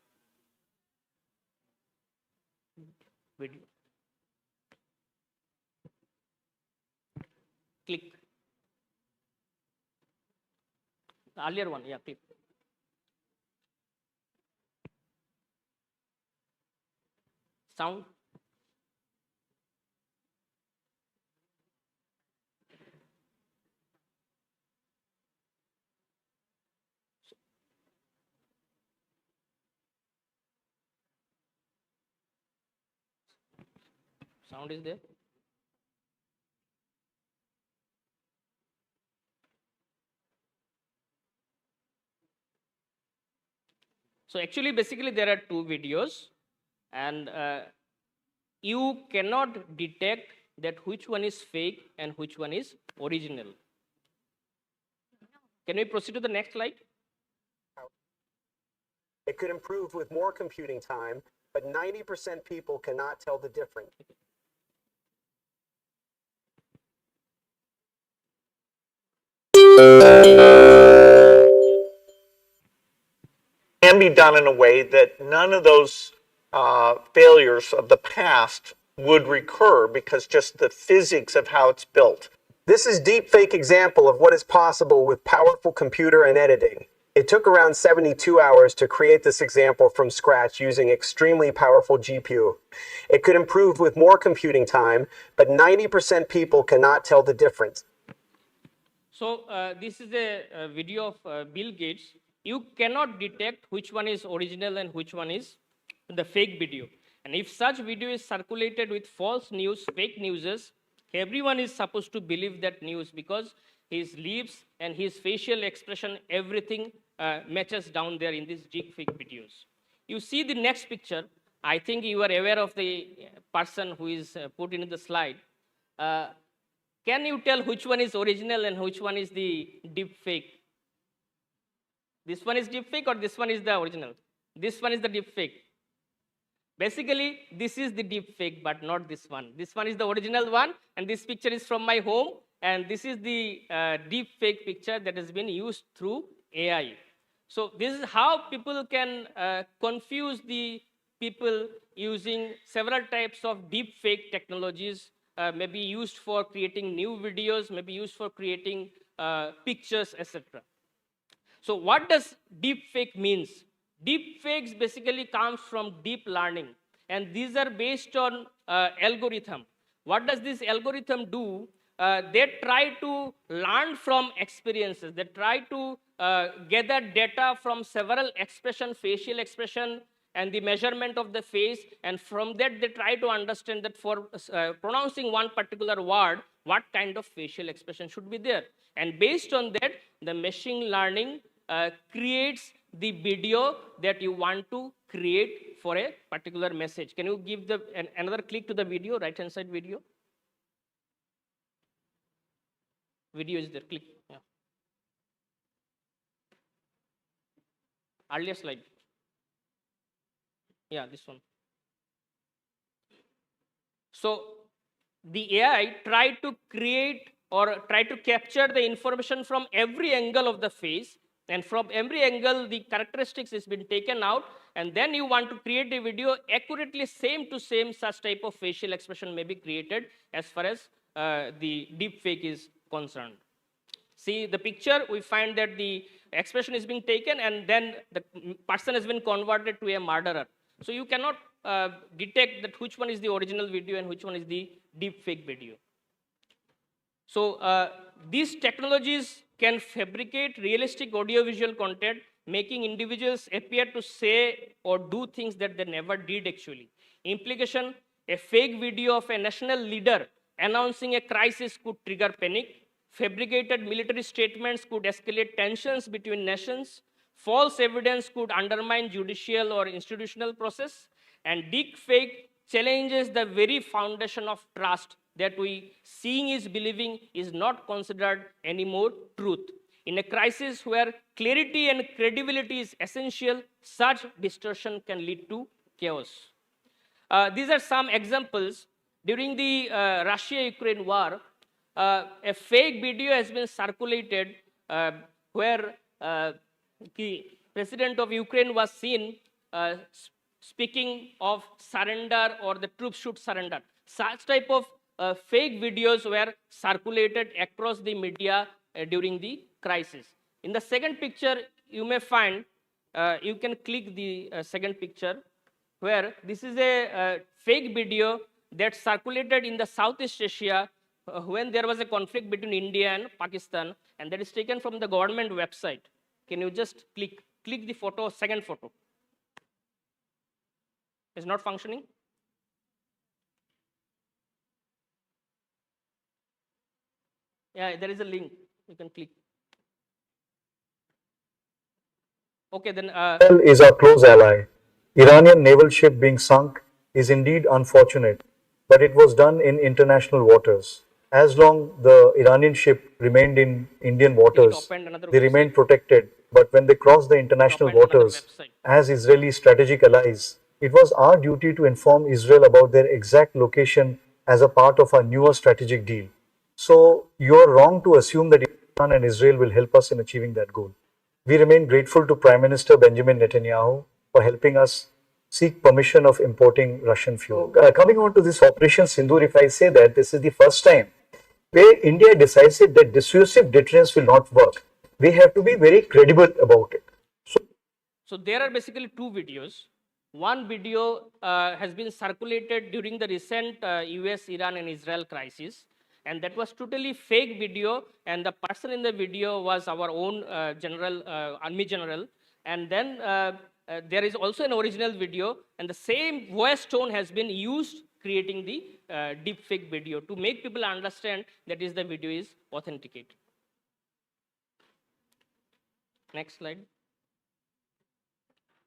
Video. Click. The earlier one, yeah, click. Sound. Sound is there. So actually, basically, there are two videos, and you cannot detect that which one is fake and which one is original. Can we proceed to the next slide? It could improve with more computing time, but 90% people cannot tell the difference. Can be done in a way that none of those failures of the past would recur, because just the physics of how it's built. This is deepfake example of what is possible with powerful computer and editing. It took around 72 hours to create this example from scratch using extremely powerful GPU. It could improve with more computing time, but 90% people cannot tell the difference. So this is a video of Bill Gates. You cannot detect which one is original and which one is the fake video. And if such video is circulated with false news, fake news, everyone is supposed to believe that news, because his lips and his facial expression, everything matches down there in these deepfake videos. You see the next picture. I think you are aware of the person who is put in the slide. Can you tell which one is original and which one is the deepfake? This one is deepfake or this one is the original? This one is the deepfake. Basically, this is the deepfake, but not this one. This one is the original one, and this picture is from my home, and this is the deepfake picture that has been used through AI. So this is how people can confuse the people using several types of deepfake technologies, maybe used for creating new videos, maybe used for creating pictures, etc. So what does deepfake means? Deepfakes basically comes from deep learning, and these are based on algorithm. What does this algorithm do? they try to learn from experiences. They try to gather data from several expression, facial expression, and the measurement of the face. And from that, they try to understand that for pronouncing one particular word, what kind of facial expression should be there. And based on that, the machine learning creates the video that you want to create for a particular message. Can you give another click to the video, right-hand side video? Video is there, click. Yeah. Earlier slide. Yeah, this one. So the AI tried to create or try to capture the information from every angle of the face, and from every angle the characteristics has been taken out, and then you want to create a video accurately same to same such type of facial expression may be created as far as the deep fake is concerned. See the picture, we find that the expression is being taken and then the person has been converted to a murderer. So you cannot detect that which one is the original video and which one is the deep fake video. So these technologies can fabricate realistic audiovisual content, making individuals appear to say or do things that they never did actually. Implication, a fake video of a national leader announcing a crisis could trigger panic. Fabricated military statements could escalate tensions between nations. False evidence could undermine judicial or institutional process. And deep fake challenges the very foundation of trust that we seeing is believing is not considered anymore truth. In a crisis where clarity and credibility is essential, such distortion can lead to chaos. These are some examples. During the Russia-Ukraine war, a fake video has been circulated where the president of Ukraine was seen speaking of surrender or the troops should surrender. Such type of fake videos were circulated across the media during the crisis. In the second picture, you may find, you can click the second picture, where this is a fake video that circulated in the Southeast Asia when there was a conflict between India and Pakistan, and that is taken from the government website. Can you just click the photo, second photo? It's not functioning? Yeah, there is a link. You can click. Okay, then. Israel is our close ally. Iranian naval ship being sunk is indeed unfortunate, but it was done in international waters. As long the Iranian ship remained in Indian waters, they remained protected. But when they crossed the international waters as Israeli strategic allies, it was our duty to inform Israel about their exact location as a part of our newer strategic deal. So you're wrong to assume that Iran and Israel will help us in achieving that goal. We remain grateful to Prime Minister Benjamin Netanyahu for helping us seek permission of importing Russian fuel. Coming on to this Operation Sindoor, if I say that this is the first time where India decided that dissuasive deterrence will not work, we have to be very credible about it. So there are basically two videos. One video has been circulated during the recent US, Iran and Israel crisis. And that was totally fake video, and the person in the video was our own army general. And then there is also an original video, and the same voice tone has been used creating the deep fake video to make people understand that the video is authenticated. Next slide.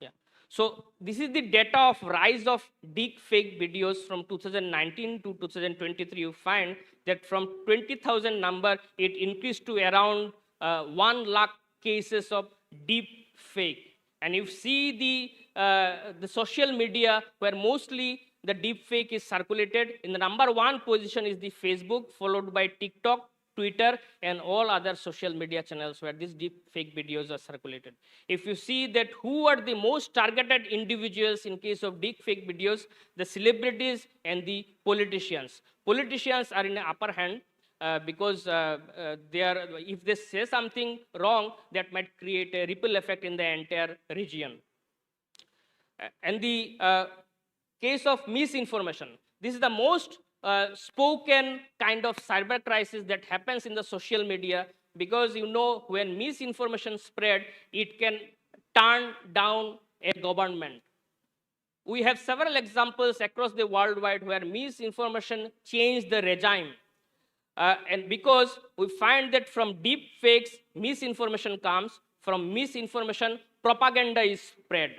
Yeah. So this is the data of rise of deep fake videos from 2019 to 2023. You find that from 20,000 number, it increased to around 1 lakh cases of deep fake. And you see the social media where mostly the deep fake is circulated. In the number one position is the Facebook, followed by TikTok, Twitter, and all other social media channels where these deep fake videos are circulated. If you see that who are the most targeted individuals in case of deep fake videos, the celebrities and the politicians. Politicians are in the upper hand because if they say something wrong, that might create a ripple effect in the entire region. And the case of misinformation. This is the most spoken kind of cyber crisis that happens in the social media, because you know when misinformation spread, it can turn down a government. We have several examples across the worldwide where misinformation changed the regime. And because we find that from deep fakes, misinformation comes, from misinformation, propaganda is spread.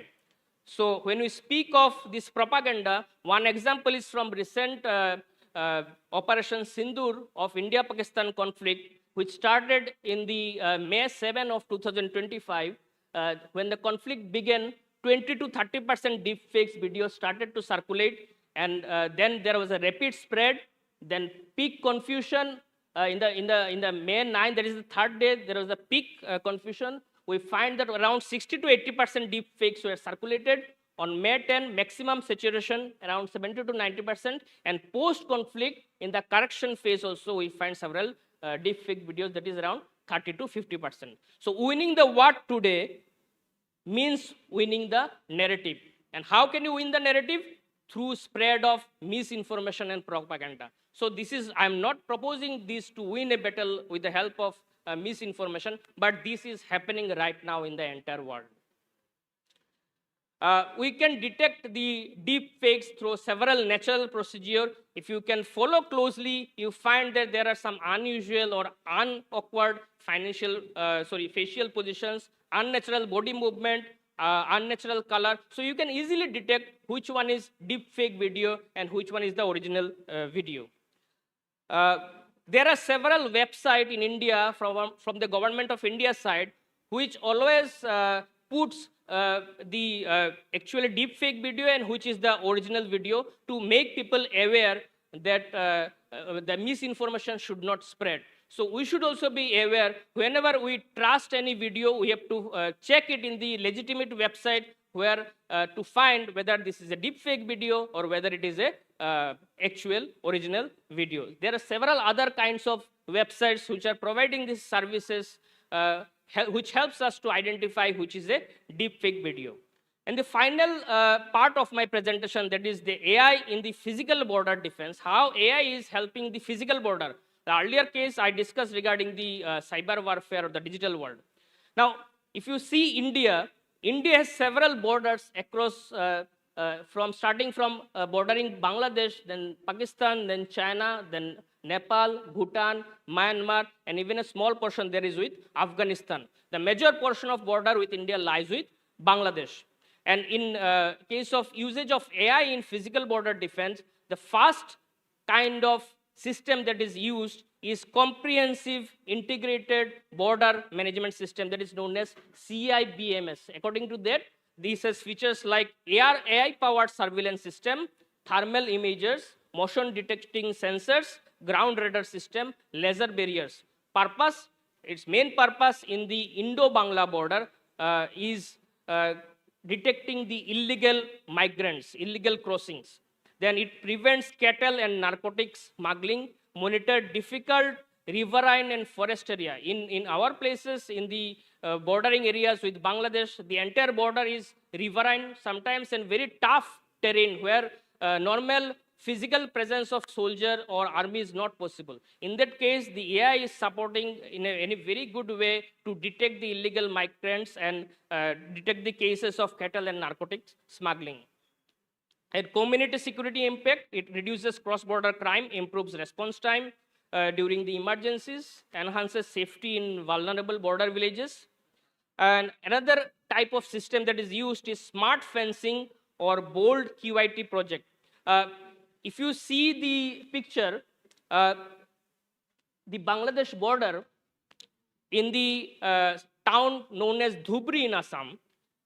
So when we speak of this propaganda, one example is from recent Operation Sindoor of India-Pakistan conflict, which started in the May 7 of 2025. When the conflict began, 20 to 30% deepfakes videos started to circulate, and then there was a rapid spread, then peak confusion. In the May 9, that is the third day, there was a peak confusion. We find that around 60 to 80% deepfakes were circulated. On May 10, maximum saturation around 70 to 90%, and post-conflict in the correction phase also we find several deepfake videos, that is around 30 to 50%. So winning the war today means winning the narrative. And how can you win the narrative? Through spread of misinformation and propaganda. So this is, I'm not proposing this to win a battle with the help of misinformation, but this is happening right now in the entire world. We can detect the deep fakes through several natural procedures. If you can follow closely, you find that there are some unusual or unawkward facial positions, unnatural body movement, unnatural color. So you can easily detect which one is deep fake video and which one is the original video. There are several websites in India from the government of India side which always puts the actually deep fake video and which is the original video to make people aware that the misinformation should not spread. So we should also be aware whenever we trust any video, we have to check it in the legitimate website where to find whether this is a deep fake video or whether it is a actual original video. There are several other kinds of websites which are providing these services which helps us to identify which is a deep fake video. And the final part of my presentation, that is the AI in the physical border defense, how AI is helping the physical border. The earlier case I discussed regarding the cyber warfare or the digital world. Now, if you see India, India has several borders across, starting from bordering Bangladesh, then Pakistan, then China, then Nepal, Bhutan, Myanmar, and even a small portion there is with Afghanistan. The major portion of border with India lies with Bangladesh. And in case of usage of AI in physical border defense, the first kind of system that is used is comprehensive integrated border management system, that is known as CIBMS. According to that, this has features like AI-powered surveillance system, thermal imagers, motion detecting sensors, ground radar system, laser barriers. Purpose, its main purpose in the Indo-Bangla border is detecting the illegal migrants, illegal crossings. Then it prevents cattle and narcotics smuggling, monitor difficult riverine and forest area. In our places, in the bordering areas with Bangladesh, the entire border is riverine, sometimes in very tough terrain where normal physical presence of soldier or army is not possible. In that case, the AI is supporting in a very good way to detect the illegal migrants and detect the cases of cattle and narcotics smuggling. And community security impact, it reduces cross-border crime, improves response time during the emergencies, enhances safety in vulnerable border villages. And another type of system that is used is smart fencing or bold QIT project. If you see the picture, the Bangladesh border in the town known as Dhubri in Assam,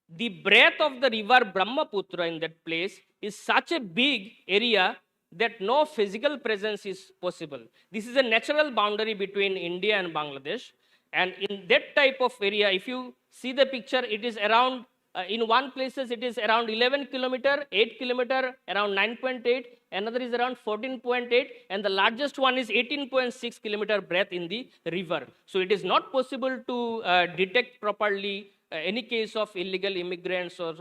the breadth of the river Brahmaputra in that place is such a big area that no physical presence is possible. This is a natural boundary between India and Bangladesh. And in that type of area, if you see the picture, it is around, in one places it is around 11 kilometer, 8 kilometer, around 9.8, another is around 14.8, and the largest one is 18.6 kilometer breadth in the river. So it is not possible to detect properly any case of illegal immigrants or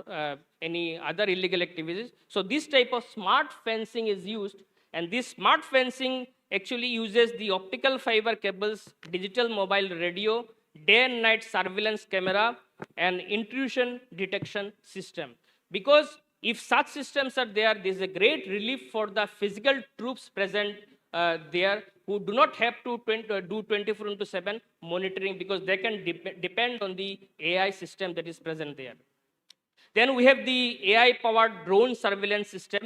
any other illegal activities. So this type of smart fencing is used, And this smart fencing actually uses the optical fiber cables, digital mobile radio, day and night surveillance camera, and intrusion detection system. Because if such systems are there, there is a great relief for the physical troops present there who do not have to do 24/7 monitoring because they can depend on the AI system that is present there. Then we have the AI-powered drone surveillance system,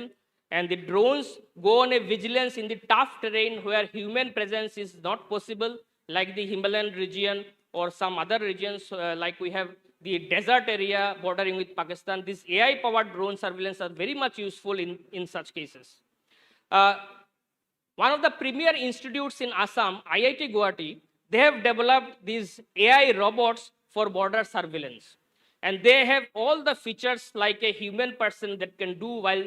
and the drones go on a vigilance in the tough terrain where human presence is not possible, like the Himalayan region or some other regions, like we have the desert area bordering with Pakistan. These AI-powered drone surveillance are very much useful in such cases. One of the premier institutes in Assam, IIT Guwahati, they have developed these AI robots for border surveillance. And they have all the features like a human person that can do while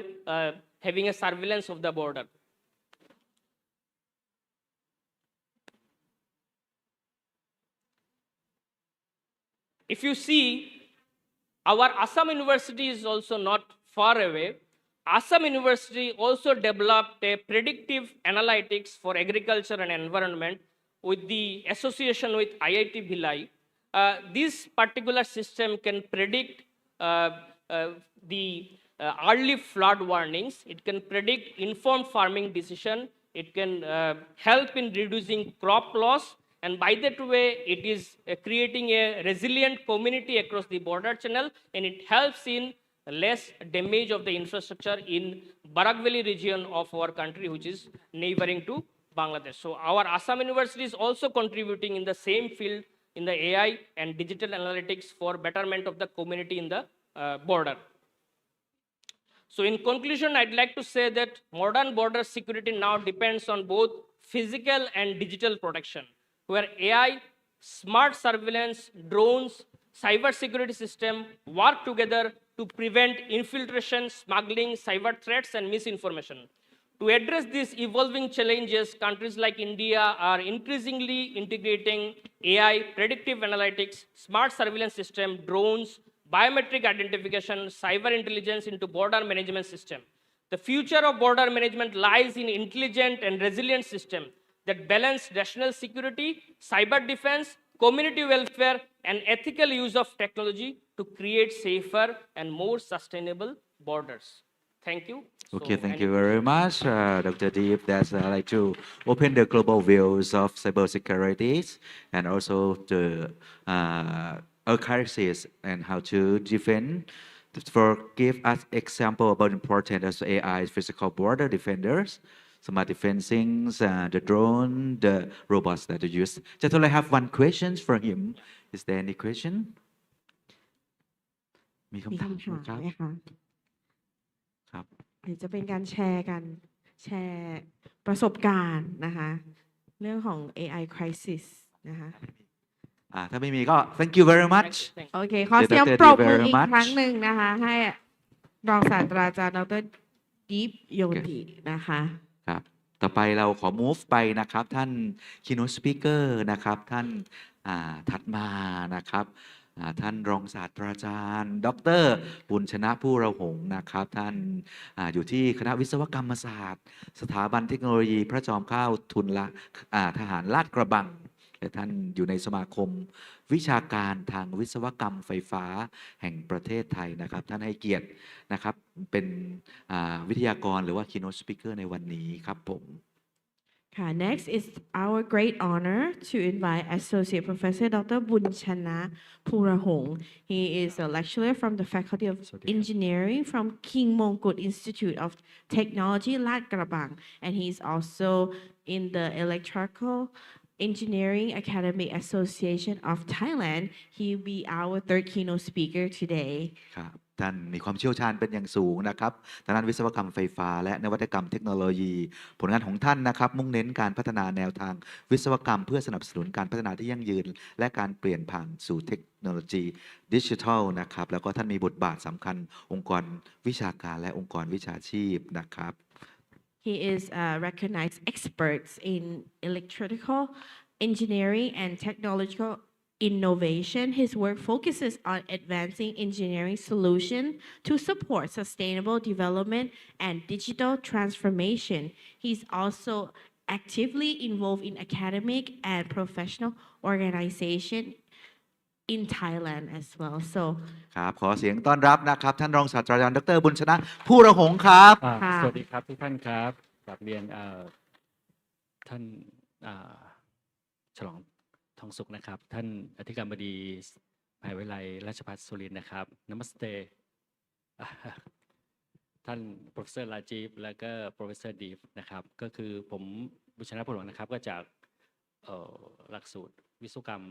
having a surveillance of the border. If you see, our Assam University is also not far away. Assam University also developed a predictive analytics for agriculture and environment with the association with IIT Bhilai. This particular system can predict the early flood warnings. It can predict informed farming decision. It can help in reducing crop loss. And by that way, it is creating a resilient community across the border channel, and it helps in less damage of the infrastructure in Barak Valley region of our country, which is neighboring to Bangladesh. So our Assam University is also contributing in the same field in the AI and digital analytics for betterment of the community in the border. So in conclusion, I'd like to say that modern border security now depends on both physical and digital protection, where AI, smart surveillance, drones, cyber security system work together to prevent infiltration, smuggling, cyber threats, and misinformation. To address these evolving challenges, countries like India are increasingly integrating AI, predictive analytics, smart surveillance system, drones, biometric identification, cyber intelligence into border management system. The future of border management lies in intelligent and resilient system that balance national security, cyber defense, community welfare, and ethical use of technology to create safer and more sustainable borders. Thank you. Okay, thank you very much, Dr. Deep. That's like to open the global views of cybersecurity and also the crisis and how to defend. For give us example about importance of AI physical border defenders, smart defending, the drone, the robots that you use. Just only have one question for him. Is there any question? มีคำถามไหมคะครับเดี๋ยวจะเป็นการแชร์กันแชร์ประสบการณ์นะคะเรื่องของ AI crisis นะคะถ้าไม่มีก็ thank you very much โอเคขอเสียงปรบมืออีกครั้งหนึ่งนะคะให้รองศาสตราจารย์ดร. ดิฟโยตินะคะครับต่อไปเราขอ move ไปนะครับท่าน keynote speaker นะครับท่านถัดมานะครับท่านรองศาสตราจารย์ดร.บุญชนะผู้ระหงนะครับท่านอยู่ที่คณะวิศวกรรมศาสตร์สถาบันเทคโนโลยีพระจอมเกล้าทุนละทหารลาดกระบังและท่านอยู่ในสมาคมวิชาการทางวิศวกรรมไฟฟ้าแห่งประเทศไทยนะครับท่านให้เกียรตินะครับเป็นวิทยากรหรือว่า keynote speaker ในวันนี้ครับผม Next is our great honor to invite Associate Professor Dr. Bunchana Purahong. He is a lecturer from the Faculty of Engineering from King Mongkut Institute of Technology, Lat Krabang, and he's also in the Electrical Engineering Academic Association of Thailand. He will be our third keynote speaker today. ท่านมีความเชี่ยวชาญเป็นอย่างสูงนะครับทางด้านวิศวกรรมไฟฟ้าและนวัตกรรมเทคโนโลยีผลงานของท่านนะครับมุ่งเน้นการพัฒนาแนวทางวิศวกรรมเพื่อสนับสนุนการพัฒนาที่ยั่งยืนและการเปลี่ยนผ่านสู่เทคโนโลยีดิจิทัลนะครับแล้วก็ท่านมีบทบาทสำคัญองค์กรวิชาการและองค์กรวิชาชีพนะครับ He is a recognized expert in electrical engineering and innovation. His work focuses on advancing engineering solutions to support sustainable development and digital transformation. He's also actively involved in academic and professional organization in Thailand as well. So ครับขอเสียงต้อนรับนะครับท่านรองศาสตราจารย์ดร.บุญชนะผู้ระหงครับ สวัสดีครับทุกท่านครับกราบเรียนท่านฉลองทองสุขนะครับท่านอธิการบดีมหาวิทยาลัยราชภัฏสุรินทร์นะครับนัมัสเตท่าน professor ราจีฟและก็ professor ดีฟนะครับก็คือผมบุญชนะผู้ระหงนะครับก็จากหลักสูตรวิศวกรรม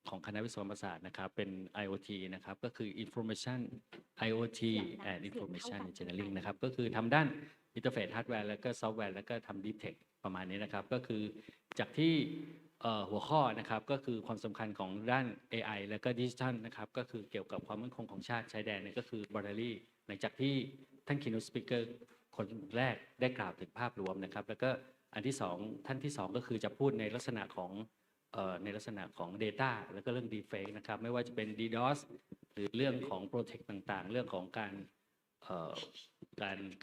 ของคณะวิศวกรรมศาสตร์นะครับเป็น IoT นะครับก็คือ Information IoT and Information Engineering นะครับก็คือทำด้าน Interface Hardware แล้วก็ซอฟต์แวร์แล้วก็ทำ Deep Tech ประมาณนี้นะครับก็คือจากที่หัวข้อนะครับก็คือความสำคัญของด้าน AI แล้วก็ดิจิทัลนะครับก็คือเกี่ยวกับความมั่นคงของชาติชายแดนเนี่ยก็คือบอร์เดอรี่หลังจากที่ท่าน Keynote Speaker คนแรกได้กล่าวถึงภาพรวมนะครับแล้วก็อันที่2ท่านที่2ก็คือจะพูดในลักษณะของData แล้วก็เรื่อง Deepfake นะครับไม่ว่าจะเป็น DDoS หรือเรื่องของ Protect ต่างๆเรื่องของก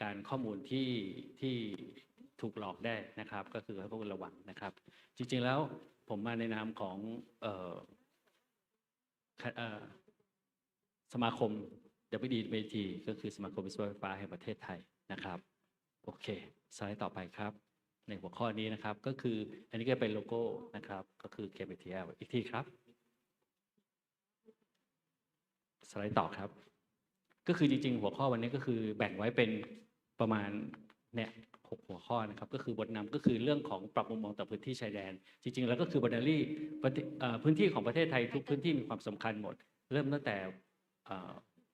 ารข้อมูลที่ถูกหลอกได้นะครับก็คือให้พวกระวังนะครับจริงๆแล้วผมมาในนามของสมาคม WDMT ก็คือสมาคมวิศวะไฟฟ้าแห่งประเทศไทยนะครับโอเคสไลด์ต่อไปครับในหัวข้อนี้นะครับก็คืออันนี้ก็เป็นโลโก้นะครับก็คือ KBTL อีกทีครับสไลด์ต่อครับก็คือจริงๆหัวข้อวันนี้ก็คือแบ่งไว้เป็นประมาณเนี่ย6หัวข้อนะครับก็คือบทนำก็คือเรื่องของปรับมุมมองต่อพื้นที่ชายแดนจริงๆแล้วก็คือบอร์เดอรี่พื้นที่ของประเทศไทยทุกพื้นที่มีความสำคัญหมดเริ่มตั้งแต่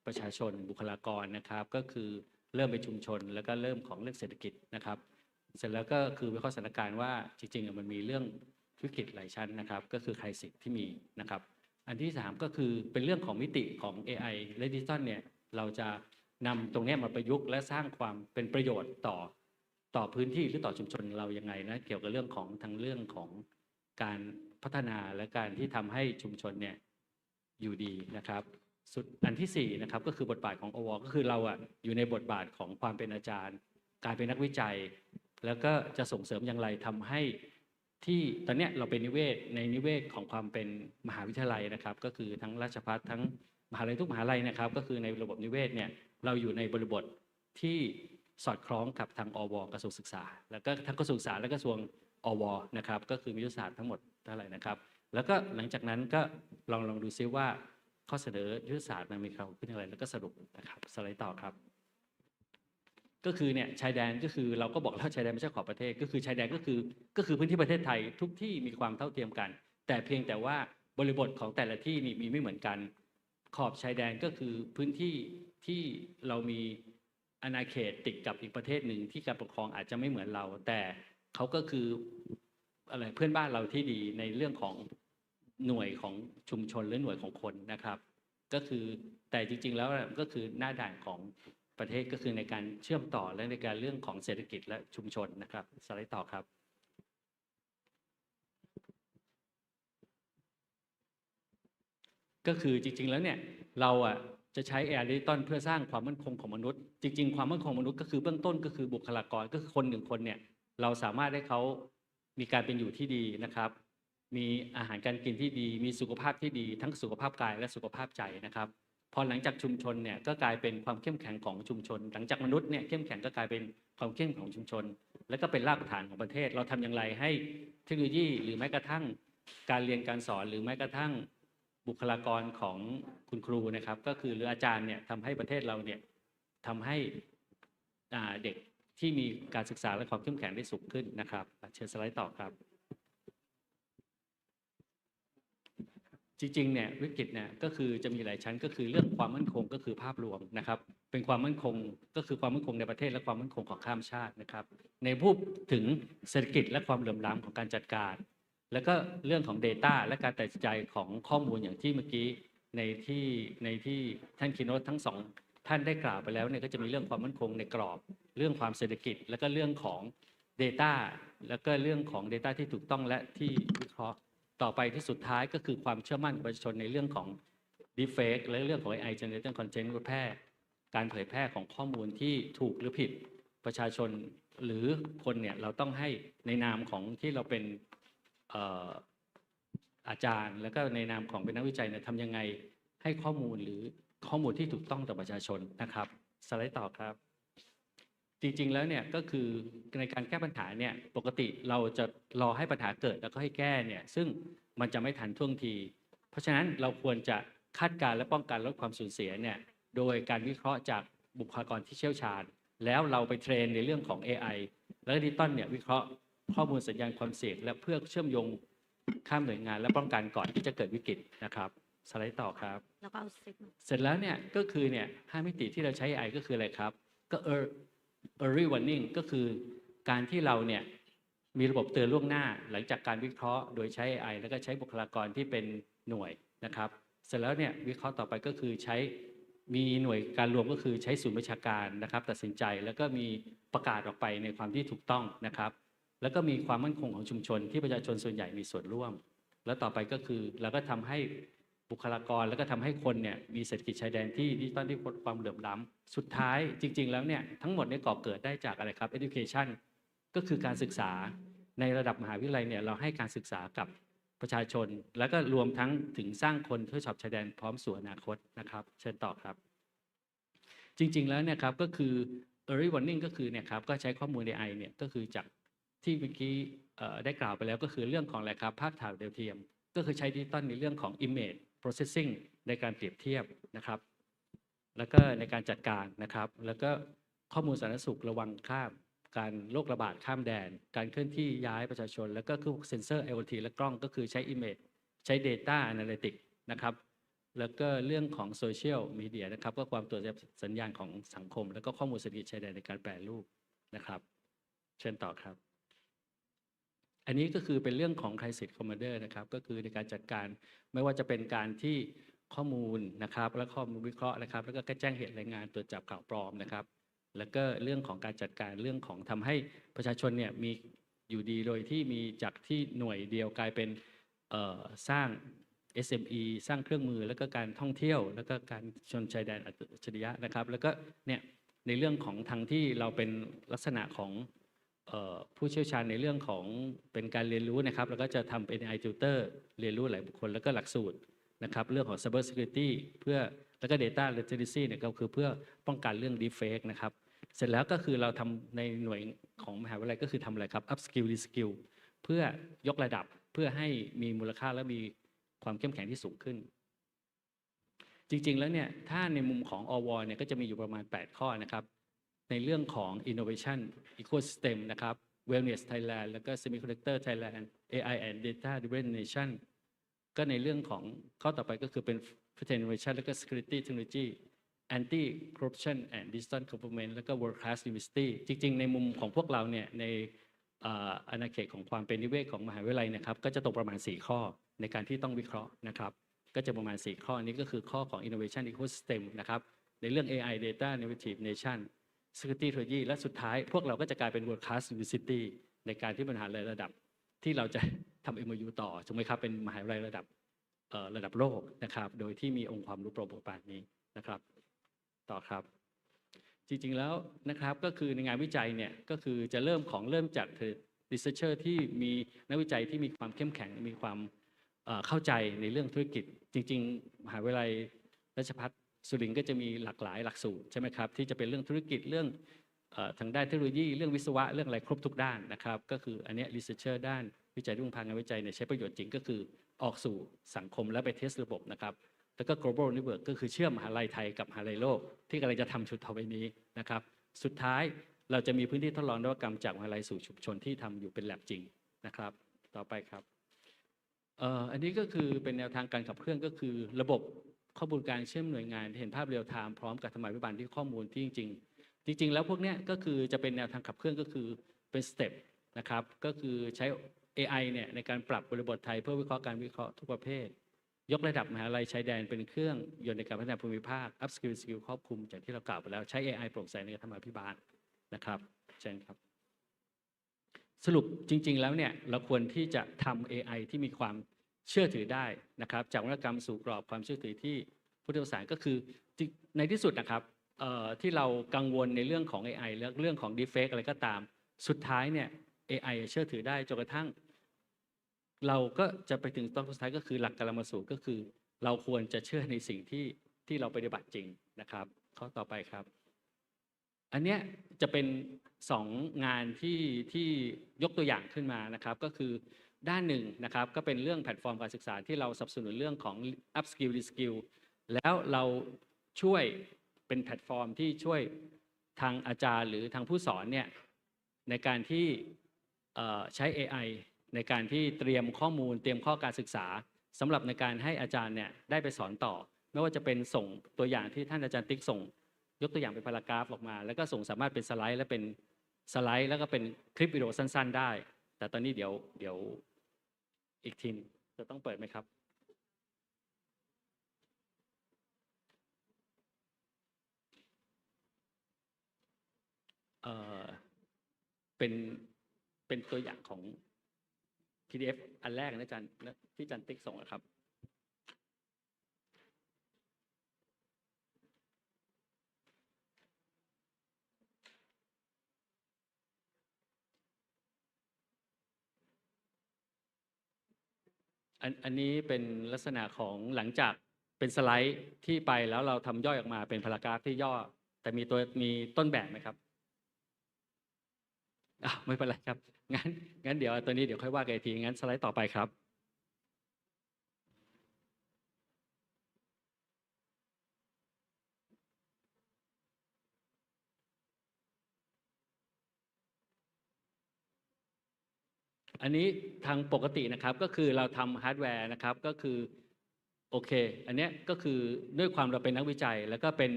ประชาชนบุคลากรนะครับก็คือเริ่มไปชุมชนแล้วก็เริ่มของเรื่องเศรษฐกิจนะครับเสร็จแล้วก็คือวิเคราะห์สถานการณ์ว่าจริงๆมันมีเรื่องวิกฤตหลายชั้นนะครับก็คือไครซิสที่มีนะครับอันที่3ก็คือเป็นเรื่องของมิติของ AI และดิจิทัลเนี่ยเราจะนำตรงนี้มาประยุกต์และสร้างความเป็นประโยชน์ต่อพื้นที่หรือต่อชุมชนเรายังไงนะเกี่ยวกับเรื่องของทั้งเรื่องของการพัฒนาและการที่ทำให้ชุมชนเนี่ยอยู่ดีนะครับสุดอันที่4นะครับก็คือบทบาทของอวก็คือเราอยู่ในบทบาทของความเป็นอาจารย์การเป็นนักวิจัยแล้วก็จะส่งเสริมอย่างไรทำให้ที่ตอนนี้เราเป็นนิเวศในนิเวศของความเป็นมหาวิทยาลัยนะครับก็คือทั้งราชภัฏทั้งมหาลัยทุกมหาลัยนะครับก็คือในระบบนิเวศเนี่ยเราอยู่ในบริบทที่สอดคล้องกับทางอวกระทรวงศึกษาแล้วก็ทั้งกระทรวงศึกษาและกระทรวงอวนะครับก็คือมียุทธศาสตร์ทั้งหมดเท่าไหร่นะครับแล้วก็หลังจากนั้นก็ลองดูซิว่าข้อเสนอยุทธศาสตร์มันมีเขาขึ้นอะไรแล้วก็สรุปนะครับสไลด์ต่อครับก็คือเนี่ยชายแดนก็คือเราก็บอกแล้วชายแดนไม่ใช่ขอบประเทศก็คือชายแดนก็คือพื้นที่ประเทศไทยทุกที่มีความเท่าเทียมกันแต่เพียงแต่ว่าบริบทของแต่ละที่นี่มีไม่เหมือนกันขอบชายแดนก็คือพื้นที่ที่เรามีอาณาเขตติดกับอีกประเทศหนึ่งที่การปกครองอาจจะไม่เหมือนเราแต่เขาก็คืออะไรเพื่อนบ้านเราที่ดีในเรื่องของหน่วยของชุมชนหรือหน่วยของคนนะครับก็คือแต่จริงๆแล้วก็คือหน้าด่านของประเทศก็คือในการเชื่อมต่อและในการเรื่องของเศรษฐกิจและชุมชนนะครับสไลด์ต่อครับก็คือจริงๆแล้วเนี่ยเราจะใช้ AI ดิจิตอลเพื่อสร้างความมั่นคงของมนุษย์จริงๆความมั่นคงมนุษย์ก็คือเบื้องต้นก็คือบุคลากรก็คือคน1คนเนี่ยเราสามารถให้เขามีการเป็นอยู่ที่ดีนะครับมีอาหารการกินที่ดีมีสุขภาพที่ดีทั้งสุขภาพกายและสุขภาพใจนะครับพอหลังจากชุมชนเนี่ยก็กลายเป็นความเข้มแข็งของชุมชนหลังจากมนุษย์เนี่ยเข้มแข็งก็กลายเป็นความเข้มแข็งของชุมชนและก็เป็นรากฐานของประเทศเราทำอย่างไรให้เทคโนโลยีหรือแม้กระทั่งการเรียนการสอนหรือแม้กระทั่งบุคลากรของคุณครูนะครับก็คือหรืออาจารย์เนี่ยทำให้ประเทศเราเนี่ยทำให้เด็กที่มีการศึกษาและความเข้มแข็งได้สูงขึ้นนะครับเชิญสไลด์ต่อครับจริงๆเนี่ยวิกฤตเนี่ยก็คือจะมีหลายชั้นก็คือเรื่องความมั่นคงก็คือภาพรวมนะครับเป็นความมั่นคงก็คือความมั่นคงในประเทศและความมั่นคงของข้ามชาตินะครับในพูดถึงเศรษฐกิจและความเหลื่อมล้ำของการจัดการแล้วก็เรื่องของ Data และการตัดสินใจของข้อมูลอย่างที่เมื่อกี้ในที่ท่านคีโนตทั้ง2ท่านได้กล่าวไปแล้วเนี่ยก็จะมีเรื่องความมั่นคงในกรอบเรื่องความเศรษฐกิจแล้วก็เรื่องของ Data แล้วก็เรื่องของ Data ที่ถูกต้องและที่วิเคราะห์ ต่อไปที่สุดท้ายก็คือความเชื่อมั่นของประชาชนในเรื่องของ deepfake และเรื่องของ AI generated content แพร่การเผยแพร่ของข้อมูลที่ถูกหรือผิดประชาชนหรือคนเนี่ยเราต้องให้ในนามของที่เราเป็นอาจารย์แล้วก็ในนามของเป็นนักวิจัยเนี่ยทำยังไงให้ข้อมูลหรือข้อมูลที่ถูกต้องต่อประชาชนนะครับสไลด์ต่อครับจริงๆแล้วเนี่ยก็คือในการแก้ปัญหาเนี่ยปกติเราจะรอให้ปัญหาเกิดแล้วก็ให้แก้เนี่ยซึ่งมันจะไม่ทันท่วงทีเพราะฉะนั้นเราควรจะคาดการณ์และป้องกันลดความสูญเสียเนี่ยโดยการวิเคราะห์จากบุคลากรที่เชี่ยวชาญแล้วเราไปเทรนในเรื่องของ AI แล้วดิจิตอลเนี่ยวิเคราะห์ข้อมูลสัญญาณความเสี่ยงและเพื่อเชื่อมโยงข้ามหน่วยงานและป้องกันก่อนที่จะเกิดวิกฤตนะครับสไลด์ต่อครับแล้วก็เอาเสร็จแล้วเนี่ยก็คือเนี่ย5มิติที่เราใช้ AI ก็คืออะไรครับก็ early warning ก็คือการที่เราเนี่ยมีระบบเตือนล่วงหน้าหลังจากการวิเคราะห์โดยใช้ AI แล้วก็ใช้บุคลากรที่เป็นหน่วยนะครับเสร็จแล้วเนี่ยวิเคราะห์ต่อไปก็คือใช้มีหน่วยการรวมก็คือใช้ศูนย์ประชาการนะครับตัดสินใจแล้วก็มีประกาศออกไปในความที่ถูกต้องนะครับแล้วก็มีความมั่นคงของชุมชนที่ประชาชนส่วนใหญ่มีส่วนร่วมแล้วต่อไปก็คือเราก็ทำให้บุคลากรแล้วก็ทำให้คนเนี่ยมีเศรษฐกิจชายแดนที่ดิจิตอลที่ลดความเหลื่อมล้ำสุดท้ายจริงๆแล้วเนี่ยทั้งหมดเนี่ยก่อเกิดได้จากอะไรครับ education ก็คือการศึกษาในระดับมหาวิทยาลัยเนี่ยเราให้การศึกษากับประชาชนแล้วก็รวมทั้งถึงสร้างคนเพื่อชอบชายแดนพร้อมสู่อนาคตนะครับเชิญต่อครับจริงๆแล้วเนี่ยครับก็คือ early warning ก็คือเนี่ยครับก็ใช้ข้อมูล AI เนี่ยก็คือจากที่เมื่อกี้ได้กล่าวไปแล้วก็คือเรื่องของอะไรครับภาพถ่ายดาวเทียมก็คือใช้ดิจิตอลในเรื่องของ image processing ในการเปรียบเทียบนะครับแล้วก็ในการจัดการนะครับแล้วก็ข้อมูลสาธารณสุขระวังข้ามการโรคระบาดข้ามแดนการเคลื่อนที่ย้ายประชาชนแล้วก็คือเซ็นเซอร์ IoT และกล้องก็คือใช้ image ใช้ data analytics นะครับแล้วก็เรื่องของโซเชียลมีเดียนะครับก็ความตรวจจับสัญญาณของสังคมแล้วก็ข้อมูลเศรษฐกิจชายแดนในการแปรรูปนะครับเชิญต่อครับอันนี้ก็คือเป็นเรื่องของ crisis commander นะครับก็คือในการจัดการไม่ว่าจะเป็นการที่ข้อมูลนะครับและข้อมูลวิเคราะห์นะครับแล้วก็แจ้งเหตุรายงานตรวจจับข่าวปลอมนะครับแล้วก็เรื่องของการจัดการเรื่องของทำให้ประชาชนเนี่ยมีอยู่ดีโดยที่มีจากที่หน่วยเดียวกลายเป็นสร้าง SME สร้างเครื่องมือแล้วก็การท่องเที่ยวแล้วก็การชนชายแดนอัจฉริยะนะครับแล้วก็เนี่ยในเรื่องของทางที่เราเป็นลักษณะของผู้เชี่ยวชาญในเรื่องของเป็นการเรียนรู้นะครับแล้วก็จะทำเป็น AI tutor เรียนรู้หลายบุคคลแล้วก็หลักสูตรนะครับเรื่องของ cyber security เพื่อแล้วก็ data literacy เนี่ยก็คือเพื่อป้องกันเรื่อง deepfake นะครับเสร็จแล้วก็คือเราทำในหน่วยของมหาวิทยาลัยก็คือทำอะไรครับ upskill reskill เพื่อยกระดับเพื่อให้มีมูลค่าและมีความเข้มแข็งที่สูงขึ้นจริงๆแล้วเนี่ยถ้าในมุมของอวเนี่ยก็จะมีอยู่ประมาณ8ข้อนะครับในเรื่องของ innovation ecosystem นะครับ wellness Thailand แล้วก็ semiconductor Thailand AI and data driven nation ก็ในเรื่องของข้อต่อไปก็คือเป็น innovation แล้วก็ security technology anti corruption and digital government แล้วก็ world class university จริงๆในมุมของพวกเราเนี่ยในอาณาเขตของความเป็นนิเวศของมหาวิทยาลัยนะครับก็จะตกประมาณ4ข้อในการที่ต้องวิเคราะห์นะครับก็จะประมาณ4ข้อนี้ก็คือข้อของ innovation ecosystem นะครับในเรื่อง AI data innovative nation security technology และสุดท้ายพวกเราก็จะกลายเป็น world class university ในการที่บริหารระดับที่เราจะทำ MOU ต่อถูกไหมครับเป็นมหาวิทยาลัยระดับโลกนะครับโดยที่มีองค์ความรู้ประมาณนี้นะครับต่อครับจริงๆแล้วนะครับก็คือในงานวิจัยเนี่ยก็คือจะเริ่มจาก researcher ที่มีนักวิจัยที่มีความเข้มแข็งมีความเข้าใจในเรื่องธุรกิจจริงๆมหาวิทยาลัยราชภัฏสุรินทร์ก็จะมีหลากหลายหลักสูตรใช่ไหมครับที่จะเป็นเรื่องธุรกิจเรื่องทางด้านเทคโนโลยีเรื่องวิศวะเรื่องอะไรครบทุกด้านนะครับก็คืออันนี้ researcher ด้านวิจัยรุ่งพางานวิจัยเนี่ยใช้ประโยชน์จริงก็คือออกสู่สังคมและไปเทสระบบนะครับแล้วก็ global network ก็คือเชื่อมมหาลัยไทยกับมหาลัยโลกที่กำลังจะทำชุดต่อไปนี้นะครับสุดท้ายเราจะมีพื้นที่ทดลองนวัตกรรมจากมหาลัยสู่ชุมชนที่ทำอยู่เป็น lab จริงนะครับต่อไปครับอันนี้ก็คือเป็นแนวทางการขับเคลื่อนก็คือระบบข้อมูลการเชื่อมหน่วยงานเห็นภาพเรียลไทม์พร้อมกับธรรมาภิบาลที่ข้อมูลที่จริงแล้วพวกนี้ก็คือจะเป็นแนวทางขับเคลื่อนก็คือเป็นสเต็ปนะครับก็คือใช้ AI เนี่ยในการปรับบริบทไทยเพื่อวิเคราะห์การวิเคราะห์ทุกประเภทยกระดับมหาลัยชายแดนเป็นเครื่องยนต์ในการพัฒนาภูมิภาค upskill skill ครอบคลุมจากที่เรากล่าวไปแล้วใช้ AI โปร่งใสในการธรรมาภิบาลนะครับเช่นครับสรุปจริงๆแล้วเนี่ยเราควรที่จะทำ AI ที่มีความ เชื่อถือได้นะครับจากวรรณกรรมสู่กรอบความเชื่อถือที่พุทธศาสนาก็คือในที่สุดนะครับที่เรากังวลในเรื่องของ AI และเรื่องของ deepfake อะไรก็ตามสุดท้ายเนี่ย AI เชื่อถือได้จนกระทั่งเราก็จะไปถึงตอนสุดท้ายก็คือหลักกรรมสูตรก็คือเราควรจะเชื่อในสิ่งที่เราปฏิบัติจริงนะครับข้อต่อไปครับอันเนี้ยจะเป็น2งานที่ยกตัวอย่างขึ้นมานะครับก็คือด้านหนึ่งนะครับก็เป็นเรื่องแพลตฟอร์มการศึกษาที่เราสนับสนุนเรื่องของ up skill re skill แล้วเราช่วยเป็นแพลตฟอร์มที่ช่วยทางอาจารย์หรือทางผู้สอนเนี่ยในการที่ใช้ AI ในการที่เตรียมข้อมูลเตรียมข้อการศึกษาสำหรับในการให้อาจารย์เนี่ยได้ไปสอนต่อไม่ว่าจะเป็นส่งตัวอย่างที่ท่านอาจารย์ติ๊กส่งยกตัวอย่างเป็นพารากราฟออกมาแล้วก็ส่งสามารถเป็นสไลด์และเป็นสไลด์แล้วก็เป็นคลิปวิดีโอสั้นๆได้แต่ตอนนี้เดี๋ยวอีกทีจะต้องเปิดไหมครับเป็นตัวอย่างของ PDF อันแรกนะอาจารย์ที่อาจารย์ติ๊กส่งนะครับอันนี้เป็นลักษณะของหลังจากเป็นสไลด์ที่ไปแล้วเราทำย่อยออกมาเป็นพารากราฟที่ย่อแต่มีต้นแบบไหมครับไม่เป็นไรครับงั้นเดี๋ยวตัวนี้เดี๋ยวค่อยว่ากันอีกทีงั้นสไลด์ต่อไปครับอันนี้ทางปกตินะครับก็คือเราทำฮาร์ดแวร์นะครับก็คือโอเคอันนี้ก็คือด้วยความเราเป็นนักวิจัยแล้วก็เป็น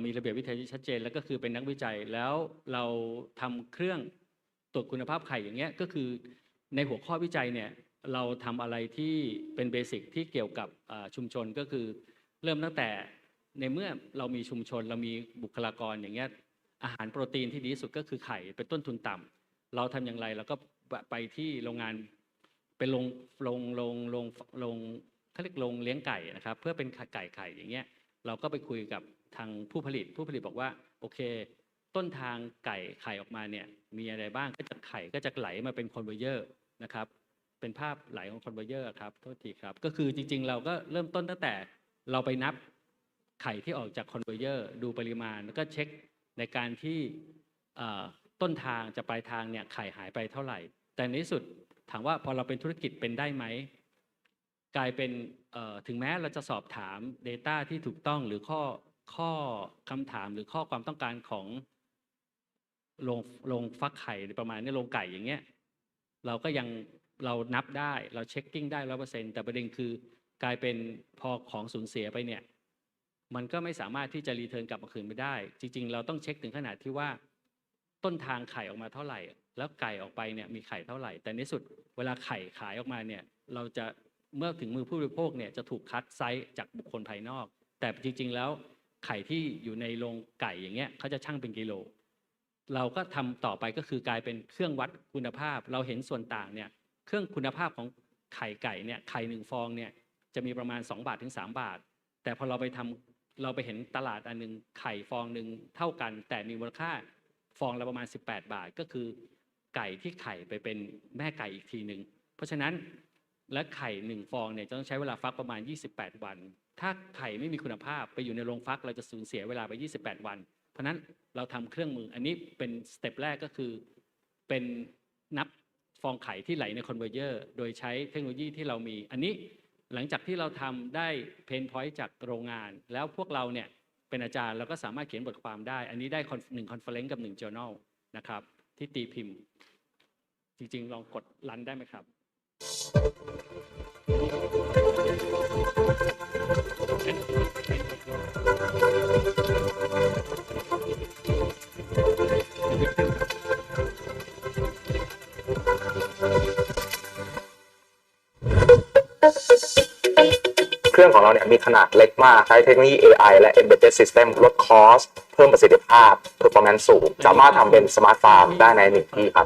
มีระเบียบวิจัยที่ชัดเจนแล้วก็คือเป็นนักวิจัยแล้วเราทำเครื่องตรวจคุณภาพไข่อย่างเงี้ยก็คือในหัวข้อวิจัยเนี่ยเราทำอะไรที่เป็นเบสิกที่เกี่ยวกับชุมชนก็คือเริ่มตั้งแต่ในเมื่อเรามีชุมชนเรามีบุคลากรอย่างเงี้ยอาหารโปรตีนที่ดีที่สุดก็คือไข่เป็นต้นทุนต่ำเราทำอย่างไรเราก็ไปที่โรงงานเป็นโรงเขาเรียกโรงเลี้ยงไก่นะครับเพื่อเป็นไข่อย่างเงี้ยเราก็ไปคุยกับทางผู้ผลิตบอกว่าโอเคต้นทางไข่ออกมาเนี่ยมีอะไรบ้างก็จะไข่ก็จะไหลมาเป็นคอนเวอร์เยอร์นะครับเป็นภาพไหลของคอนเวอร์เยอร์ครับโทษทีครับก็คือจริงๆเราก็เริ่มต้นตั้งแต่เราไปนับไข่ที่ออกจากคอนเวอร์เยอร์ดูปริมาณแล้วก็เช็คในการที่ต้นทางจะปลายทางเนี่ยไข่หายไปเท่าไหร่แต่ในที่สุดถามว่าพอเราเป็นธุรกิจเป็นได้ไหมกลายเป็นถึงแม้เราจะสอบถาม Data ที่ถูกต้องหรือข้อคำถามหรือข้อความต้องการของโรงฟักไข่ประมาณนี้โรงไก่อย่างเงี้ยเรานับได้เราเช็คกิ้งได้ 100% แต่ประเด็นคือกลายเป็นพอของสูญเสียไปเนี่ยมันก็ไม่สามารถที่จะรีเทิร์นกลับมาคืนไม่ได้จริงๆเราต้องเช็คถึงขนาดที่ว่าต้นทางไข่ออกมาเท่าไหร่แล้วไก่ออกไปเนี่ยมีไข่เท่าไหร่แต่ในสุดเวลาไข่ขายออกมาเนี่ยเราจะเมื่อถึงมือผู้บริโภคเนี่ยจะถูกคัดไซส์จากบุคคลภายนอกแต่จริงๆแล้วไข่ที่อยู่ในโรงไก่อย่างเงี้ยเขาจะชั่งเป็นกิโลเราก็ทำต่อไปก็คือกลายเป็นเครื่องวัดคุณภาพเราเห็นส่วนต่างเนี่ยเครื่องคุณภาพของไข่ไก่เนี่ยไข่1ฟองเนี่ยจะมีประมาณ2 บาทถึง3 บาทแต่พอเราไปเห็นตลาดอันนึงไข่ฟองหนึ่งเท่ากันแต่มีมูลค่าฟองละประมาณ18 บาทก็คือไก่ที่ไข่ไปเป็นแม่ไก่อีกทีหนึ่งเพราะฉะนั้นและไข่1ฟองเนี่ยจะต้องใช้เวลาฟักประมาณ28 วันถ้าไข่ไม่มีคุณภาพไปอยู่ในโรงฟักเราจะสูญเสียเวลาไป28 วันเพราะนั้นเราทำเครื่องมืออันนี้เป็นสเต็ปแรกก็คือเป็นนับฟองไข่ที่ไหลในคอนเวอร์เยอร์โดยใช้เทคโนโลยีที่เรามีอันนี้หลังจากที่เราทำได้เพนพอยต์จากโรงงานแล้วพวกเราเนี่ยเป็นอาจารย์เราก็สามารถเขียนบทความได้อันนี้ได้1 conference กับ1 journal นะครับที่ตีพิมพ์จริงๆลองกดรันได้ไหมครับเครื่องของเราเนี่ยมีขนาดเล็กมากใช้เทคโนโลยี AI และ Embedded System ลดคอสเพิ่มประสิทธิภาพ performance สูงสามารถทำเป็นสมาร์ทฟาร์มได้ใน1 ที่ครับ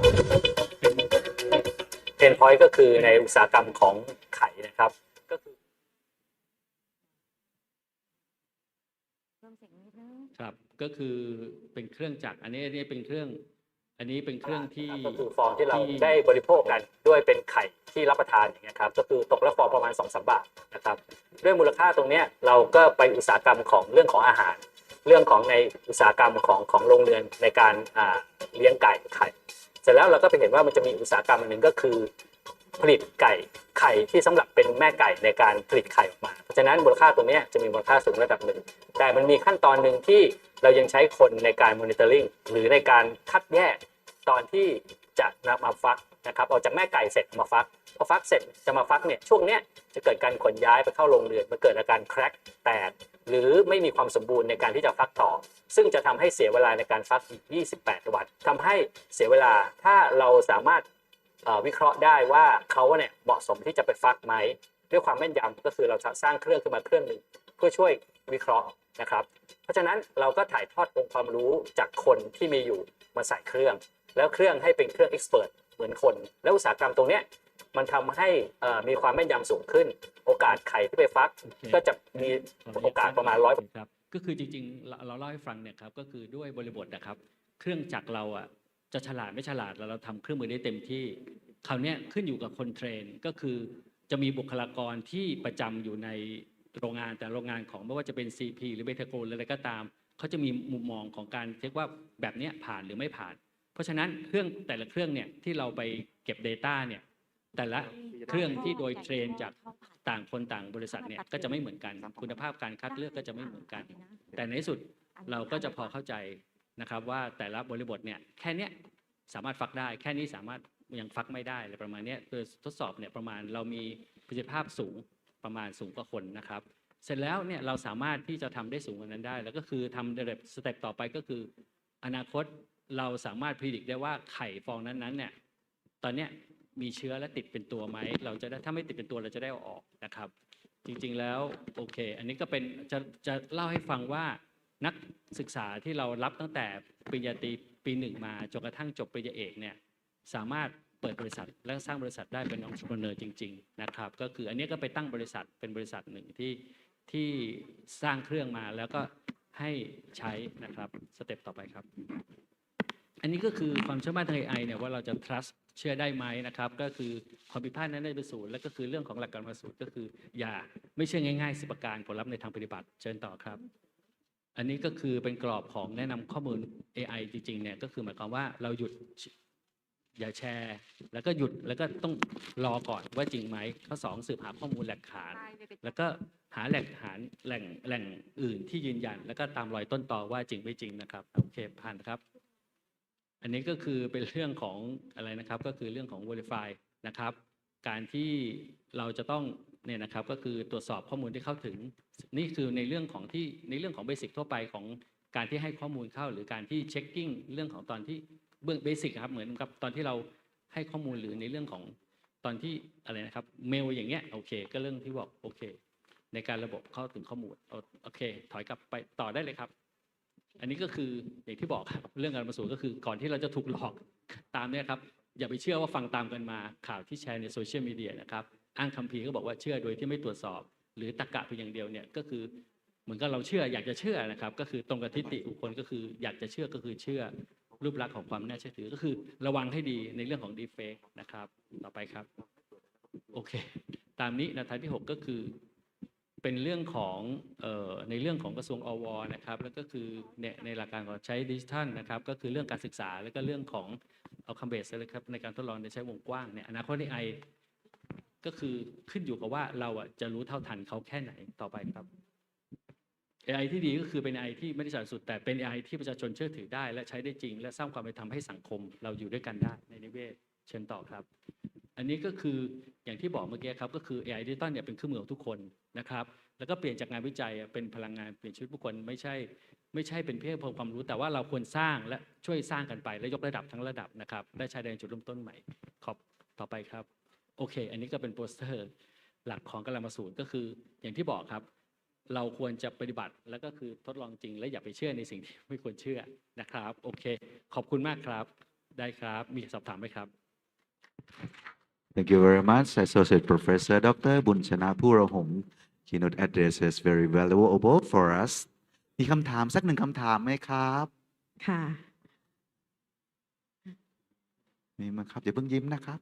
เพนพอยต์ก็คือในอุตสาหกรรมของไข่นะครับก็คือครับก็คือเป็นเครื่องจักรอันนี้เป็นเครื่องที่ก็คือฟองที่เราได้บริโภคกันด้วยเป็นไข่ที่รับประทานอย่างเงี้ยครับก็คือตกละฟองประมาณ 2-3 บาทนะครับด้วยมูลค่าตรงเนี้ยเราก็ไปอุตสาหกรรมของเรื่องของอาหารเรื่องของในอุตสาหกรรมของโรงเรือนในการเลี้ยงไก่ไข่เสร็จแล้วเราก็ไปเห็นว่ามันจะมีอุตสาหกรรมอันหนึ่งก็คือผลิตไข่ที่สำหรับเป็นแม่ไก่ในการผลิตไข่ออกมาเพราะฉะนั้นมูลค่าตรงนี้จะมีมูลค่าสูงระดับหนึ่งแต่มันมีขั้นตอนหนึ่งที่เรายังใช้คนในการมอนิเตอร์ลิงหรือในการคัดแยกตอนที่จะนำมาฟักนะครับออกจากแม่ไก่เสร็จมาฟักพอฟักเสร็จจะมาฟักเนี่ยช่วงเนี้ยจะเกิดการขนย้ายไปเข้าโรงเรือนมันเกิดอาการแครกแตกหรือไม่มีความสมบูรณ์ในการที่จะฟักต่อซึ่งจะทำให้เสียเวลาในการฟักอีก28 วันทำให้เสียเวลาถ้าเราสามารถวิเคราะห์ได้ว่าเขาเนี่ยเหมาะสมที่จะไปฟักไหมด้วยความแม่นยำก็คือเราจะสร้างเครื่องขึ้นมาเครื่องหนึ่งเพื่อช่วยวิเคราะห์นะครับเพราะฉะนั้นเราก็ถ่ายทอดองค์ความรู้จากคนที่มีอยู่มาใส่เครื่องแล้วเครื่องให้เป็นเครื่องเอ็กซ์เพรสเหมือนคนแล้วอุตสาหกรรมตรงเนี้ยมันทำให้มีความแม่นยำสูงขึ้นโอกาสไข่ที่ไปฟักก็จะมีโอกาสประมาณ100%ครับก็คือจริงๆเราเล่าให้ฟังเนี่ยครับก็คือด้วยบริบทนะครับเครื่องจักรเราจะฉลาดไม่ฉลาดเราทำเครื่องมือได้เต็มที่คราวนี้ขึ้นอยู่กับคนเทรนก็คือจะมีบุคลากรที่ประจำอยู่ในโรงงานแต่โรงงานของไม่ว่าจะเป็น CP หรือเบทาโกลหรืออะไรก็ตามเขาจะมีมุมมองของการเช็คว่าแบบนี้ผ่านหรือไม่ผ่านเพราะฉะนั้นเครื่องแต่ละเครื่องเนี่ยที่เราไปเก็บ Data เนี่ยแต่ละเครื่องที่โดยเทรนจากต่างคนต่างบริษัทเนี่ยก็จะไม่เหมือนกันคุณภาพการคัดเลือกก็จะไม่เหมือนกันแต่ในที่สุดเราก็จะพอเข้าใจนะครับว่าแต่ละบริบทเนี่ยแค่นี้สามารถฟักได้แค่นี้สามารถยังฟักไม่ได้อะไรประมาณนี้โดยทดสอบเนี่ยประมาณเรามีประสิทธิภาพสูงประมาณสูงกว่าคนนะครับเสร็จแล้วเนี่ยเราสามารถที่จะทำได้สูงกว่านั้นได้แล้วก็คือทำสเต็ปต่อไปก็คืออนาคตเราสามารถพิจิตรได้ว่าไข่ฟองนั้นๆเนี่ยตอนเนี้ยมีเชื้อและติดเป็นตัวไหมเราจะได้ถ้าไม่ติดเป็นตัวเราจะได้เอาออกนะครับจริงๆแล้วโอเคอันนี้ก็เป็นจะเล่าให้ฟังว่านักศึกษาที่เรารับตั้งแต่ปริญญาตรีปี1มาจนกระทั่งจบปริญญาเอกเนี่ยสามารถเปิดบริษัทและสร้างบริษัทได้เป็น entrepreneur จริงๆนะครับก็คืออันนี้ก็ไปตั้งบริษัทเป็นบริษัทหนึ่งที่สร้างเครื่องมาแล้วก็ให้ใช้นะครับสเต็ปต่อไปครับอันนี้ก็คือความเชื่อมั่นทาง AI เนี่ยว่าเราจะ trust เชื่อได้ไหมนะครับก็คือความผิดพลาดนั้นได้เป็นศูนย์และก็คือเรื่องของหลักการมาสูตรก็คืออย่าไม่เชื่อง่ายๆ10 ประการผลลัพธ์ในทางปฏิบัติเชิญต่อครับอันนี้ก็คือเป็นกรอบของแนะนำข้อมูล AI จริงๆเนี่ยก็คือหมายความว่าเราหยุดอย่าแชร์แล้วก็หยุดแล้วก็ต้องรอก่อนว่าจริงไหมข้อ2สืบหาข้อมูลหลักฐานแล้วก็หาแหล่งอื่นที่ยืนยันแล้วก็ตามรอยต้นตอว่าจริงไม่จริงนะครับโอเคผ่านครับอันนี้ก็คือเป็นเรื่องของอะไรนะครับก็คือเรื่องของ verify นะครับการที่เราจะต้องเนี่ยนะครับก็คือตรวจสอบข้อมูลที่เข้าถึงนี่คือในเรื่องของเบสิกทั่วไปของการที่ให้ข้อมูลเข้าหรือการที่เช็คกิ้งเรื่องของตอนที่เบื้องเบสิกครับเหมือนกับตอนที่เราให้ข้อมูลหรือในเรื่องของตอนที่อะไรนะครับเมลอย่างเงี้ยโอเคก็เรื่องที่บอกโอเคในการระบบเข้าถึงข้อมูลโอเคถอยกลับไปต่อได้เลยครับอันนี้ก็คืออย่างที่บอกครับเรื่องการมาสู่ก็คือก่อนที่เราจะถูกหลอกตามเนี่ยครับอย่าไปเชื่อว่าฟังตามกันมาข่าวที่แชร์ในโซเชียลมีเดียนะครับอ้างคัมภีร์ก็บอกว่าเชื่อโดยที่ไม่ตรวจสอบหรือตรรกะเพียงอย่างเดียวเนี่ยก็คือเหมือนกับเราเชื่ออยากจะเชื่อนะครับก็คือตรงกับทิฏฐิบุคคลก็คืออยากจะเชื่อก็คือเชื่อรูปลักษณ์ของความน่าเชื่อถือก็คือระวังให้ดีในเรื่องของ deepfake นะครับต่อไปครับโอเคตามนี้แนวทางที่6ก็คือเป็นเรื่องของในเรื่องของกระทรวงอวนะครับแล้วก็คือในหลักการของใช้ดิจิทัลนะครับก็คือเรื่องการศึกษาแล้วก็เรื่องของเอาคำเบสเลยครับในการทดลองในใช้วงกว้างเนี่ยอนาคต AI ก็คือขึ้นอยู่กับว่าเราจะรู้เท่าทันเขาแค่ไหนต่อไปครับ AI ที่ดีก็คือเป็น AI ที่ไม่ได้ฉลาดสุดแต่เป็น AI ที่ประชาชนเชื่อถือได้และใช้ได้จริงและสร้างความเป็นธรรมให้สังคมเราอยู่ด้วยกันได้ในนิเวศเชิญต่อครับอันนี้ก็คืออย่างที่บอกเมื่อกี้ครับก็คือ AI ดิจิตอลเนี่ยเป็นเครื่องมือของทุกคนนะครับแล้วก็เปลี่ยนจากงานวิจัยเป็นพลังงานเปลี่ยนชีวิตผู้คนไม่ใช่เป็นเพียงความรู้แต่ว่าเราควรสร้างและช่วยสร้างกันไปและยกระดับทั้งระดับนะครับและชายแดนจุดเริ่มต้นใหม่ขอบต่อไปครับโอเคอันนี้ก็เป็นโปสเตอร์หลักของกลามาสูตรก็คืออย่างที่บอกครับเราควรจะปฏิบัติแล้วก็คือทดลองจริงและอย่าไปเชื่อในสิ่งที่ไม่ควรเชื่อนะครับโอเคขอบคุณมากครับได้ครับมีสอบถามไหมครับ Thank you very much, Associate Professor Dr. บุญชนะผู้ระหง Keynote address is very valuable for us. มีคำถามสักหนึ่งคำถามไหมครับ ค่ะ มีมั้ยครับอย่าเพิ่งยิ้มนะครับ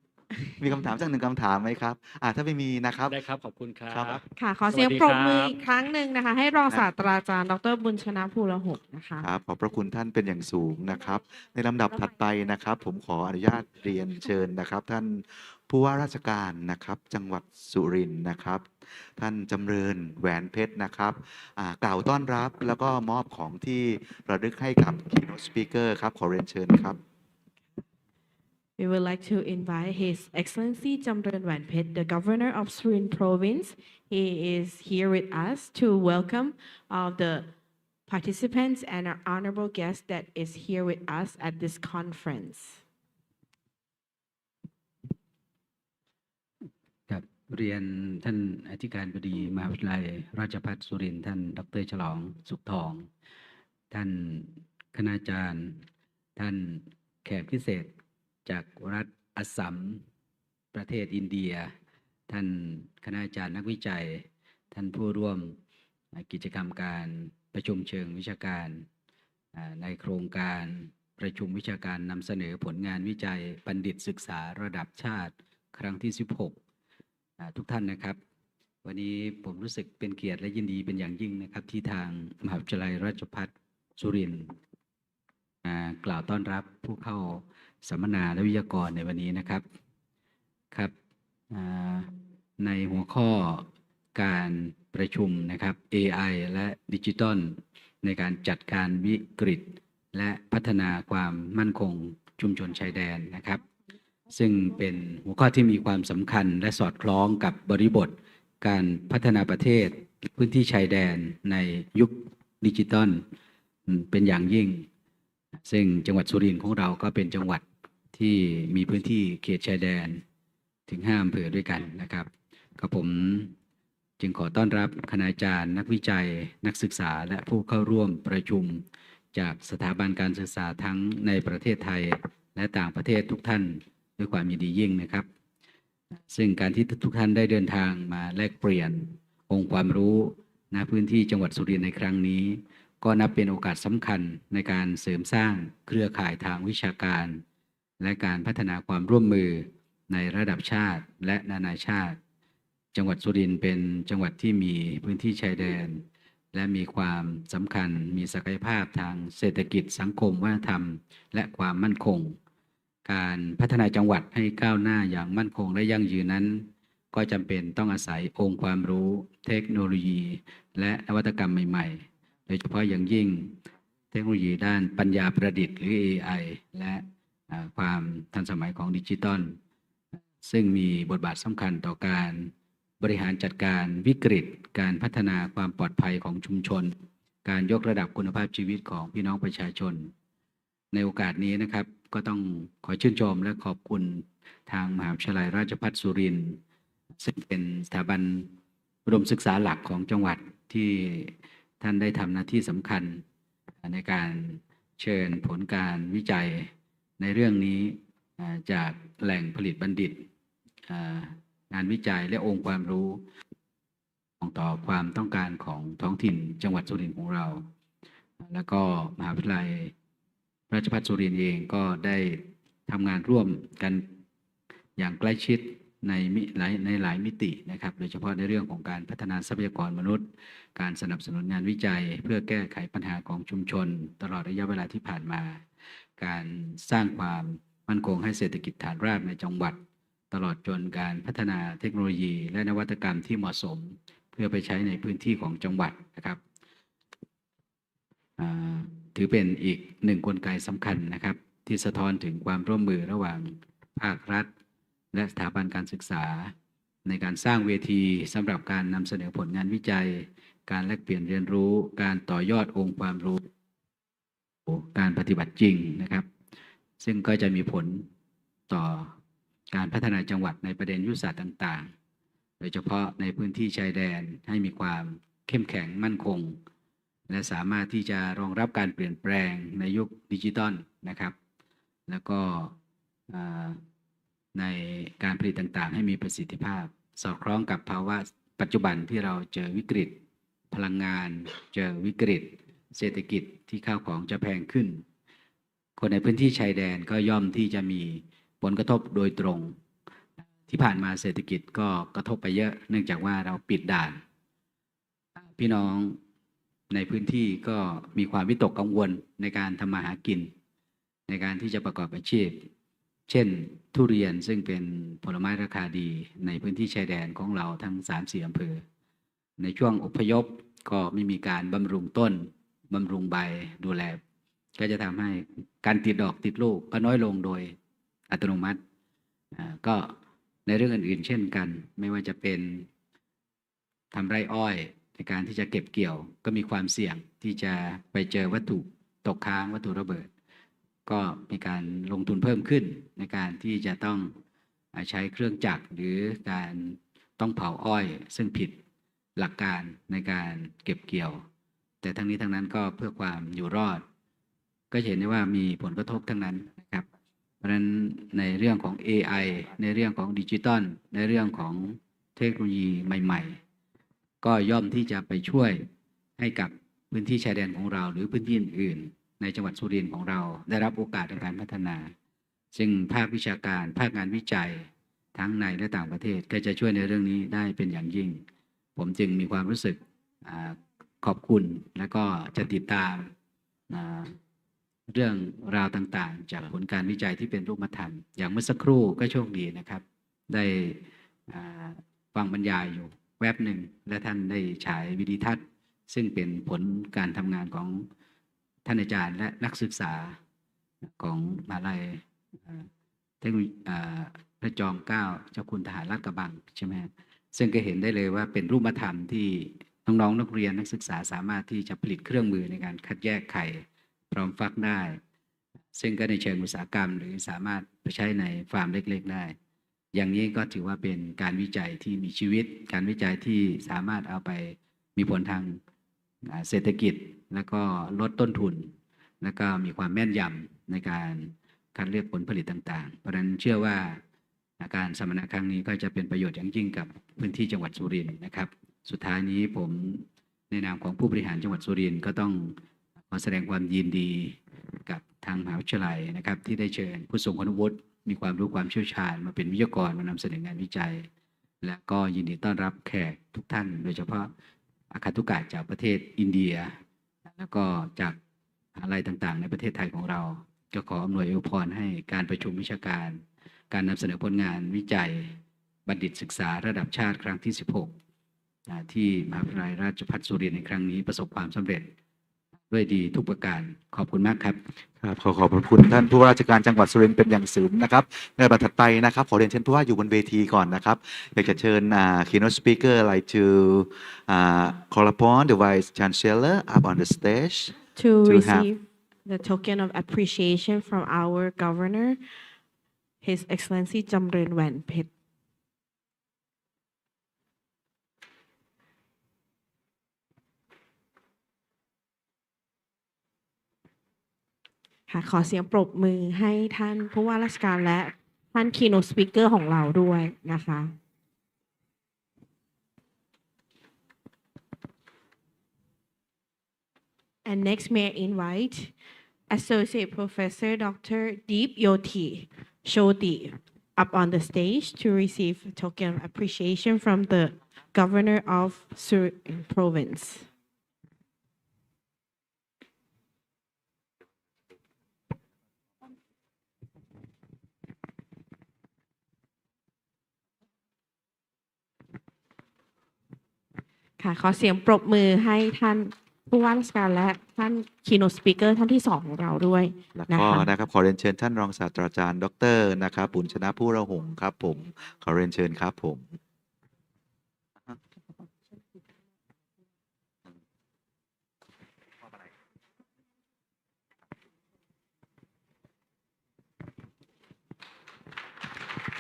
มีคำถามสักหนึ่งคำถามไหมครับถ้าไม่มีนะครับ ได้ครับ ขอบคุณครับ ค่ะ ขอเสียงปรบมืออีกครั้งหนึ่งนะคะ ให้รองศาสตราจารย์ดร. บุญชนะภูระหกนะคะ ครับขอบพระคุณท่านเป็นอย่างสูงนะครับ ในลำดับถัดไปนะครับ ผมขออนุญาตเรียนเชิญนะครับ ท่านผู้ว่าราชการนะครับ จังหวัดสุรินทร์นะครับ ท่านจำเริญแหวนเพชรนะครับกล่าวต้อนรับแล้วก็มอบของที่ระลึกให้กับ Keynote Speaker ครับขอเรียนเชิญครับ We would like to invite His Excellency Jamren Wanpet, the Governor of Surin Province. He is here with us to welcome all the participants and our honorable guest that is here with us at this conference. ครับเรียนท่านอธิการบดีมหาวิทยาลัยราชภัฏสุรินทร์ท่านดร.ฉลองสุขทองท่านคณาจารย์ท่านแขกพิเศษจากรัฐอัสสัมประเทศอินเดียท่านคณาจารย์นักวิจัยท่านผู้ร่วมกิจกรรมการประชุมเชิงวิชาการในโครงการประชุมวิชาการนำเสนอผลงานวิจัยบัณฑิตศึกษาระดับชาติครั้งที่ 16ทุกท่านนะครับวันนี้ผมรู้สึกเป็นเกียรติและยินดีเป็นอย่างยิ่งนะครับที่ทางมหาวิทยาลัยราชภัฏสุรินทร์กล่าวต้อนรับผู้เข้าสัมมนาและวิทยากรในวันนี้นะครับครับในหัวข้อการประชุมนะครับ AI และดิจิทัลในการจัดการวิกฤตและพัฒนาความมั่นคงชุมชนชายแดนนะครับซึ่งเป็นหัวข้อที่มีความสำคัญและสอดคล้องกับบริบทการพัฒนาประเทศพื้นที่ชายแดนในยุคดิจิทัลเป็นอย่างยิ่งซึ่งจังหวัดสุรินทร์ของเราก็เป็นจังหวัดที่มีพื้นที่เขตชายแดนถึง5 อำเภอด้วยกันนะครับก็ผมจึงขอต้อนรับคณาจารย์นักวิจัยนักศึกษาและผู้เข้าร่วมประชุมจากสถาบันการศึกษาทั้งในประเทศไทยและต่างประเทศทุกท่านด้วยความยินดียิ่งนะครับซึ่งการที่ทุกท่านได้เดินทางมาแลกเปลี่ยนองค์ความรู้ณพื้นที่จังหวัดสุรินทร์ในครั้งนี้ก็นับเป็นโอกาสสำคัญในการเสริมสร้างเครือข่ายทางวิชาการและการพัฒนาความร่วมมือในระดับชาติและนานาชาติจังหวัดสุรินทร์เป็นจังหวัดที่มีพื้นที่ชายแดนและมีความสำคัญมีศักยภาพทางเศรษฐกิจสังคมวัฒนธรรมและความมั่นคงการพัฒนาจังหวัดให้ก้าวหน้าอย่างมั่นคงและยั่งยืนนั้นก็จำเป็นต้องอาศัยองค์ความรู้เทคโนโลยีและนวัตกรรมใหม่ๆโดยเฉพาะอย่างยิ่งเทคโนโลยีด้านปัญญาประดิษฐ์หรือ AI และความทันสมัยของดิจิทัลซึ่งมีบทบาทสำคัญต่อการบริหารจัดการวิกฤตการพัฒนาความปลอดภัยของชุมชนการยกระดับคุณภาพชีวิตของพี่น้องประชาชนในโอกาสนี้นะครับก็ต้องขอชื่นชมและขอบคุณทางมหาวิทยาลัยราชภัฏสุรินทร์ซึ่งเป็นสถาบันอุดมศึกษาหลักของจังหวัดที่ท่านได้ทำหน้าที่สำคัญในการเชิญผลการวิจัยในเรื่องนี้จากแหล่งผลิตบัณฑิตงานวิจัยและองค์ความรู้ต่อความต้องการของท้องถิ่นจังหวัดสุรินทร์ของเราแล้วก็มหาวิทยาลัยราชภัฏสุรินทร์เองก็ได้ทำงานร่วมกันอย่างใกล้ชิดในหลายมิตินะครับโดยเฉพาะในเรื่องของการพัฒนาทรัพยากรมนุษย์การสนับสนุนงานวิจัยเพื่อแก้ไขปัญหาของชุมชนตลอดระยะเวลาที่ผ่านมาการสร้างความมั่นคงให้เศรษฐกิจฐานรากในจังหวัดตลอดจนการพัฒนาเทคโนโลยีและนวัตกรรมที่เหมาะสมเพื่อไปใช้ในพื้นที่ของจังหวัดนะครับถือเป็นอีกหนึ่งกลไกสำคัญนะครับที่สะท้อนถึงความร่วมมือระหว่างภาครัฐและสถาบันการศึกษาในการสร้างเวทีสำหรับการนำเสนอผลงานวิจัยการแลกเปลี่ยนเรียนรู้การต่อยอดองค์ความรู้การปฏิบัติจริงนะครับซึ่งก็จะมีผลต่อการพัฒนาจังหวัดในประเด็นยุทธศาสตร์ต่างๆโดยเฉพาะในพื้นที่ชายแดนให้มีความเข้มแข็งมั่นคงและสามารถที่จะรองรับการเปลี่ยนแปลงในยุคดิจิทัลนะครับแล้วก็ ในการผลิตต่างๆให้มีประสิทธิภาพสอดคล้องกับภาวะปัจจุบันที่เราเจอวิกฤตพลังงานเจอวิกฤตเศรษฐกิจที่ข้าวของจะแพงขึ้นคนในพื้นที่ชายแดนก็ย่อมที่จะมีผลกระทบโดยตรงที่ผ่านมาเศรษฐกิจก็กระทบไปเยอะเนื่องจากว่าเราปิดด่านพี่น้องในพื้นที่ก็มีความวิตกกังวลในการทำมาหากินในการที่จะประกอบอาชีพเช่นทุเรียนซึ่งเป็นผลไม้ราคาดีในพื้นที่ชายแดนของเราทั้ง 3-4 อำเภอในช่วงอพยพก็ไม่มีการบำรุงต้นบำรุงใบดูแลก็จะทำให้การติดดอกติดลูกก็น้อยลงโดยอัตโนมัติก็ในเรื่องอื่นๆเช่นกันไม่ว่าจะเป็นทำไร่อ้อยในการที่จะเก็บเกี่ยวก็มีความเสี่ยงที่จะไปเจอวัตถุตกค้างวัตถุระเบิดก็มีการลงทุนเพิ่มขึ้นในการที่จะต้องใช้เครื่องจักรหรือการต้องเผาอ้อยซึ่งผิดหลักการในการเก็บเกี่ยวแต่ทั้งนี้ทั้งนั้นก็เพื่อความอยู่รอดก็เห็นได้ว่ามีผลกระทบทั้งนั้นนะครับเพราะฉะนั้นในเรื่องของ AI ในเรื่องของดิจิตอลในเรื่องของเทคโนโลยีใหม่ๆก็ย่อมที่จะไปช่วยให้กับพื้นที่ชายแดนของเราหรือพื้นที่อื่นๆในจังหวัดสุรินทร์ของเราได้รับโอกาสในการพัฒนาซึ่งภาควิชาการภาคงานวิจัยทั้งในและต่างประเทศก็จะช่วยในเรื่องนี้ได้เป็นอย่างยิ่งผมจึงมีความรู้สึกขอบคุณและก็จะติดตามเรื่องราวต่างๆจากผลการวิจัยที่เป็นรูปธรรมอย่างเมื่อสักครู่ก็โชคดีนะครับได้ฟังบรรยายอยู่แวบหนึ่งและท่านได้ฉายวิดีทัศน์ซึ่งเป็นผลการทำงานของท่านอาจารย์และนักศึกษาของมหาวิทยาลัยเทคโนโลยีพระจอมเกล้าเจ้าคุณทหารลาดกระบังใช่ไหมซึ่งก็เห็นได้เลยว่าเป็นรูปธรรมที่น้องๆนักเรียนนักศึกษาสามารถที่จะผลิตเครื่องมือในการคัดแยกไข่พร้อมฟักได้ซึ่งก็ในเชิงอุตสาหกรรมหรือสามารถไปใช้ในฟาร์มเล็กๆได้อย่างนี้ก็ถือว่าเป็นการวิจัยที่มีชีวิตการวิจัยที่สามารถเอาไปมีผลทางเศรษฐกิจแล้วก็ลดต้นทุนแล้วก็มีความแม่นยำในการคัดเลือกผลผลิตต่างๆเพราะฉะนั้นเชื่อว่าการสัมมนาครั้งนี้ก็จะเป็นประโยชน์อย่างยิ่งกับพื้นที่จังหวัดสุรินทร์นะครับสุดท้ายนี้ผมในนามของผู้บริหารจังหวัดสุรินทร์ก็ต้องขอแสดงความยินดีกับทางมหาวิทยาลัยนะครับที่ได้เชิญผู้ทรงคุณวุฒิมีความรู้ความเชี่ยวชาญมาเป็นวิทยากรมานำเสนองานวิจัยและก็ยินดีต้อนรับแขกทุกท่านโดยเฉพาะอาคาตุกะจากประเทศอินเดียแล้วก็จากอะไรต่างๆในประเทศไทยของเราก็ขออำนวยอวยพรให้การประชุมวิชาการการนำเสนอผลงานวิจัยบัณฑิตศึกษาระดับชาติครั้งที่ 16ที่มหาวิทยาลัยราชภัฏสุรินทร์ในครั้งนี้ประสบความสำเร็จด้วยดีทุกประการขอบคุณมากครับครับขอบคุณท่านผู้ว่าราชการจังหวัดสุรินทร์เป็นอย่างสูงนะครับในลำดับถัดไปนะครับขอเรียนเชิญผู้ว่าอยู่บนเวทีก่อนนะครับอยากจะเชิญkeynote speaker like to call upon the vice chancellor up on the stage to receive the token of appreciation from our governor His Excellency จำเริญแหวนเพชรค่ะขอเสียงปรบมือให้ท่านผู้ว่าราชการและท่าน keynote speaker ของเราด้วยนะคะ And next may I invite Associate Professor Dr. Deep Yoti Shoti up on the stage to receive a token of appreciation from the Governor of Surin Province.ค่ะขอเสียงปรบมือให้ท่านผู้ว่าราชการและท่าน keynote speaker ท่านที่2ของเราด้วยนะคะนะครับขอเรียนเชิญท่านรองศาสตราจารย์ดร.นะครับบุญชนะผู้ระหงครับผมขอเรียนเชิญครับผม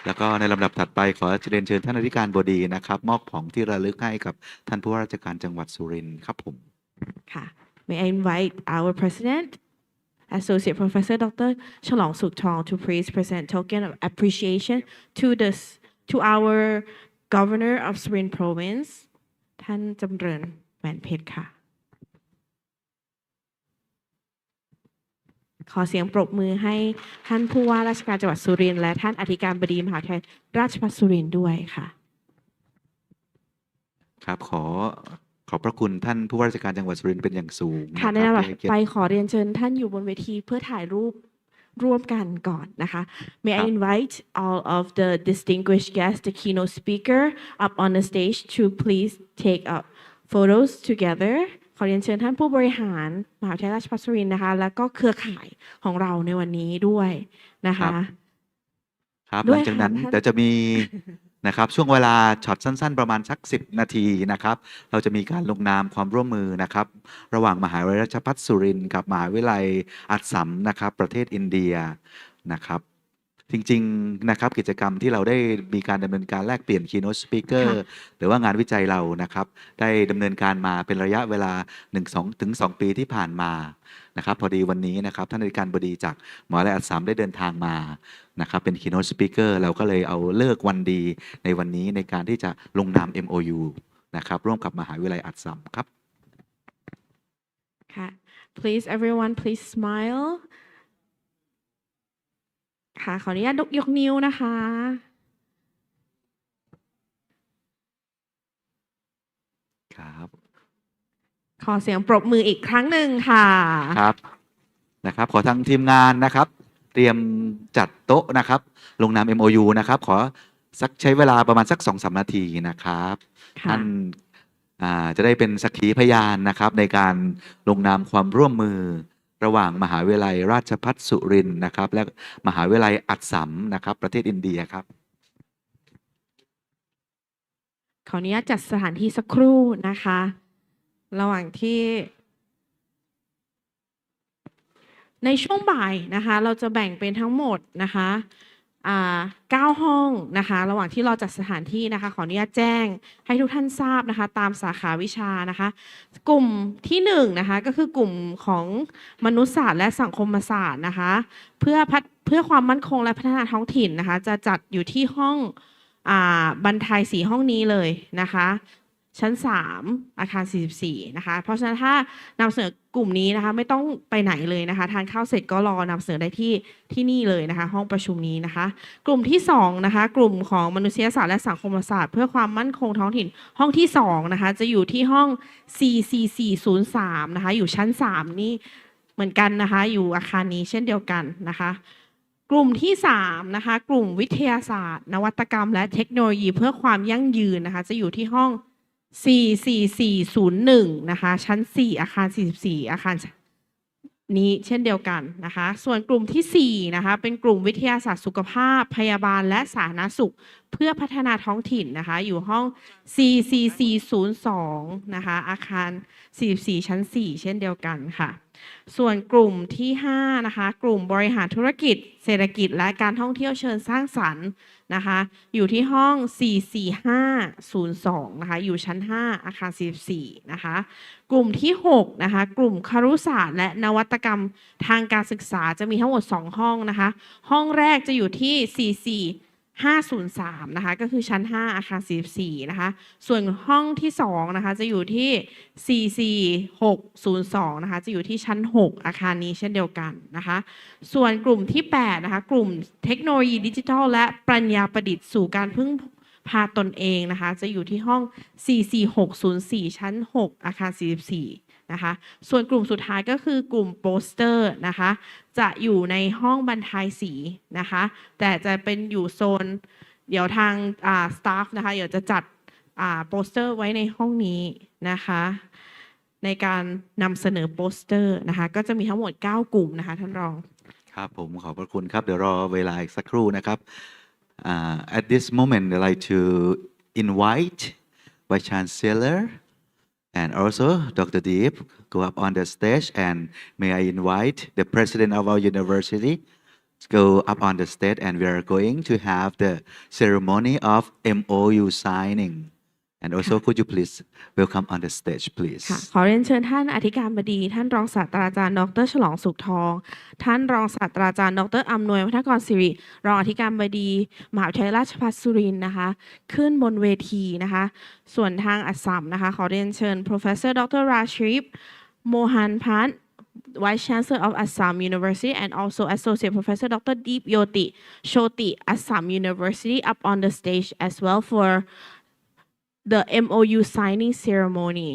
แล้วก็ในลำดับถัดไปขอเรียนเชิญท่านอธิการบดีนะครับมอบของที่ระลึกให้กับท่านผู้ว่าราชการจังหวัดสุรินทร์ครับผมค่ะ May I invite our President Associate Professor Dr. Chalong Suktong to please present token of appreciation to our Governor of Surin Province ท่านจำเริญแหวนเพชรค่ะขอเสียงปรบมือให้ท่านผู้ว่าราชการจังหวัดสุรินทร์และท่านอธิการบดีมหาวิทยาลัยราชภัฏสุรินทร์ด้วยค่ะครับขอบพระคุณท่านผู้ว่าราชการจังหวัดสุรินทร์เป็นอย่างสูงค่ะใน นะ ลำ ค ดั รั บบ ไปขอเรียนเชิญท่านอยู่บนเวทีเพื่อถ่ายรูปร่วมกันก่อนนะคะ May I invite all of the distinguished guests, the keynote speaker, up on the stage to please take up photos together. ขอเรียนเชิญท่านผู้บริหารมหาวิทยาลัยราชภัฏสุรินทร์นะคะแล้วก็เครือข่ายของเราในวันนี้ด้วยนะคะครับหลังจากนั้นเดี๋ยวจะมีนะครับช่วงเวลาช็อตสั้นๆประมาณสัก10 นาทีนะครับเราจะมีการลงนามความร่วมมือนะครับระหว่างมหาวิทยาลัยราชภัฏสุรินทร์กับมหาวิทยาลัยอัสสัมนะครับประเทศอินเดียนะครับจริงๆนะครับกิจกรรมที่เราได้มีการดำเนินการแลกเปลี่ยน keynote speaker หรือว่างานวิจัยเรานะครับได้ดำเนินการมาเป็นระยะเวลา2 ปีที่ผ่านมานะครับพอดีวันนี้นะครับท่านอธิการบดีจากมหาวิทยาลัยอัสสัมได้เดินทางมานะครับเป็น keynote speaker เราก็เลยเอาเลิกวันดีในวันนี้ในการที่จะลงนาม MOU นะครับร่วมกับมหาวิทยาลัยอัสสัมครับค่ะ Please everyone please smile ค่ะขออนุญาตยกนิ้วนะคะครับขอเสียงปรบมืออีกครั้งหนึ่งค่ะครับนะครับขอทางทีมงานนะครับเตรียมจัดโต๊ะนะครับลงนาม MOU นะครับขอใช้เวลาประมาณสัก 2-3 นาทีนะครับท่านจะได้เป็นสักขีพยานนะครับในการลงนามความร่วมมือระหว่างมหาวิทยาลัยราชภัฏสุรินทร์นะครับและมหาวิทยาลัยอัสสัมนะครับประเทศอินเดียครับขออนุญาตจัดสถานที่สักครู่นะคะระหว่างที่ในช่วงบ่ายนะคะเราจะแบ่งเป็นทั้งหมดนะคะ9 ห้องนะคะระหว่างที่เราจัดสถานที่นะคะขออนุญาตแจ้งให้ทุกท่านทราบนะคะตามสาขาวิชานะคะกลุ่มที่1นะคะก็คือกลุ่มของมนุษยศาสตร์และสังคมศาสตร์นะคะเพื่อความมั่นคงและพัฒนาท้องถิ่นนะคะจะจัดอยู่ที่ห้องบรรทาย4 ห้องนี้เลยนะคะชั้น3อาคาร44นะคะเพราะฉะนั้นถ้านำเสนอกลุ่มนี้นะคะไม่ต้องไปไหนเลยนะคะทานข้าวเสร็จก็รอนำเสนอได้ที่นี่เลยนะคะห้องประชุมนี้นะคะกลุ่มที่2นะคะกลุ่มของมนุษยศาสตร์และสังคมศาสตร์เพื่อความมั่นคงท้องถิ่นห้องที่2นะคะจะอยู่ที่ห้อง44403นะคะอยู่ชั้น3นี่เหมือนกันนะคะอยู่อาคารนี้เช่นเดียวกันนะคะกลุ่มที่3นะคะกลุ่มวิทยาศาสตร์นวัตกรรมและเทคโนโลยีเพื่อความยั่งยืนนะคะจะอยู่ที่ห้อง44401นะคะชั้น4อาคาร44อาคารนี้เช่นเดียวกันนะคะส่วนกลุ่มที่4นะคะเป็นกลุ่มวิทยาศาสตร์สุขภาพพยาบาลและสาธารณสุขเพื่อพัฒนาท้องถิ่นนะคะอยู่ห้อง44402นะคะอาคาร44ชั้น4เช่นเดียวกันค่ะส่วนกลุ่มที่5นะคะกลุ่มบริหารธุรกิจเศรษฐกิจและการท่องเที่ยวเชิงสร้างสรรค์นะคะอยู่ที่ห้อง44502นะคะอยู่ชั้น5อาคาร44นะคะกลุ่มที่6นะคะกลุ่มครุศาสตร์และนวัตกรรมทางการศึกษาจะมีทั้งหมด2ห้องนะคะห้องแรกจะอยู่ที่44503นะคะก็คือชั้น5อาคาร44นะคะส่วนห้องที่2นะคะจะอยู่ที่44602นะคะจะอยู่ที่ชั้น6อาคารนี้เช่นเดียวกันนะคะส่วนกลุ่มที่8นะคะกลุ่มเทคโนโลยีดิจิทัลและปัญญาประดิษฐ์สู่การพึ่งพาตนเองนะคะจะอยู่ที่ห้อง44604ชั้น6อาคาร44นะคะส่วนกลุ่มสุดท้ายก็คือกลุ่มโปสเตอร์นะคะจะอยู่ในห้องบรรทายสีนะคะแต่จะเป็นอยู่โซนเดี๋ยวทางสตาฟนะคะเดี๋ยวจะจัดโปสเตอร์ไว้ในห้องนี้นะคะในการนำเสนอโปสเตอร์นะคะก็จะมีทั้งหมด9 กลุ่มนะคะท่านรองครับผมขอบพระคุณครับเดี๋ยวรอเวลาอีกสักครู่นะครับ at this moment I'd like to invite Vice Chancellor and also Dr. Deep go up on the stage and may I invite the President of our university to go up on the stage and we are going to have the ceremony of MOU signing And also, could you please welcome on the stage, please? ค่ะขอเรียนเชิญท่านอธิการบดีท่านรองศาสตราจารย์ดร.ฉลองสุขทองท่านรองศาสตราจารย์ดร.อำนวยวัฒนกรศิริรองอธิการบดีมหาวิทยาลัยราชภัฏสุรินทร์นะคะขึ้นบนเวทีนะคะส่วนทางอัสสัมนะคะขอเรียนเชิญ Professor Dr. Rashid Mohanpat Vice Chancellor of Assam University and also Associate Professor Dr. Deep Yoti Shoti Assam University up on the stage as well for the MOU signing ceremony.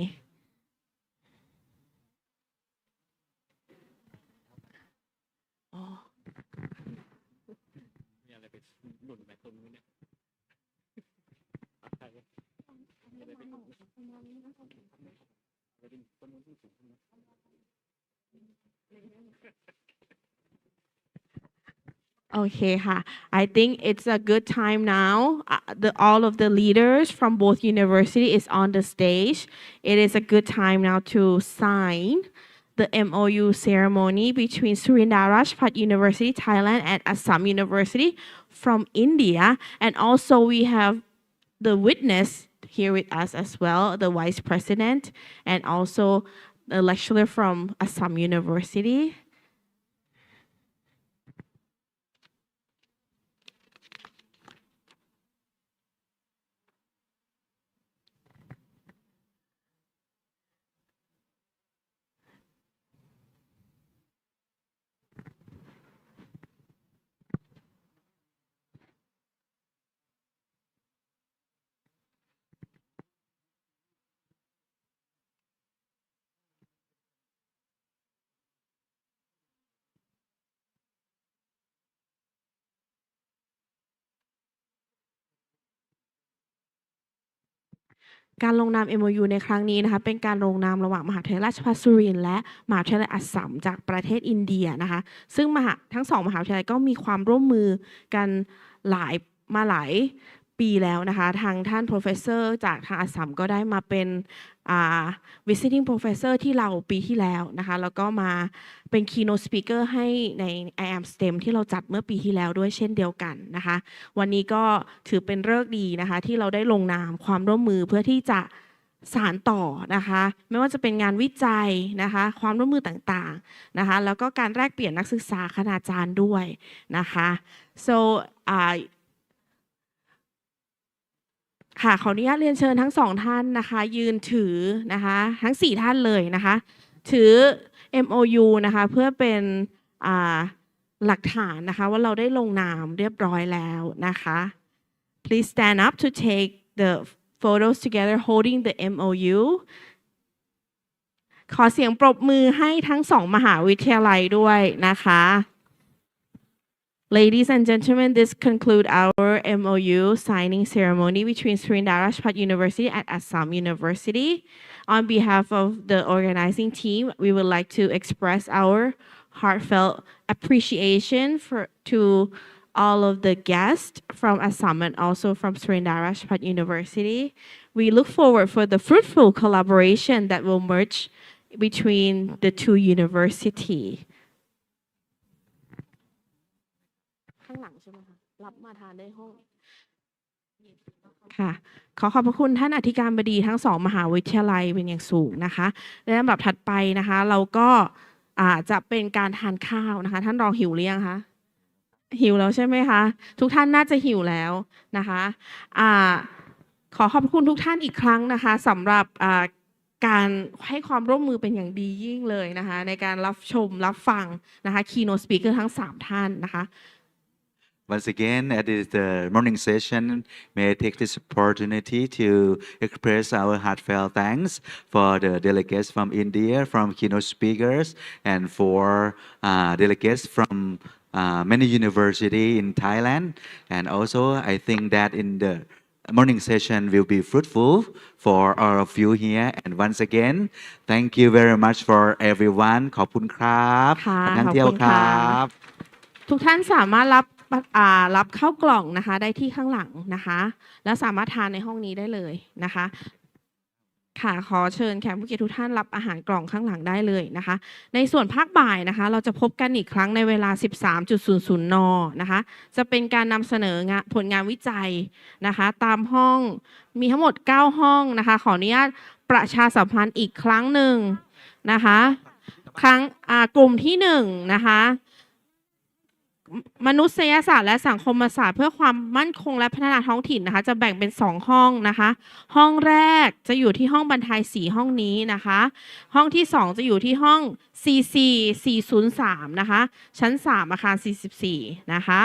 โอเคค่ะ I think it's a good time now. All of the leaders from both university is on the stage. It is a good time now to sign the MOU ceremony between Surindar Rajpat University, Thailand and Assam University from India. And also we have the witness here with us as well, the Vice President and also the lecturer from Assam University. การลงนาม MOU ในครั้งนี้นะคะเป็นการลงนามระหว่างมหาวิทยาลัยราชภัฏสุรินทร์และมหาวิทยาลัยอัสสัมจากประเทศอินเดียนะคะซึ่งทั้งสองมหาวิทยาลัยก็มีความร่วมมือกันหลายปีแล้วนะคะทางท่าน Professor จากทางอัสสัมก็ได้มาเป็นvisiting professor ที่เราปีที่แล้วนะคะแล้วก็มาเป็น keynote speaker ให้ใน I am STEM ที่เราจัดเมื่อปีที่แล้วด้วยเช่นเดียวกันนะคะวันนี้ก็ถือเป็นฤกษ์ดีนะคะที่เราได้ลงนามความร่วมมือเพื่อที่จะสานต่อนะคะไม่ว่าจะเป็นงานวิจัยนะคะความร่วมมือต่างๆนะคะแล้วก็การแลกเปลี่ยนนักศึกษาคณาจารย์ด้วยนะคะ so ค่ะขออนุญาตเรียนเชิญทั้งสองท่านนะคะยืนถือนะคะทั้ง4ท่านเลยนะคะถือ MOU นะคะเพื่อเป็นหลักฐานนะคะว่าเราได้ลงนามเรียบร้อยแล้วนะคะ Please stand up to take the photos together holding the MOU ขอเสียงปรบมือให้ทั้งสองมหาวิทยาลัยด้วยนะคะ Ladies and gentlemen, this concludes our MOU signing ceremony between Surindar Rajpat University and Assam University. On behalf of the organizing team, we would like to express our heartfelt appreciation to all of the guests from Assam and also from Surindar Rajpat University. We look forward for the fruitful collaboration that will merge between the two universities. ข้างหลังใช่ไหมคะรับมาทานได้ห้องค่ะขอขอบพระคุณท่านอธิการบดีทั้งสองมหาวิทยาลัยเป็นอย่างสูงนะคะในลำดับถัดไปนะคะเราก็จะเป็นการทานข้าวนะคะท่านรองหิวหรือยังคะหิวแล้วใช่ไหมคะทุกท่านน่าจะหิวแล้วนะคะขอขอบคุณทุกท่านอีกครั้งนะคะสำหรับการให้ความร่วมมือเป็นอย่างดียิ่งเลยนะคะในการรับชมรับฟังนะคะ keynote speaker ทั้ง3ท่านนะคะ Once again, it is the morning session. May I take this opportunity to express our heartfelt thanks for the delegates from India, from keynote speakers, and for delegates from many universities in Thailand. And also, I think that in the morning session will be fruitful for all of you here. And once again, thank you very much for everyone. ขอบคุณครับท่านเที่ยวครับทุกท่านสามารถรับเข้ากล่องนะคะได้ที่ข้างหลังนะคะแล้วสามารถทานในห้องนี้ได้เลยนะคะ ค่ะขอเชิญแขกผู้เกียรติทุกท่านรับอาหารกล่องข้างหลังได้เลยนะคะ ในส่วนภาคบ่ายนะคะเราจะพบกันอีกครั้งในเวลา 13.00 น.นะคะจะเป็นการนำเสนอผลงานวิจัยนะคะตามห้องมีทั้งหมด9ห้องนะคะขออนุญาตประชาสัมพันธ์อีกครั้งหนึ่งนะคะกลุ่มที่1นะคะมนุษยศาสตร์และสังคมศาสตร์เพื่อความมั่นคงและพัฒนาท้องถิ่นนะคะจะแบ่งเป็น2ห้องนะคะห้องแรกจะอยู่ที่ห้องบรรทาย4ห้องนี้นะคะห้องที่2จะอยู่ที่ห้อง CC 403นะคะชั้น3อาคาร44นะคะ